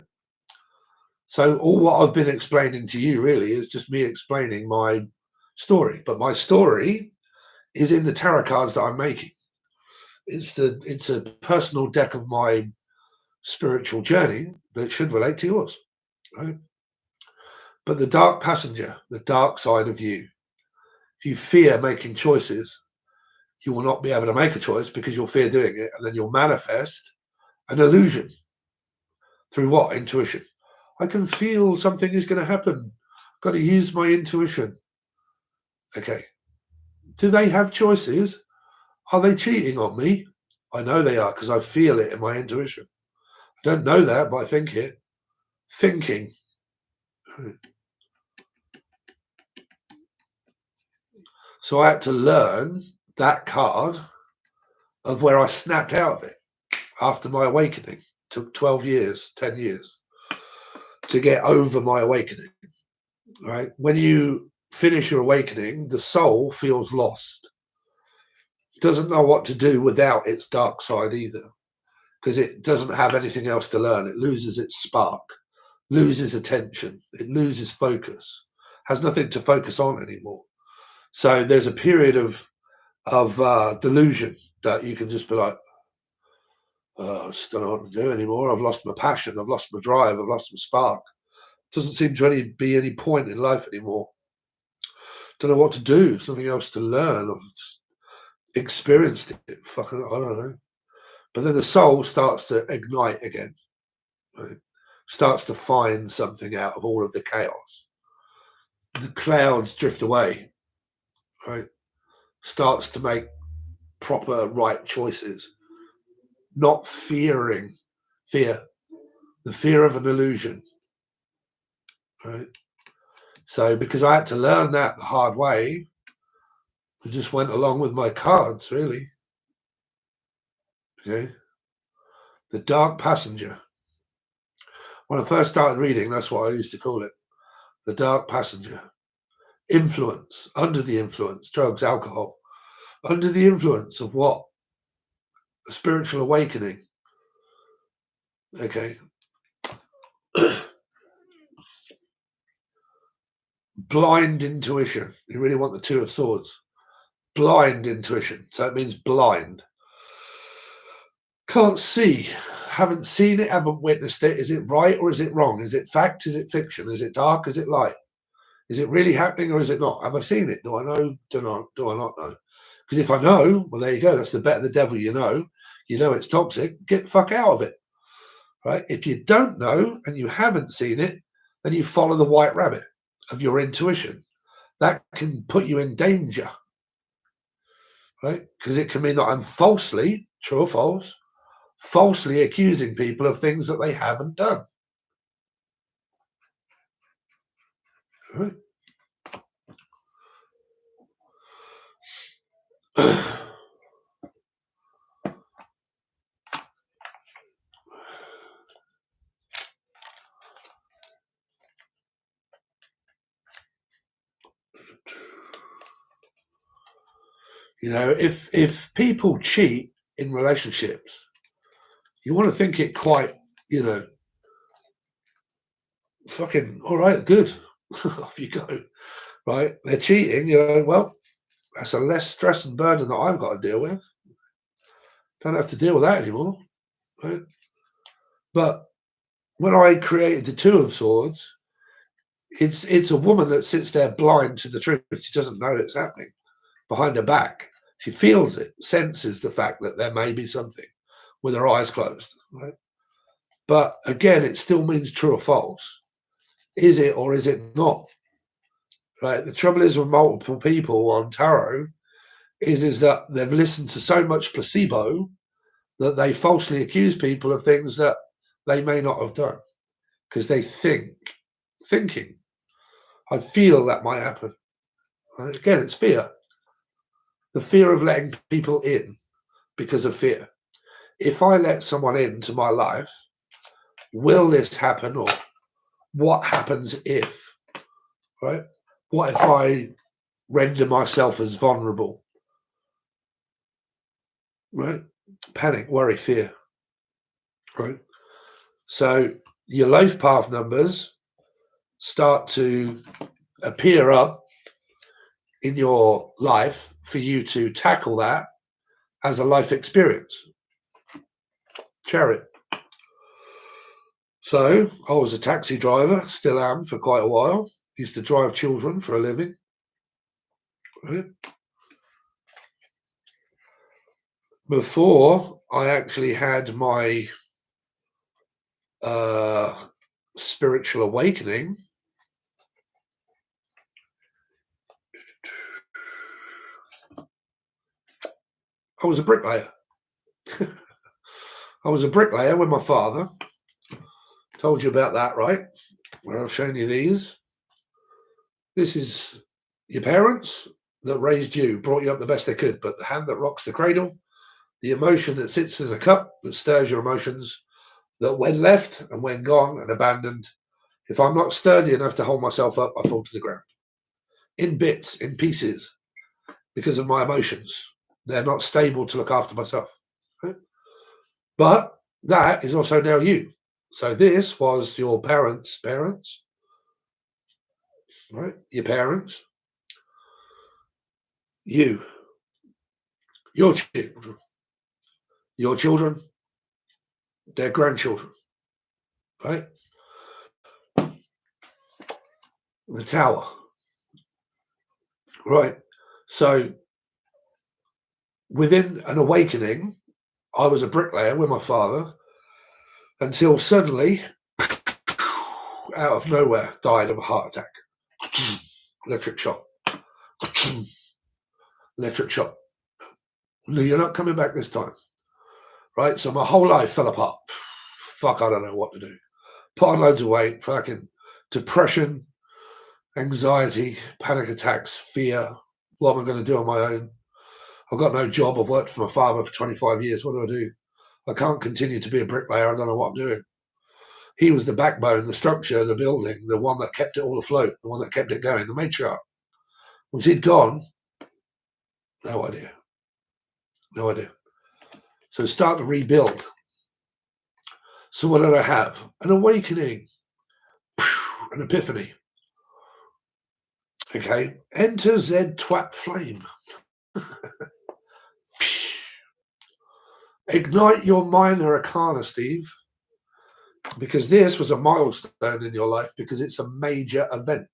So all what I've been explaining to you really is just me explaining my story. But my story is in the tarot cards that I'm making. It's a personal deck of my spiritual journey that should relate to yours. Right? But the dark passenger, the dark side of you, if you fear making choices, you will not be able to make a choice because you'll fear doing it, and then you'll manifest an illusion. Through what? Intuition. I can feel something is going to happen. Got to use my intuition. Okay. Do they have choices? Are they cheating on me? I know they are because I feel it in my intuition. I don't know that, but I think it. Thinking. So I had to learn that card of where I snapped out of it after my awakening. It took 12 years, 10 years to get over my awakening. Right? When you finish your awakening, the soul feels lost. Doesn't know what to do without its dark side either, because it doesn't have anything else to learn. It loses its spark, loses attention, it loses focus, has nothing to focus on anymore. So there's a period of delusion that you can just be like, oh, I just don't know what to do anymore. I've lost my passion. I've lost my drive. I've lost my spark. Doesn't seem to be any point in life anymore. Don't know what to do. Something else to learn. I've just experienced it. Fucking, I don't know. But then the soul starts to ignite again. Right? Starts to find something out of all of the chaos. The clouds drift away. Right? Starts to make proper right choices. Not fear. The fear of an illusion. Right? So because I had to learn that the hard way, I just went along with my cards, really. Okay. The dark passenger. When I first started reading, that's what I used to call it. The dark passenger. Influence, under the influence, drugs, alcohol. Under the influence of what? A spiritual awakening. Okay. Blind intuition. You really want the Two of Swords. Blind intuition. So it means blind. Can't see. Haven't seen it, haven't witnessed it. Is it right or is it wrong? Is it fact? Is it fiction? Is it dark? Is it light? Is it really happening or is it not? Have I seen it? Do I know? Do I not know? Because if I know, well, there you go. That's the better the devil you know. You know it's toxic. Get the fuck out of it. Right? If you don't know and you haven't seen it, then you follow the white rabbit of your intuition. That can put you in danger. Right? Because it can mean that I'm falsely, true or false, falsely accusing people of things that they haven't done. Right? You know, if people cheat in relationships, you want to think it quite, you know, fucking all right, good. Off you go. Right? They're cheating, you know, well, that's a less stress and burden that I've got to deal with. Don't have to deal with that anymore. Right? But when I created the Two of Swords, it's a woman that sits there blind to the truth. She doesn't know it's happening behind her back. She feels it, senses the fact that there may be something with her eyes closed. Right? But again, it still means true or false. Is it or is it not? Right? The trouble is with multiple people on tarot is that they've listened to so much placebo that they falsely accuse people of things that they may not have done because they thinking, I feel that might happen. Right? Again, it's fear. The fear of letting people in because of fear. If I let someone into my life, will this happen, or what happens if, right? What if I render myself as vulnerable, right? Panic, worry, fear, right? So your life path numbers start to appear up in your life for you to tackle that as a life experience. Chariot. So I was a taxi driver, still am for quite a while. Used to drive children for a living. Right? Before I actually had my spiritual awakening, I was a bricklayer. I was a bricklayer with my father. Told you about that, right? Where I've shown you these. This is your parents that raised you, brought you up the best they could, but the hand that rocks the cradle, the emotion that sits in a cup that stirs your emotions, that when left and when gone and abandoned, if I'm not sturdy enough to hold myself up, I fall to the ground. In bits, in pieces, because of my emotions. They're not stable to look after myself. Right? But that is also now you. So this was your parents' parents, right? Your parents, you, your children, their grandchildren, right? The tower, right? So within an awakening, I was a bricklayer with my father until suddenly, out of nowhere, died of a heart attack. Electric shock. Electric shock. No, you're not coming back this time. Right? So my whole life fell apart. Fuck, I don't know what to do. Put on loads of weight, fucking depression, anxiety, panic attacks, fear. What am I going to do on my own? I've got no job. I've worked for my father for 25 years. What do I do? I can't continue to be a bricklayer. I don't know what I'm doing. He was the backbone, the structure, the building, the one that kept it all afloat, the one that kept it going, the matriarch. Once he'd gone, no idea. No idea. So start to rebuild. So what did I have? An awakening, an epiphany. Okay, enter Z twat flame. Ignite your minor arcana, Steve, because this was a milestone in your life because it's a major event.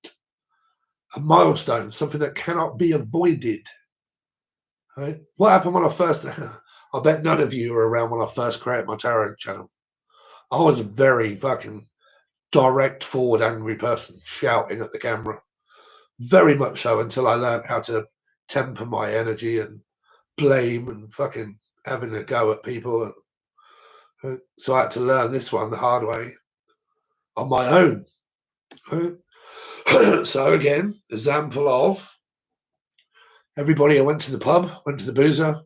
A milestone, something that cannot be avoided. Right? What happened when I first, I bet none of you were around when I first created my tarot channel. I was a very fucking direct, forward, angry person, shouting at the camera. Very much so, until I learned how to temper my energy and blame and fucking having a go at people. So I had to learn this one the hard way on my own. So again, example of everybody I went to the pub, went to the boozer.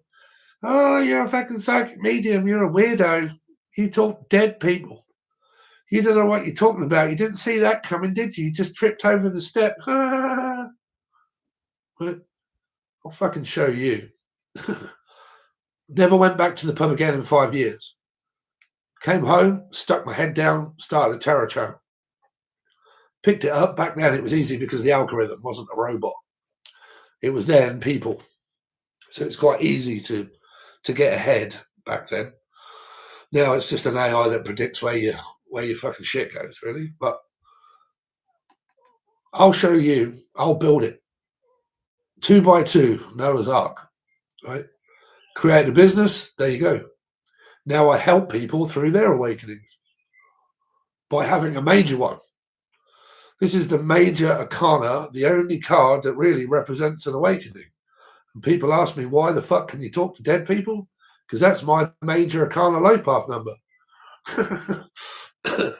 Oh, you're a fucking psychic medium. You're a weirdo. You talk dead people. You don't know what you're talking about. You didn't see that coming, did you? You just tripped over the step. I'll fucking show you. Never went back to the pub again in 5 years. Came home, stuck my head down, started a tarot channel. Picked it up. Back then it was easy because the algorithm wasn't a robot. It was then people. So it's quite easy to get ahead back then. Now it's just an AI that predicts where your fucking shit goes, really. But I'll show you. I'll build it. 2 by 2, Noah's Ark. Right? Create a business. There you go. Now I help people through their awakenings by having a major one. This is the major arcana, the only card that really represents an awakening. And people ask me, why the fuck can you talk to dead people? Because that's my major arcana life path number.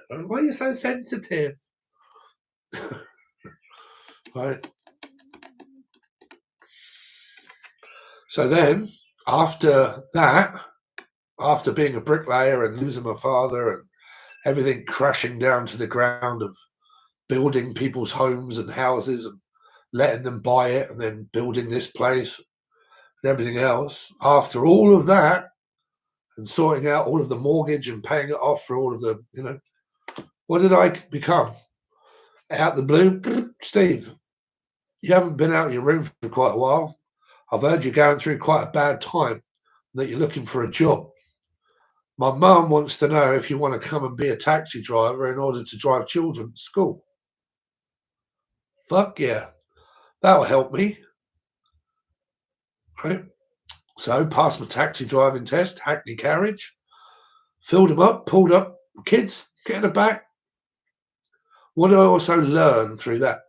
Why are you so sensitive? Right. So then, after that, after being a bricklayer and losing my father and everything crashing down to the ground of building people's homes and houses and letting them buy it and then building this place and everything else, after all of that and sorting out all of the mortgage and paying it off for all of the, what did I become? Out the blue, Steve, you haven't been out of your room for quite a while. I've heard you're going through quite a bad time, that you're looking for a job. My mum wants to know if you want to come and be a taxi driver in order to drive children to school. Fuck yeah, that'll help me. Right? So passed my taxi driving test, Hackney carriage, filled them up, pulled up, kids, get in the back. What do I also learn through that?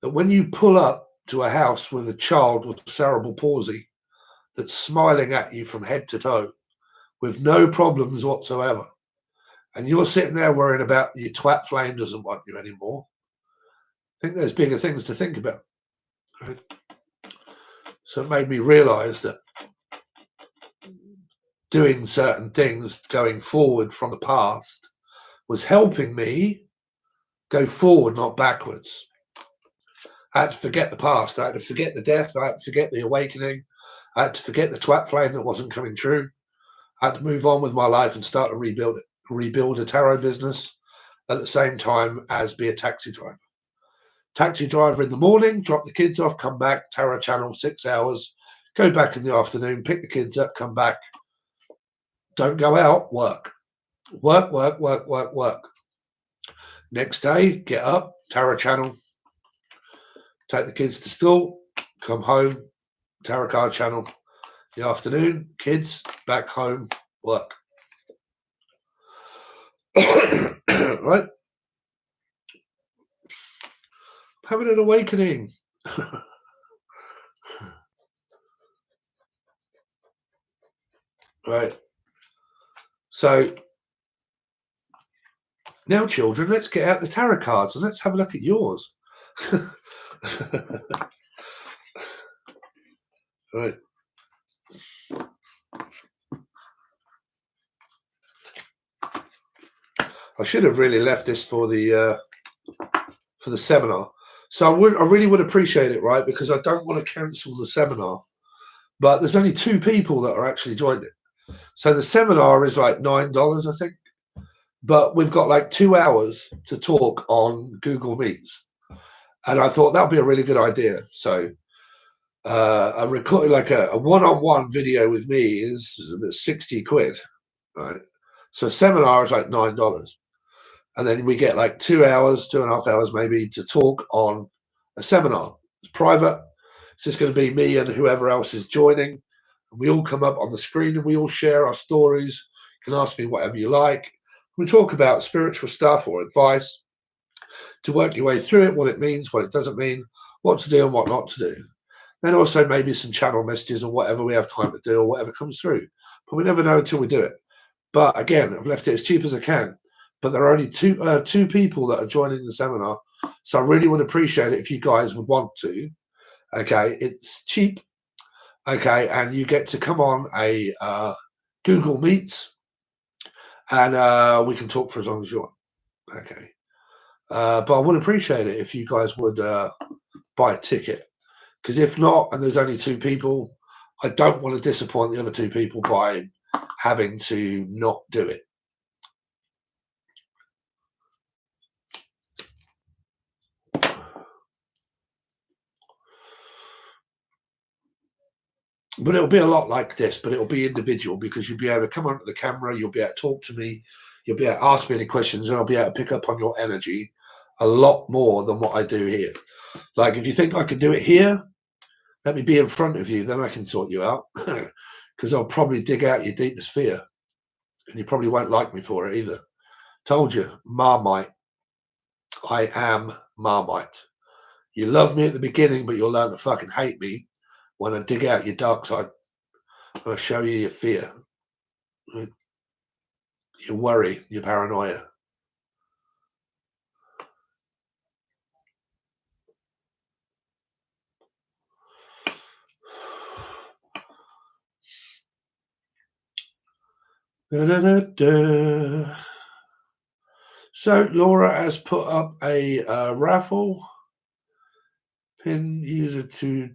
That when you pull up to a house with a child with cerebral palsy that's smiling at you from head to toe with no problems whatsoever, and you're sitting there worrying about your twat flame doesn't want you anymore, I think there's bigger things to think about. Right? So it made me realize that doing certain things going forward from the past was helping me go forward, not backwards. I had to forget the past. I had to forget the death. I had to forget the awakening. I had to forget the twat flame that wasn't coming true. I had to move on with my life and start to rebuild a tarot business at the same time as be a taxi driver. Taxi driver in the morning, drop the kids off, come back, tarot channel, 6 hours, go back in the afternoon, pick the kids up, come back. Don't go out, work. Work, work, work, work, work. Next day, get up, tarot channel, take the kids to school, come home, tarot card channel. The afternoon, kids, back home, work. Right? Having an awakening. Right. So now, children, let's get out the tarot cards and let's have a look at yours. Right. I should have really left this for the seminar. So I really would appreciate it, right? Because I don't want to cancel the seminar. But there's only 2 people that are actually joined it. So the seminar is like $9, I think. But we've got like 2 hours to talk on Google Meets. And I thought that would be a really good idea. So a record, like a one-on-one video with me is 60 quid, right? So a seminar is like $9. And then we get like 2 hours, 2.5 hours maybe to talk on a seminar. It's private. It's just going to be me and whoever else is joining. And we all come up on the screen and we all share our stories. You can ask me whatever you like. We talk about spiritual stuff or advice to work your way through it, what it means, what it doesn't mean, what to do and what not to do. Then also maybe some channel messages or whatever we have time to do or whatever comes through. But we never know until we do it. But again, I've left it as cheap as I can. But there are only two people that are joining the seminar. So I really would appreciate it if you guys would want to. Okay, it's cheap. Okay, and you get to come on a Google Meets and we can talk for as long as you want. Okay. But I would appreciate it if you guys would buy a ticket. Because if not, and there's only 2 people, I don't want to disappoint the other 2 people by having to not do it. But it'll be a lot like this, but it'll be individual because you'll be able to come onto the camera, you'll be able to talk to me, you'll be able to ask me any questions, and I'll be able to pick up on your energy a lot more than what I do here. Like if you think I can do it here, let me be in front of you, then I can sort you out. Because I'll probably dig out your deepest fear. And you probably won't like me for it either. Told you, Marmite. I am Marmite. You love me at the beginning, but you'll learn to fucking hate me when I dig out your dark side. I'll show you your fear, your worry, your paranoia. Da-da-da-da. So Laura has put up a raffle. Pin user to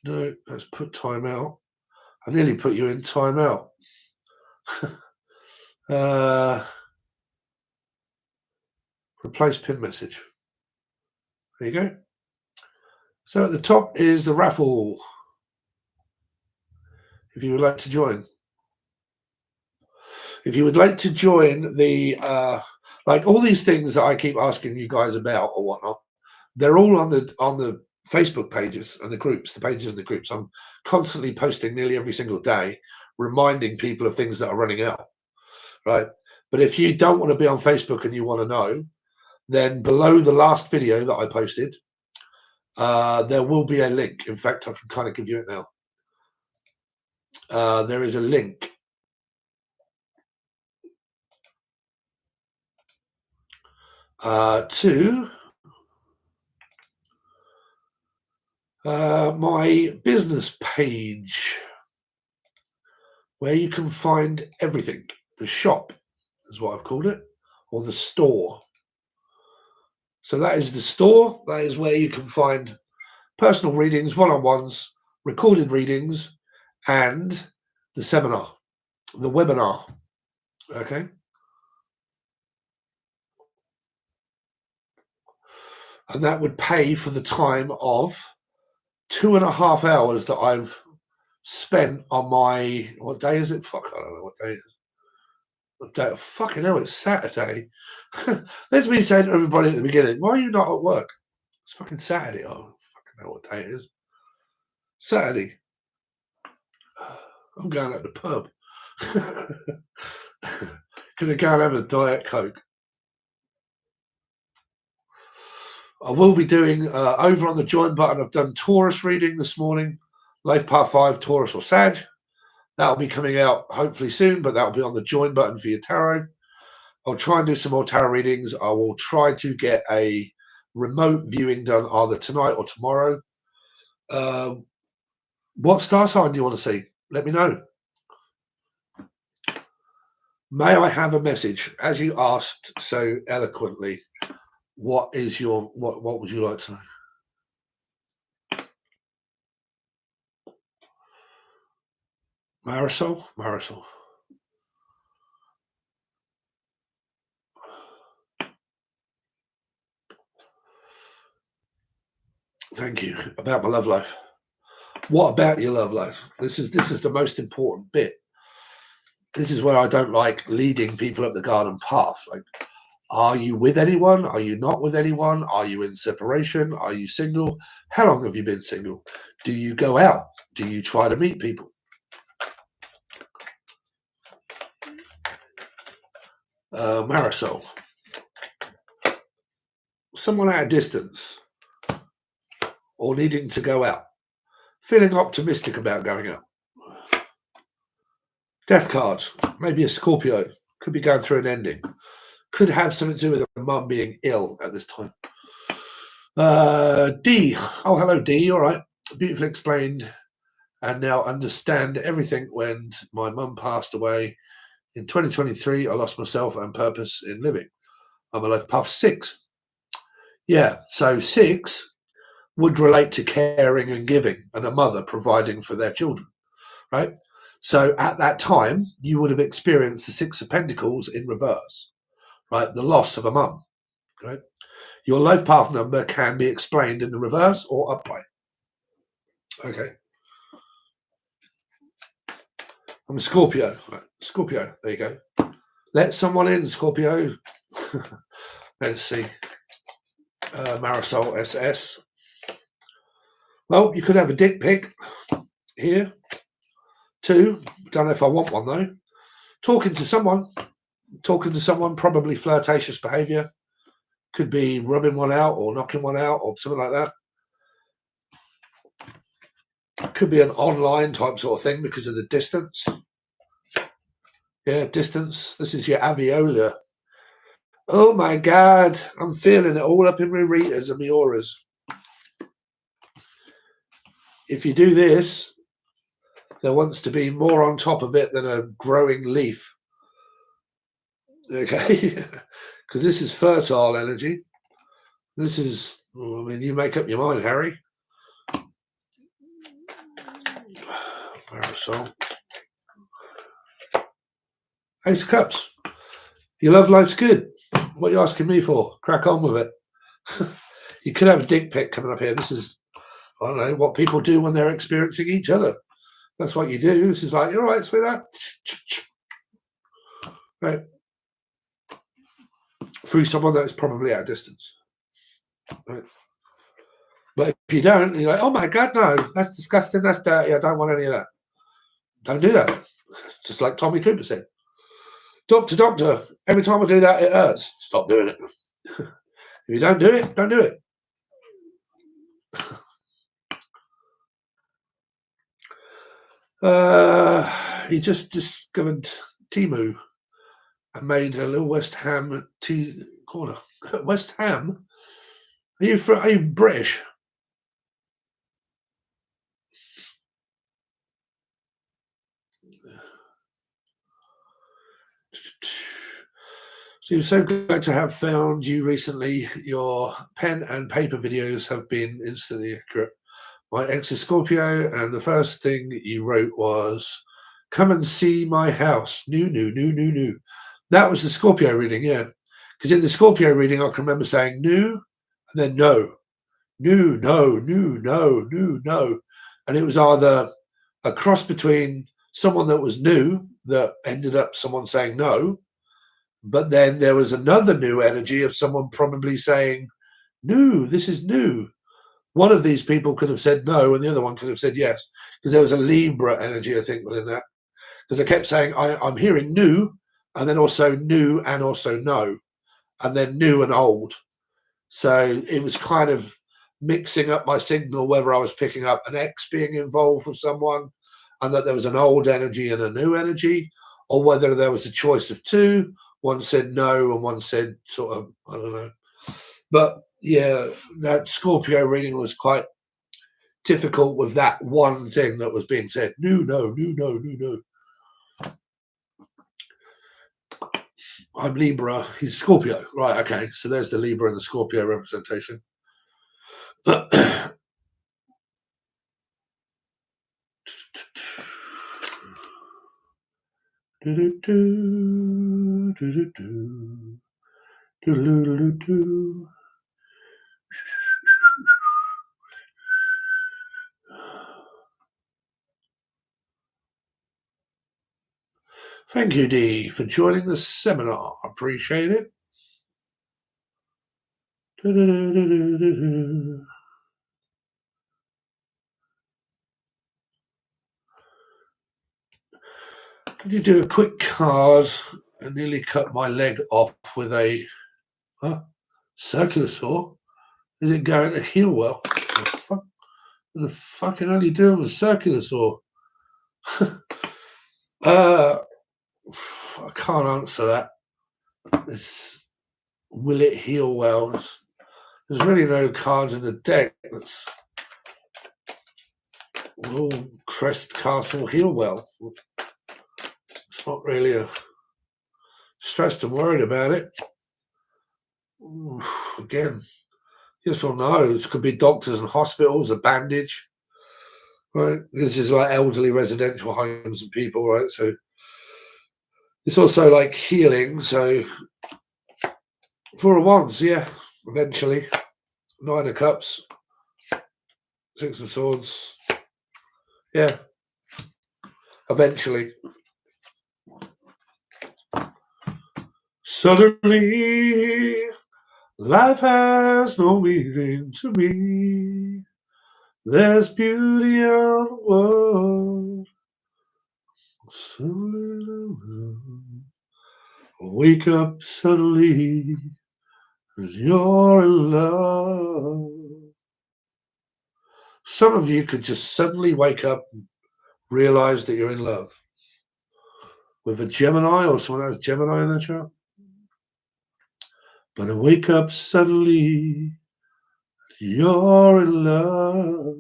no. Let's put timeout. I nearly put you in timeout. Replace pin message. There you go. So at the top is the raffle. If you would like to join. If you would like to join the, like all these things that I keep asking you guys about or whatnot, they're all on the Facebook pages and the groups, the pages and the groups. I'm constantly posting nearly every single day, reminding people of things that are running out, right? But if you don't want to be on Facebook and you want to know, then below the last video that I posted, there will be a link. In fact, I can kind of give you it now. There is a link to my business page, where you can find everything. The shop is what I've called it, or the store. So that is the store. That is where you can find personal readings, one-on-ones, recorded readings, and the seminar, the webinar. Okay. And that would pay for the time of 2.5 hours that I've spent on my, what day is it? Fuck, I don't know what day it is. What day? Fucking hell, it's Saturday. That's me saying to everybody at the beginning, why are you not at work? It's fucking Saturday. Oh, fucking know what day it is. Saturday. I'm going out to the pub. Gonna go and have a Diet Coke. I will be doing, over on the join button, I've done Taurus reading this morning. Life Path 5, Taurus or Sag. That'll be coming out hopefully soon, but that'll be on the join button for your tarot. I'll try and do some more tarot readings. I will try to get a remote viewing done either tonight or tomorrow. What star sign do you want to see? Let me know. May I have a message? As you asked so eloquently, what is your, what would you like to know? Marisol? Marisol. Thank you. About my love life. What about your love life? This is the most important bit. This is where I don't like leading people up the garden path. Like, are you with anyone? Are you not with anyone? Are you in separation? Are you single? How long have you been single? Do you go out? Do you try to meet people? Marisol. Someone at a distance or needing to go out. Feeling optimistic about going out. Death cards. Maybe a Scorpio. Could be going through an ending. Could have something to do with a mum being ill at this time. D. Oh, hello, D. All right. Beautifully explained. And now understand everything. When my mum passed away in 2023, I lost myself and purpose in living. I'm a life path 6. Yeah, so 6 would relate to caring and giving, and a mother providing for their children, right? So at that time, you would have experienced the 6 of Pentacles in reverse, right? The loss of a mum, right? Your life path number can be explained in the reverse or upright. Okay. I'm a Scorpio. Right. Scorpio, there you go. Let someone in, Scorpio. Let's see. Marisol SS. Well, you could have a dick pic here. 2. Don't know if I want one though. Talking to someone, probably flirtatious behavior. Could be rubbing one out or knocking one out or something like that. Could be an online type sort of thing because of the distance. Yeah, distance. This is your alveolar. Oh my God, I'm feeling it all up in my Ritas and my auras. If you do this, there wants to be more on top of it than a growing leaf. Okay, because this is fertile energy. This is, well, I mean, you make up your mind, Harry. Parasol. Ace of Cups. Your love life's good. What are you asking me for? Crack on with it. You could have a dick pic coming up here. This is, I don't know, what people do when they're experiencing each other. That's what you do. This is like, you're right, sweetheart. Right. Through someone that's probably at a distance. Right. But if you don't, you're like, oh my God, no, that's disgusting, that's dirty, I don't want any of that. Don't do that. Just like Tommy Cooper said. Doctor, every time I do that, it hurts. Stop doing it. If you don't do it, don't do it. He just discovered Temu and made a little West Ham tea corner. West Ham? Are you British? So so glad to have found you recently. Your pen and paper videos have been instantly accurate. My ex is Scorpio, and the first thing you wrote was, come and see my house. New. That was the Scorpio reading, yeah. Because in the Scorpio reading, I can remember saying new, and then no. New, no. And it was either a cross between someone that was new that ended up someone saying no, but then there was another new energy of someone probably saying, new, this is new. One of these people could have said no, and the other one could have said yes, because there was a Libra energy, I think, within that. Because I kept saying, I'm hearing new, and then also new and also no, and then new and old. So it was kind of mixing up my signal, whether I was picking up an X being involved with someone, and that there was an old energy and a new energy, or whether there was a choice of two. One said no, and one said sort of, I don't know. But yeah, that Scorpio reading was quite difficult with that one thing that was being said. No. I'm Libra, he's Scorpio. Right, okay. So there's the Libra and the Scorpio representation. Thank you, Dee, for joining the seminar. Appreciate it. Could you do a quick card? I nearly cut my leg off with a circular saw. Is it going to heal well? What the fucking hell are you doing with a circular saw? I can't answer that. Will it heal well? There's really no cards in the deck that's will Crest Castle heal well. It's not really a stressed and worried about it. Again, yes or no. This could be doctors and hospitals, a bandage. Right. This is like elderly residential homes and people, right? So it's also like healing. So Four of Wands, yeah, eventually. Nine of Cups, Six of Swords, yeah, eventually. Suddenly, life has no meaning to me. There's beauty on the world. Wake up suddenly, you're in love. Some of you could just suddenly wake up and realize that you're in love with a Gemini or someone that has Gemini in their chart. But I wake up suddenly, you're in love.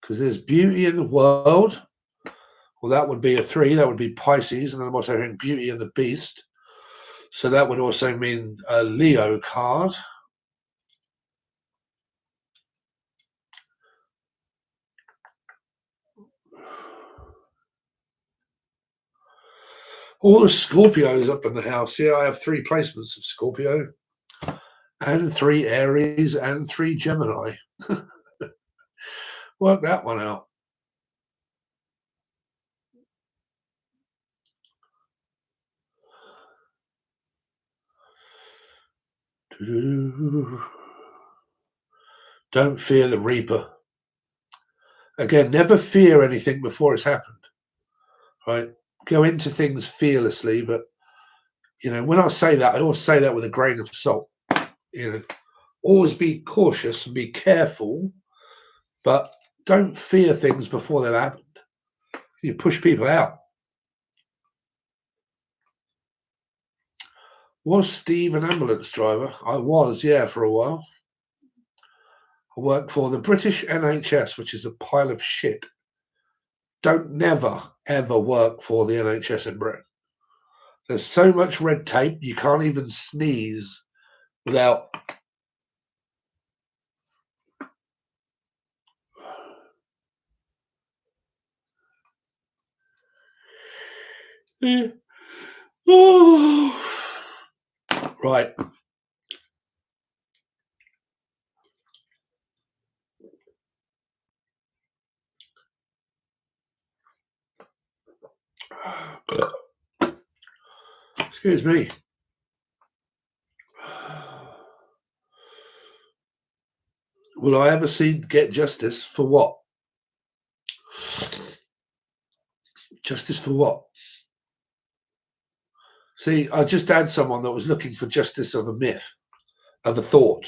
Because there's beauty in the world. Well, that would be a 3. That would be Pisces, and then I'm also hearing Beauty and the Beast. So that would also mean a Leo card. All the Scorpios up in the house. Yeah, I have 3 placements of Scorpio, and 3 Aries, and 3 Gemini. Work that one out. Don't fear the Reaper. Again, never fear anything before it's happened. Right? Go into things fearlessly, but when I say that, I always say that with a grain of salt. Always be cautious and be careful, but don't fear things before they've happened. You push people out. Was Steve an ambulance driver? I was, yeah, for a while. I worked for the British NHS, which is a pile of shit. Don't never, ever work for the NHS in Britain. There's so much red tape, you can't even sneeze without... Right. Excuse me. Will I ever get justice for what? Justice for what? See, I just had someone that was looking for justice of a myth, of a thought.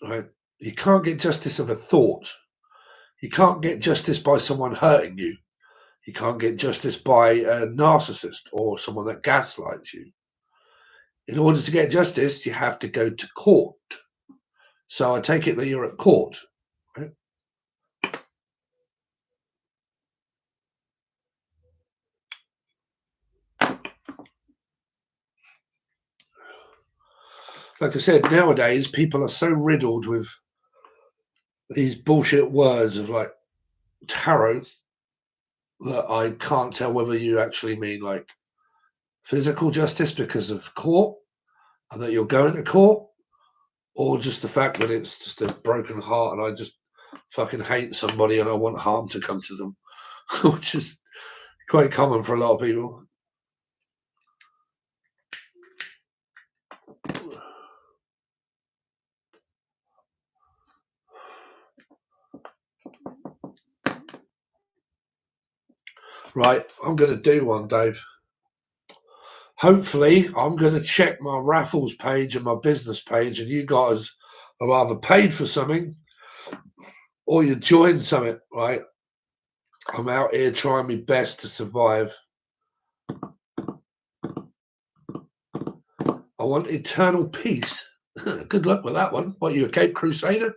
Right? You can't get justice of a thought. You can't get justice by someone hurting you. You can't get justice by a narcissist or someone that gaslights you. In order to get justice, you have to go to court. So I take it that you're at court. Right? Like I said, nowadays people are so riddled with these bullshit words of like tarot that I can't tell whether you actually mean like physical justice because of court and that you're going to court, or just the fact that it's just a broken heart and I just fucking hate somebody and I want harm to come to them, which is quite common for a lot of people. Right, I'm going to do one, Dave. Hopefully, I'm going to check my raffles page and my business page, and you guys are either paid for something or you joined something, right? I'm out here trying my best to survive. I want eternal peace. Good luck with that one. What, you a Cape Crusader?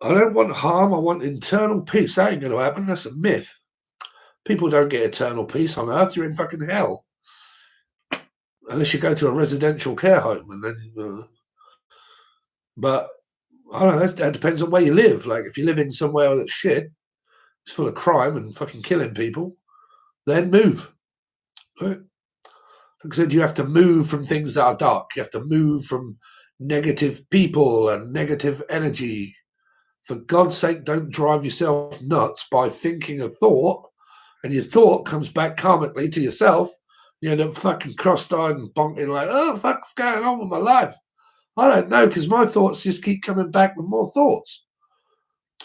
I don't want harm. I want internal peace. That ain't going to happen. That's a myth. People don't get eternal peace on Earth. You're in fucking hell. Unless you go to a residential care home. And then, but I don't know. That depends on where you live. Like, if you live in somewhere that's shit, it's full of crime and fucking killing people, then move. Right? Like I said, you have to move from things that are dark. You have to move from negative people and negative energy. For God's sake, don't drive yourself nuts by thinking a thought, and your thought comes back karmically to yourself. You end up fucking cross-eyed and bonking like, oh, fuck's going on with my life? I don't know, because my thoughts just keep coming back with more thoughts.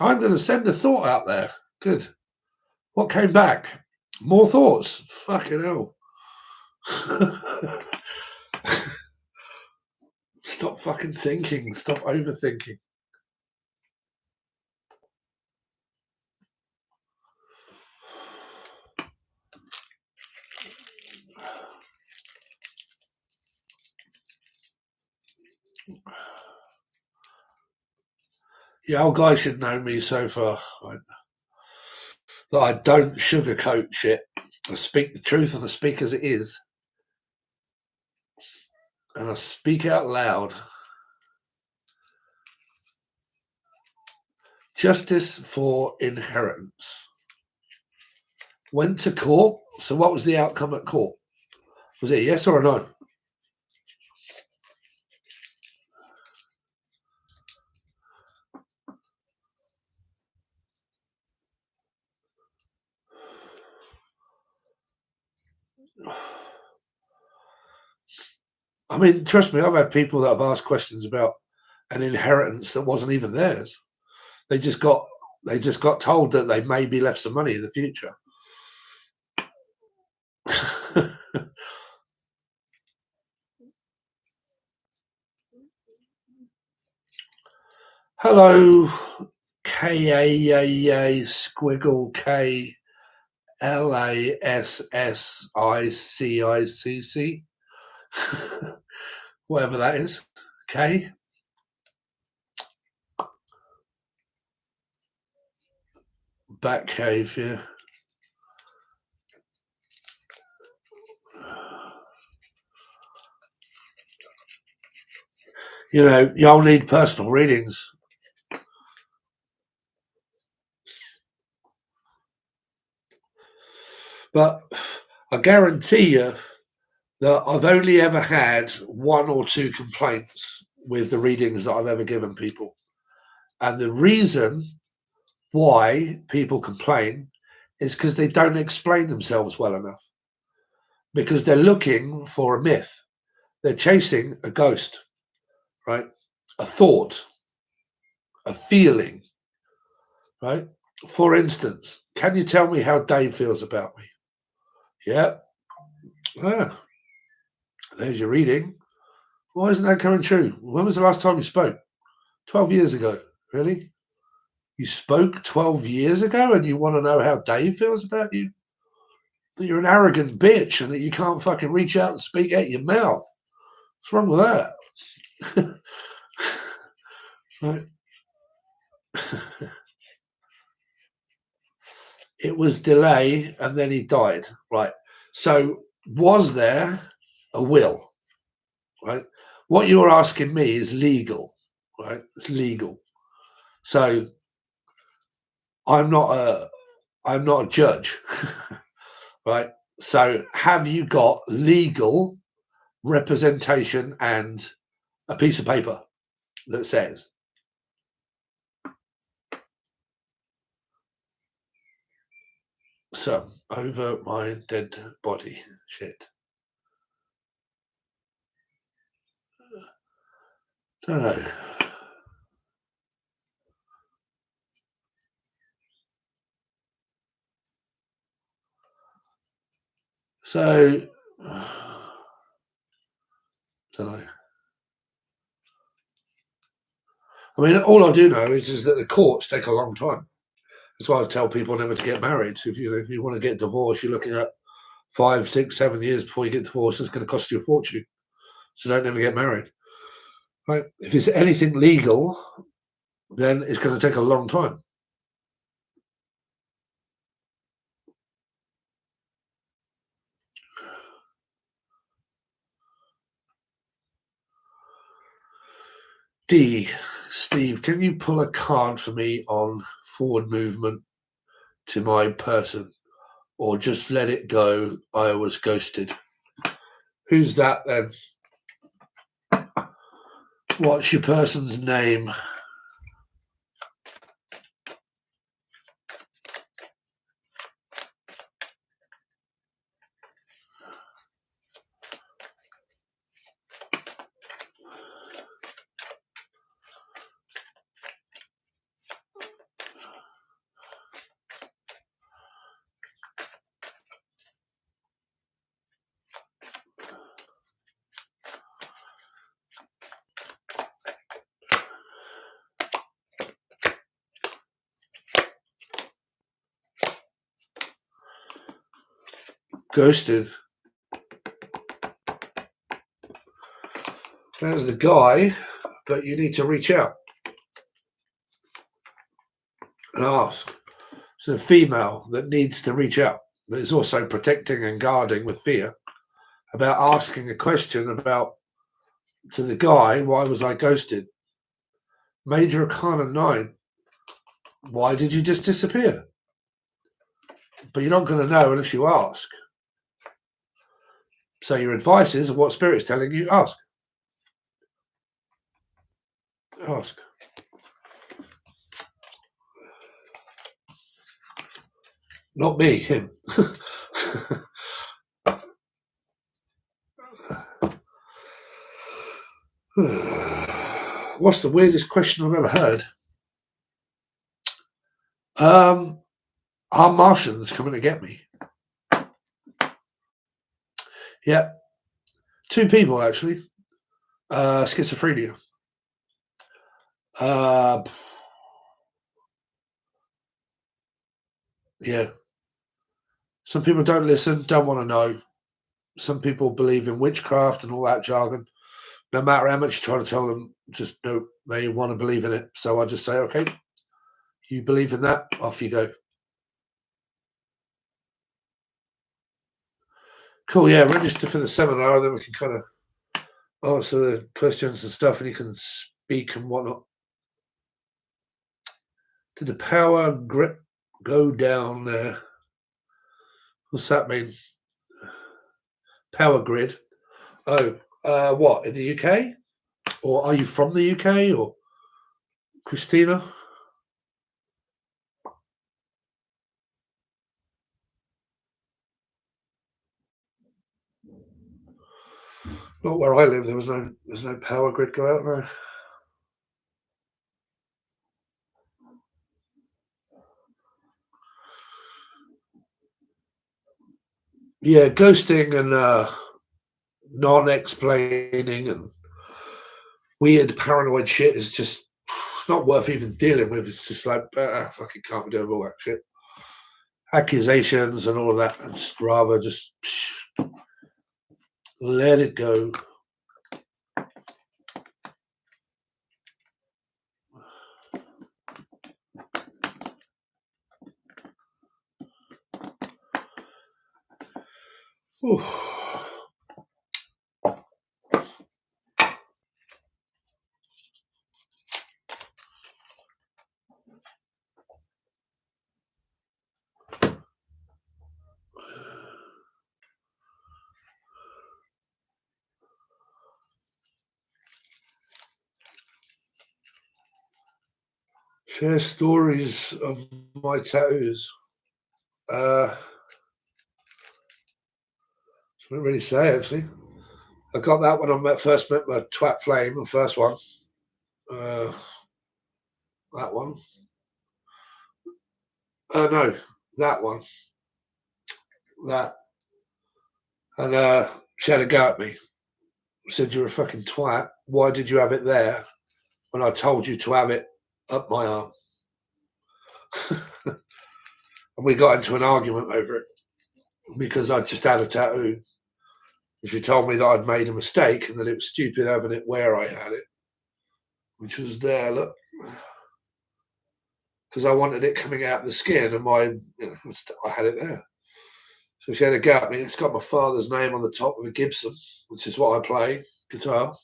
I'm going to send a thought out there. Good. What came back? More thoughts. Fucking hell. Stop fucking thinking. Stop overthinking. Yeah, old guy should know me so far. that I don't sugarcoat shit. I speak the truth and I speak as it is. And I speak out loud. Justice for inheritance. Went to court. So what was the outcome at court? Was it a yes or a no? I mean, trust me, I've had people that have asked questions about an inheritance that wasn't even theirs. They just got told that they may be left some money in the future. Hello, KAAA squiggle KLASSICICC. Whatever that is. K. Back cave, yeah. You know, y'all need personal readings. But I guarantee you that I've only ever had 1 or 2 complaints with the readings that I've ever given people. And the reason why people complain is because they don't explain themselves well enough. Because they're looking for a myth. They're chasing a ghost, right? A thought, a feeling, right? For instance, can you tell me how Dave feels about me? Yeah. Ah, there's your reading. Why isn't that coming true? When was the last time you spoke? 12 years ago. Really? You spoke 12 years ago and you want to know how Dave feels about you? That you're an arrogant bitch and that you can't fucking reach out and speak out your mouth. What's wrong with that? Right. It was delay and then he died. Right. So was there a will? Right. What you're asking me is legal. Right. It's legal. So I'm not a judge. Right. So have you got legal representation and a piece of paper that says some over my dead body? Shit. Don't know. So, don't know. I mean, all I do know is that the courts take a long time. That's why I tell people never to get married. If you want to get divorced, you're looking at 5, 6, 7 years before you get divorced. It's going to cost you a fortune. So don't ever get married. Right? If it's anything legal, then it's going to take a long time. D. Steve, can you pull a card for me on forward movement to my person, or just let it go? I was ghosted. Who's that then? What's your person's name? Ghosted. There's the guy, but you need to reach out and ask. It's a female that needs to reach out, that is also protecting and guarding with fear about asking a question about to the guy, why was I ghosted? Major Arcana 9. Why did you just disappear? But you're not going to know unless you ask. So your advice is what Spirit's telling you, ask. Ask. Not me, him. What's the weirdest question I've ever heard? Are Martians coming to get me? Yeah. 2 people, actually. Schizophrenia. Yeah. Some people don't listen, don't want to know. Some people believe in witchcraft and all that jargon. No matter how much you try to tell them, just no, they want to believe in it. So I just say, okay, you believe in that, off you go. Cool, yeah, register for the seminar, then we can kind of answer the questions and stuff, and you can speak and whatnot. Did the power grip go down there? What's that mean? Power grid. Oh, what, in the UK? Or are you from the UK? Or Christina? Not where I live. There's no power grid go out there. Yeah, ghosting and non-explaining and weird paranoid shit is just, it's not worth even dealing with. It's just like, fucking can't be doing all that shit. Accusations and all of that. I'd just rather just let it go. Ooh. Share stories of my tattoos. I don't really say, actually. I got that when I first met my twat flame, the first one. That one. No, that one. That. And she had a go at me. Said, you're a fucking twat. Why did you have it there when I told you to have it up my arm? And we got into an argument over it because I just had a tattoo. And she told me that I'd made a mistake and that it was stupid having it where I had it, which was there, look. Because I wanted it coming out of the skin and I had it there. So she had a go at me. It's got my father's name on the top of a Gibson, which is what I play, guitar.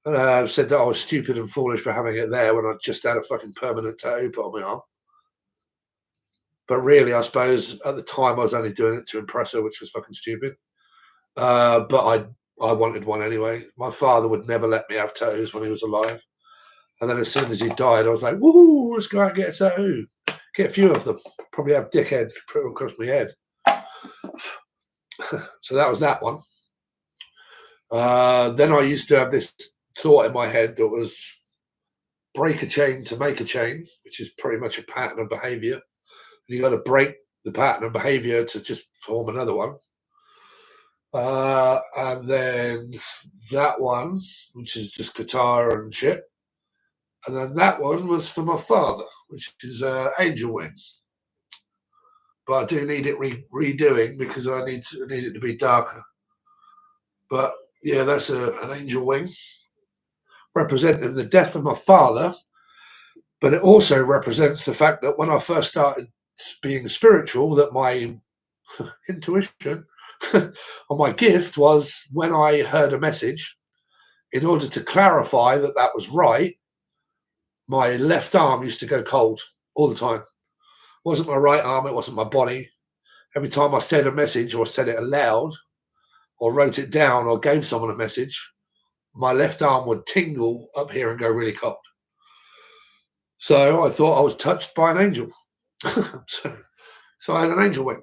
And said that I was stupid and foolish for having it there when I just had a fucking permanent tattoo put on my arm. But really, I suppose at the time I was only doing it to impress her, which was fucking stupid. But I wanted one anyway. My father would never let me have tattoos when he was alive. And then as soon as he died, I was like, woo, let's go out and get a tattoo. Get a few of them. Probably have dickhead put across my head. So that was that one. Then I used to have this thought in my head that was break a chain to make a chain, which is pretty much a pattern of behavior. And you got to break the pattern of behavior to just form another one. And then that one, which is just guitar and shit. And then that one was for my father, which is Angel Wing. But I do need it redoing because I need it to be darker. But yeah, that's an Angel Wing representing the death of my father. But it also represents the fact that when I first started being spiritual, that my intuition or my gift was, when I heard a message, in order to clarify that that was right, my left arm used to go cold all the time. It wasn't my right arm, it wasn't my body. Every time I said a message or said it aloud or wrote it down or gave someone a message, my left arm would tingle up here and go really cold. So I thought I was touched by an angel. so I had an angel wing.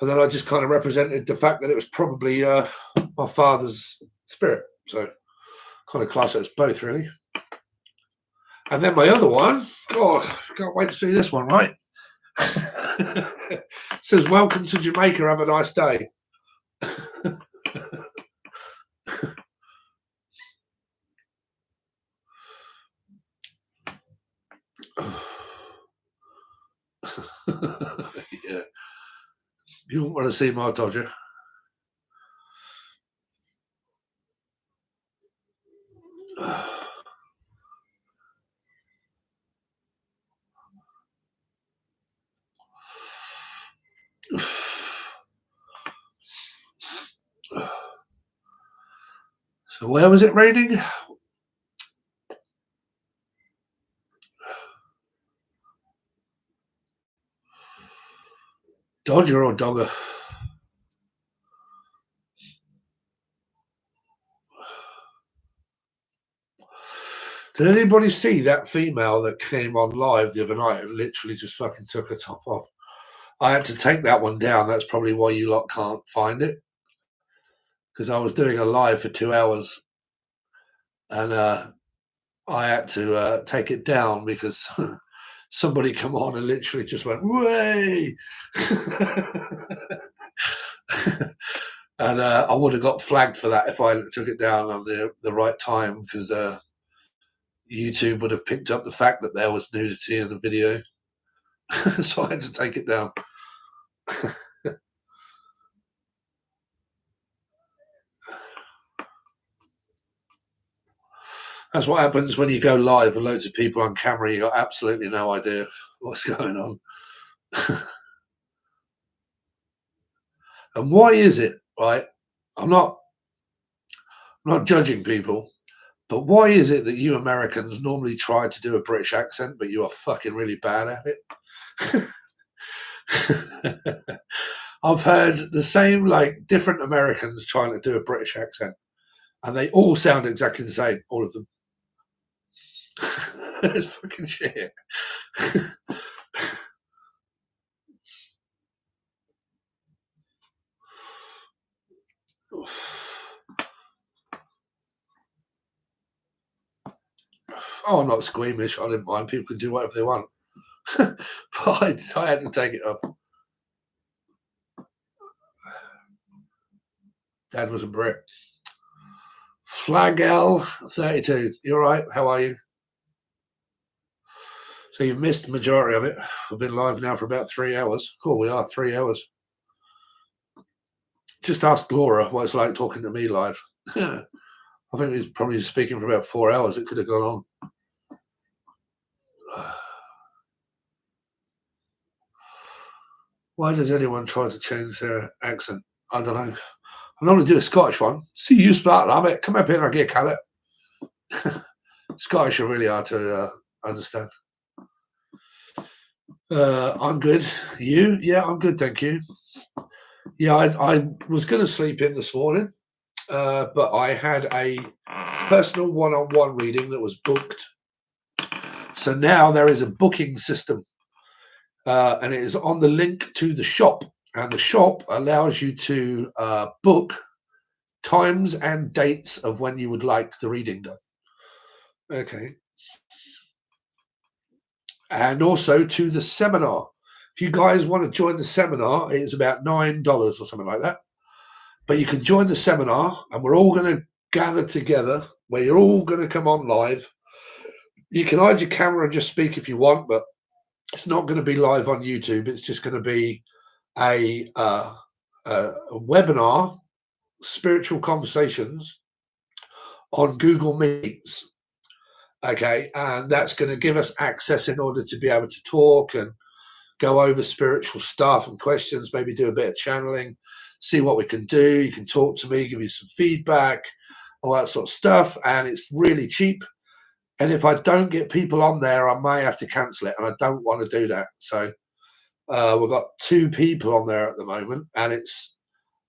And then I just kind of represented the fact that it was probably my father's spirit. So kind of class it as both, really. And then my other one, God, can't wait to see this one, right? It says, welcome to Jamaica, have a nice day. Yeah. You wouldn't want to see my Dodger. So where was it raining? Dodger or Dogger? Did anybody see that female that came on live the other night and literally just fucking took her top off? I had to take that one down. That's probably why you lot can't find it. Because I was doing a live for 2 hours and I had to take it down because somebody come on and literally just went, way. And I would have got flagged for that if I took it down on the right time, because YouTube would have picked up the fact that there was nudity in the video. So I had to take it down. That's what happens when you go live with loads of people on camera. You got absolutely no idea what's going on. And why is it, right? I'm not judging people, but why is it that you Americans normally try to do a British accent, but you are fucking really bad at it? I've heard the same, like, different Americans trying to do a British accent, and they all sound exactly the same, all of them. It's fucking shit. Oh, I'm not squeamish. I didn't mind. People can do whatever they want. But I had to take it up. Dad was a Brit. Flagel32. You all right? How are you? So you've missed the majority of it. I've been live now for about 3 hours. Cool, we are 3 hours. Just ask Laura what it's like talking to me live. I think he's probably speaking for about 4 hours. It could have gone on. Why does anyone try to change their accent? I don't know. I normally do a Scottish one. See you, Spark Rabbit. Come up here and I'll get a carrot. Scottish are really hard to understand. I'm good. You? Yeah, I'm good, thank you. Yeah, I was going to sleep in this morning, but I had a personal one-on-one reading that was booked. So now there is a booking system, and it is on the link to the shop. And the shop allows you to book times and dates of when you would like the reading done. Okay. And also to the seminar. If you guys want to join the seminar, it's about $9 or something like that. But you can join the seminar, and we're all going to gather together, where you're all going to come on live. You can hide your camera and just speak if you want, but it's not going to be live on YouTube. It's just going to be a webinar, spiritual conversations on Google Meets. Okay, and that's going to give us access in order to be able to talk and go over spiritual stuff and questions, maybe do a bit of channeling, see what we can do. You can talk to me, give me some feedback, all that sort of stuff. And it's really cheap. And if I don't get people on there, I may have to cancel it. And I don't want to do that. So we've got 2 people on there at the moment. And I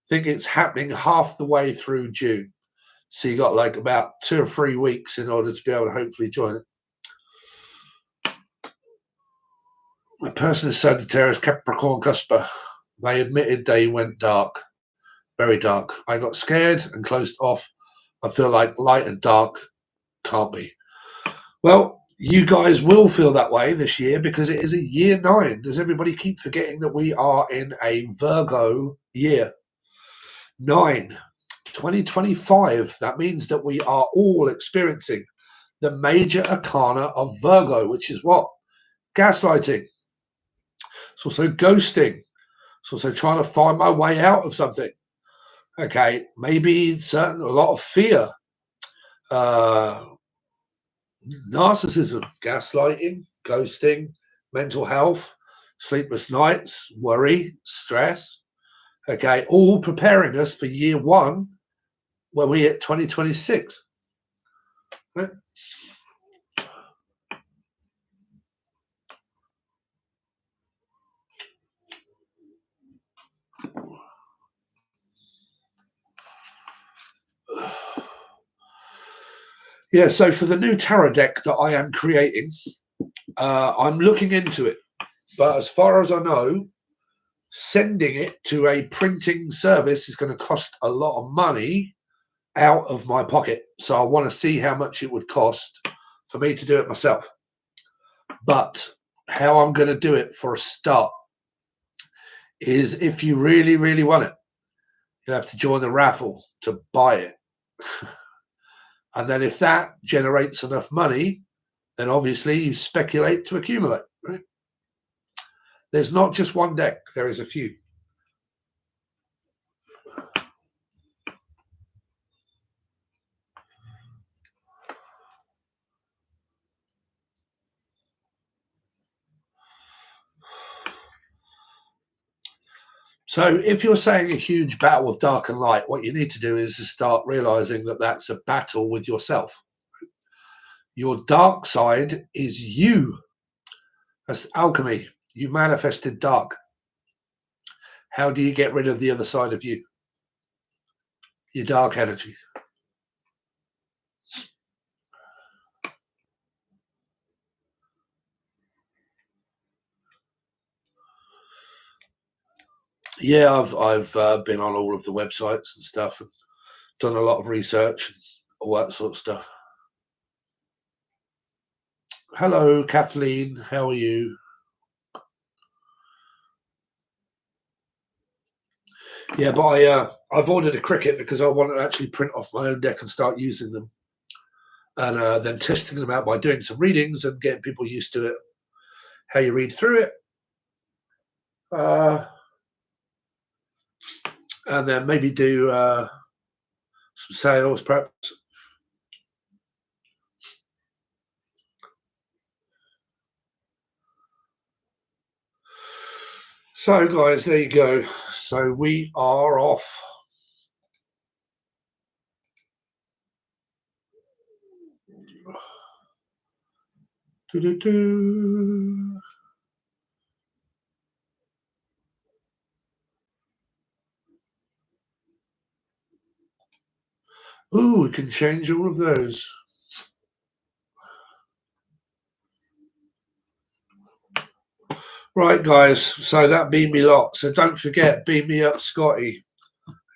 think it's happening half the way through June. So you got like about 2 or 3 weeks in order to be able to hopefully join it. My person is Sagittarius, Capricorn, Cusper. They admitted they went dark, very dark. I got scared and closed off. I feel like light and dark can't be. Well, you guys will feel that way this year because it is a year 9. Does everybody keep forgetting that we are in a Virgo year? 9, 2025. That means that we are all experiencing the major arcana of Virgo, which is what? Gaslighting. It's also ghosting. It's also trying to find my way out of something. Okay, maybe a lot of fear, narcissism, gaslighting, ghosting, mental health, sleepless nights, worry, stress. Okay, all preparing us for year 1, where we hit 2026. Right? Yeah, so for the new tarot deck that I am creating, I'm looking into it. But as far as I know, sending it to a printing service is going to cost a lot of money out of my pocket. So I want to see how much it would cost for me to do it myself. But how I'm going to do it for a start is if you really, really want it, you'll have to join the raffle to buy it. And then if that generates enough money, then obviously you speculate to accumulate. Right? There's not just one deck. There is a few. So if you're saying a huge battle of dark and light, what you need to do is to start realizing that that's a battle with yourself. Your dark side is you. That's alchemy. You manifested dark. How do you get rid of the other side of you? Your dark energy. Yeah, I've been on all of the websites and stuff, and done a lot of research, and all that sort of stuff. Hello, Kathleen. How are you? Yeah, but I've ordered a Cricut because I want to actually print off my own deck and start using them, and then testing them out by doing some readings and getting people used to it. How you read through it, and then maybe do some sales, perhaps. So, guys, there you go. So we are off. Doo-doo-doo. Ooh, we can change all of those. Right, guys, so that beat me lot. So don't forget, beat me up, Scotty.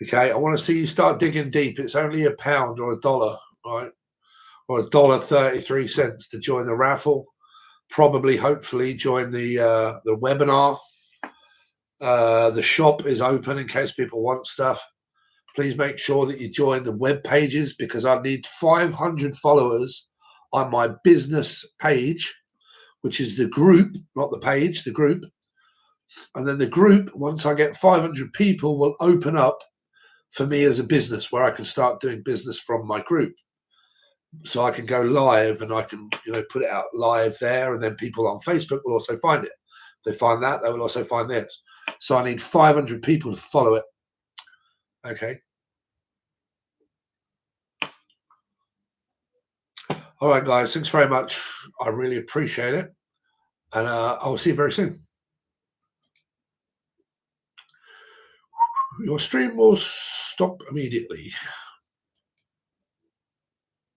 Okay, I want to see you start digging deep. It's only £1 or $1, right? Or $1.33 to join the raffle. Probably, hopefully, join the webinar. The shop is open in case people want stuff. Please make sure that you join the web pages because I need 500 followers on my business page, which is the group, not the page, the group. And then the group, once I get 500 people, will open up for me as a business where I can start doing business from my group. so I can go live and I can, put it out live there, and then people on Facebook will also find it. If they find that, they will also find this. So I need 500 people to follow it. Okay. All right, guys. Thanks very much. I really appreciate it. And I'll see you very soon. Your stream will stop immediately.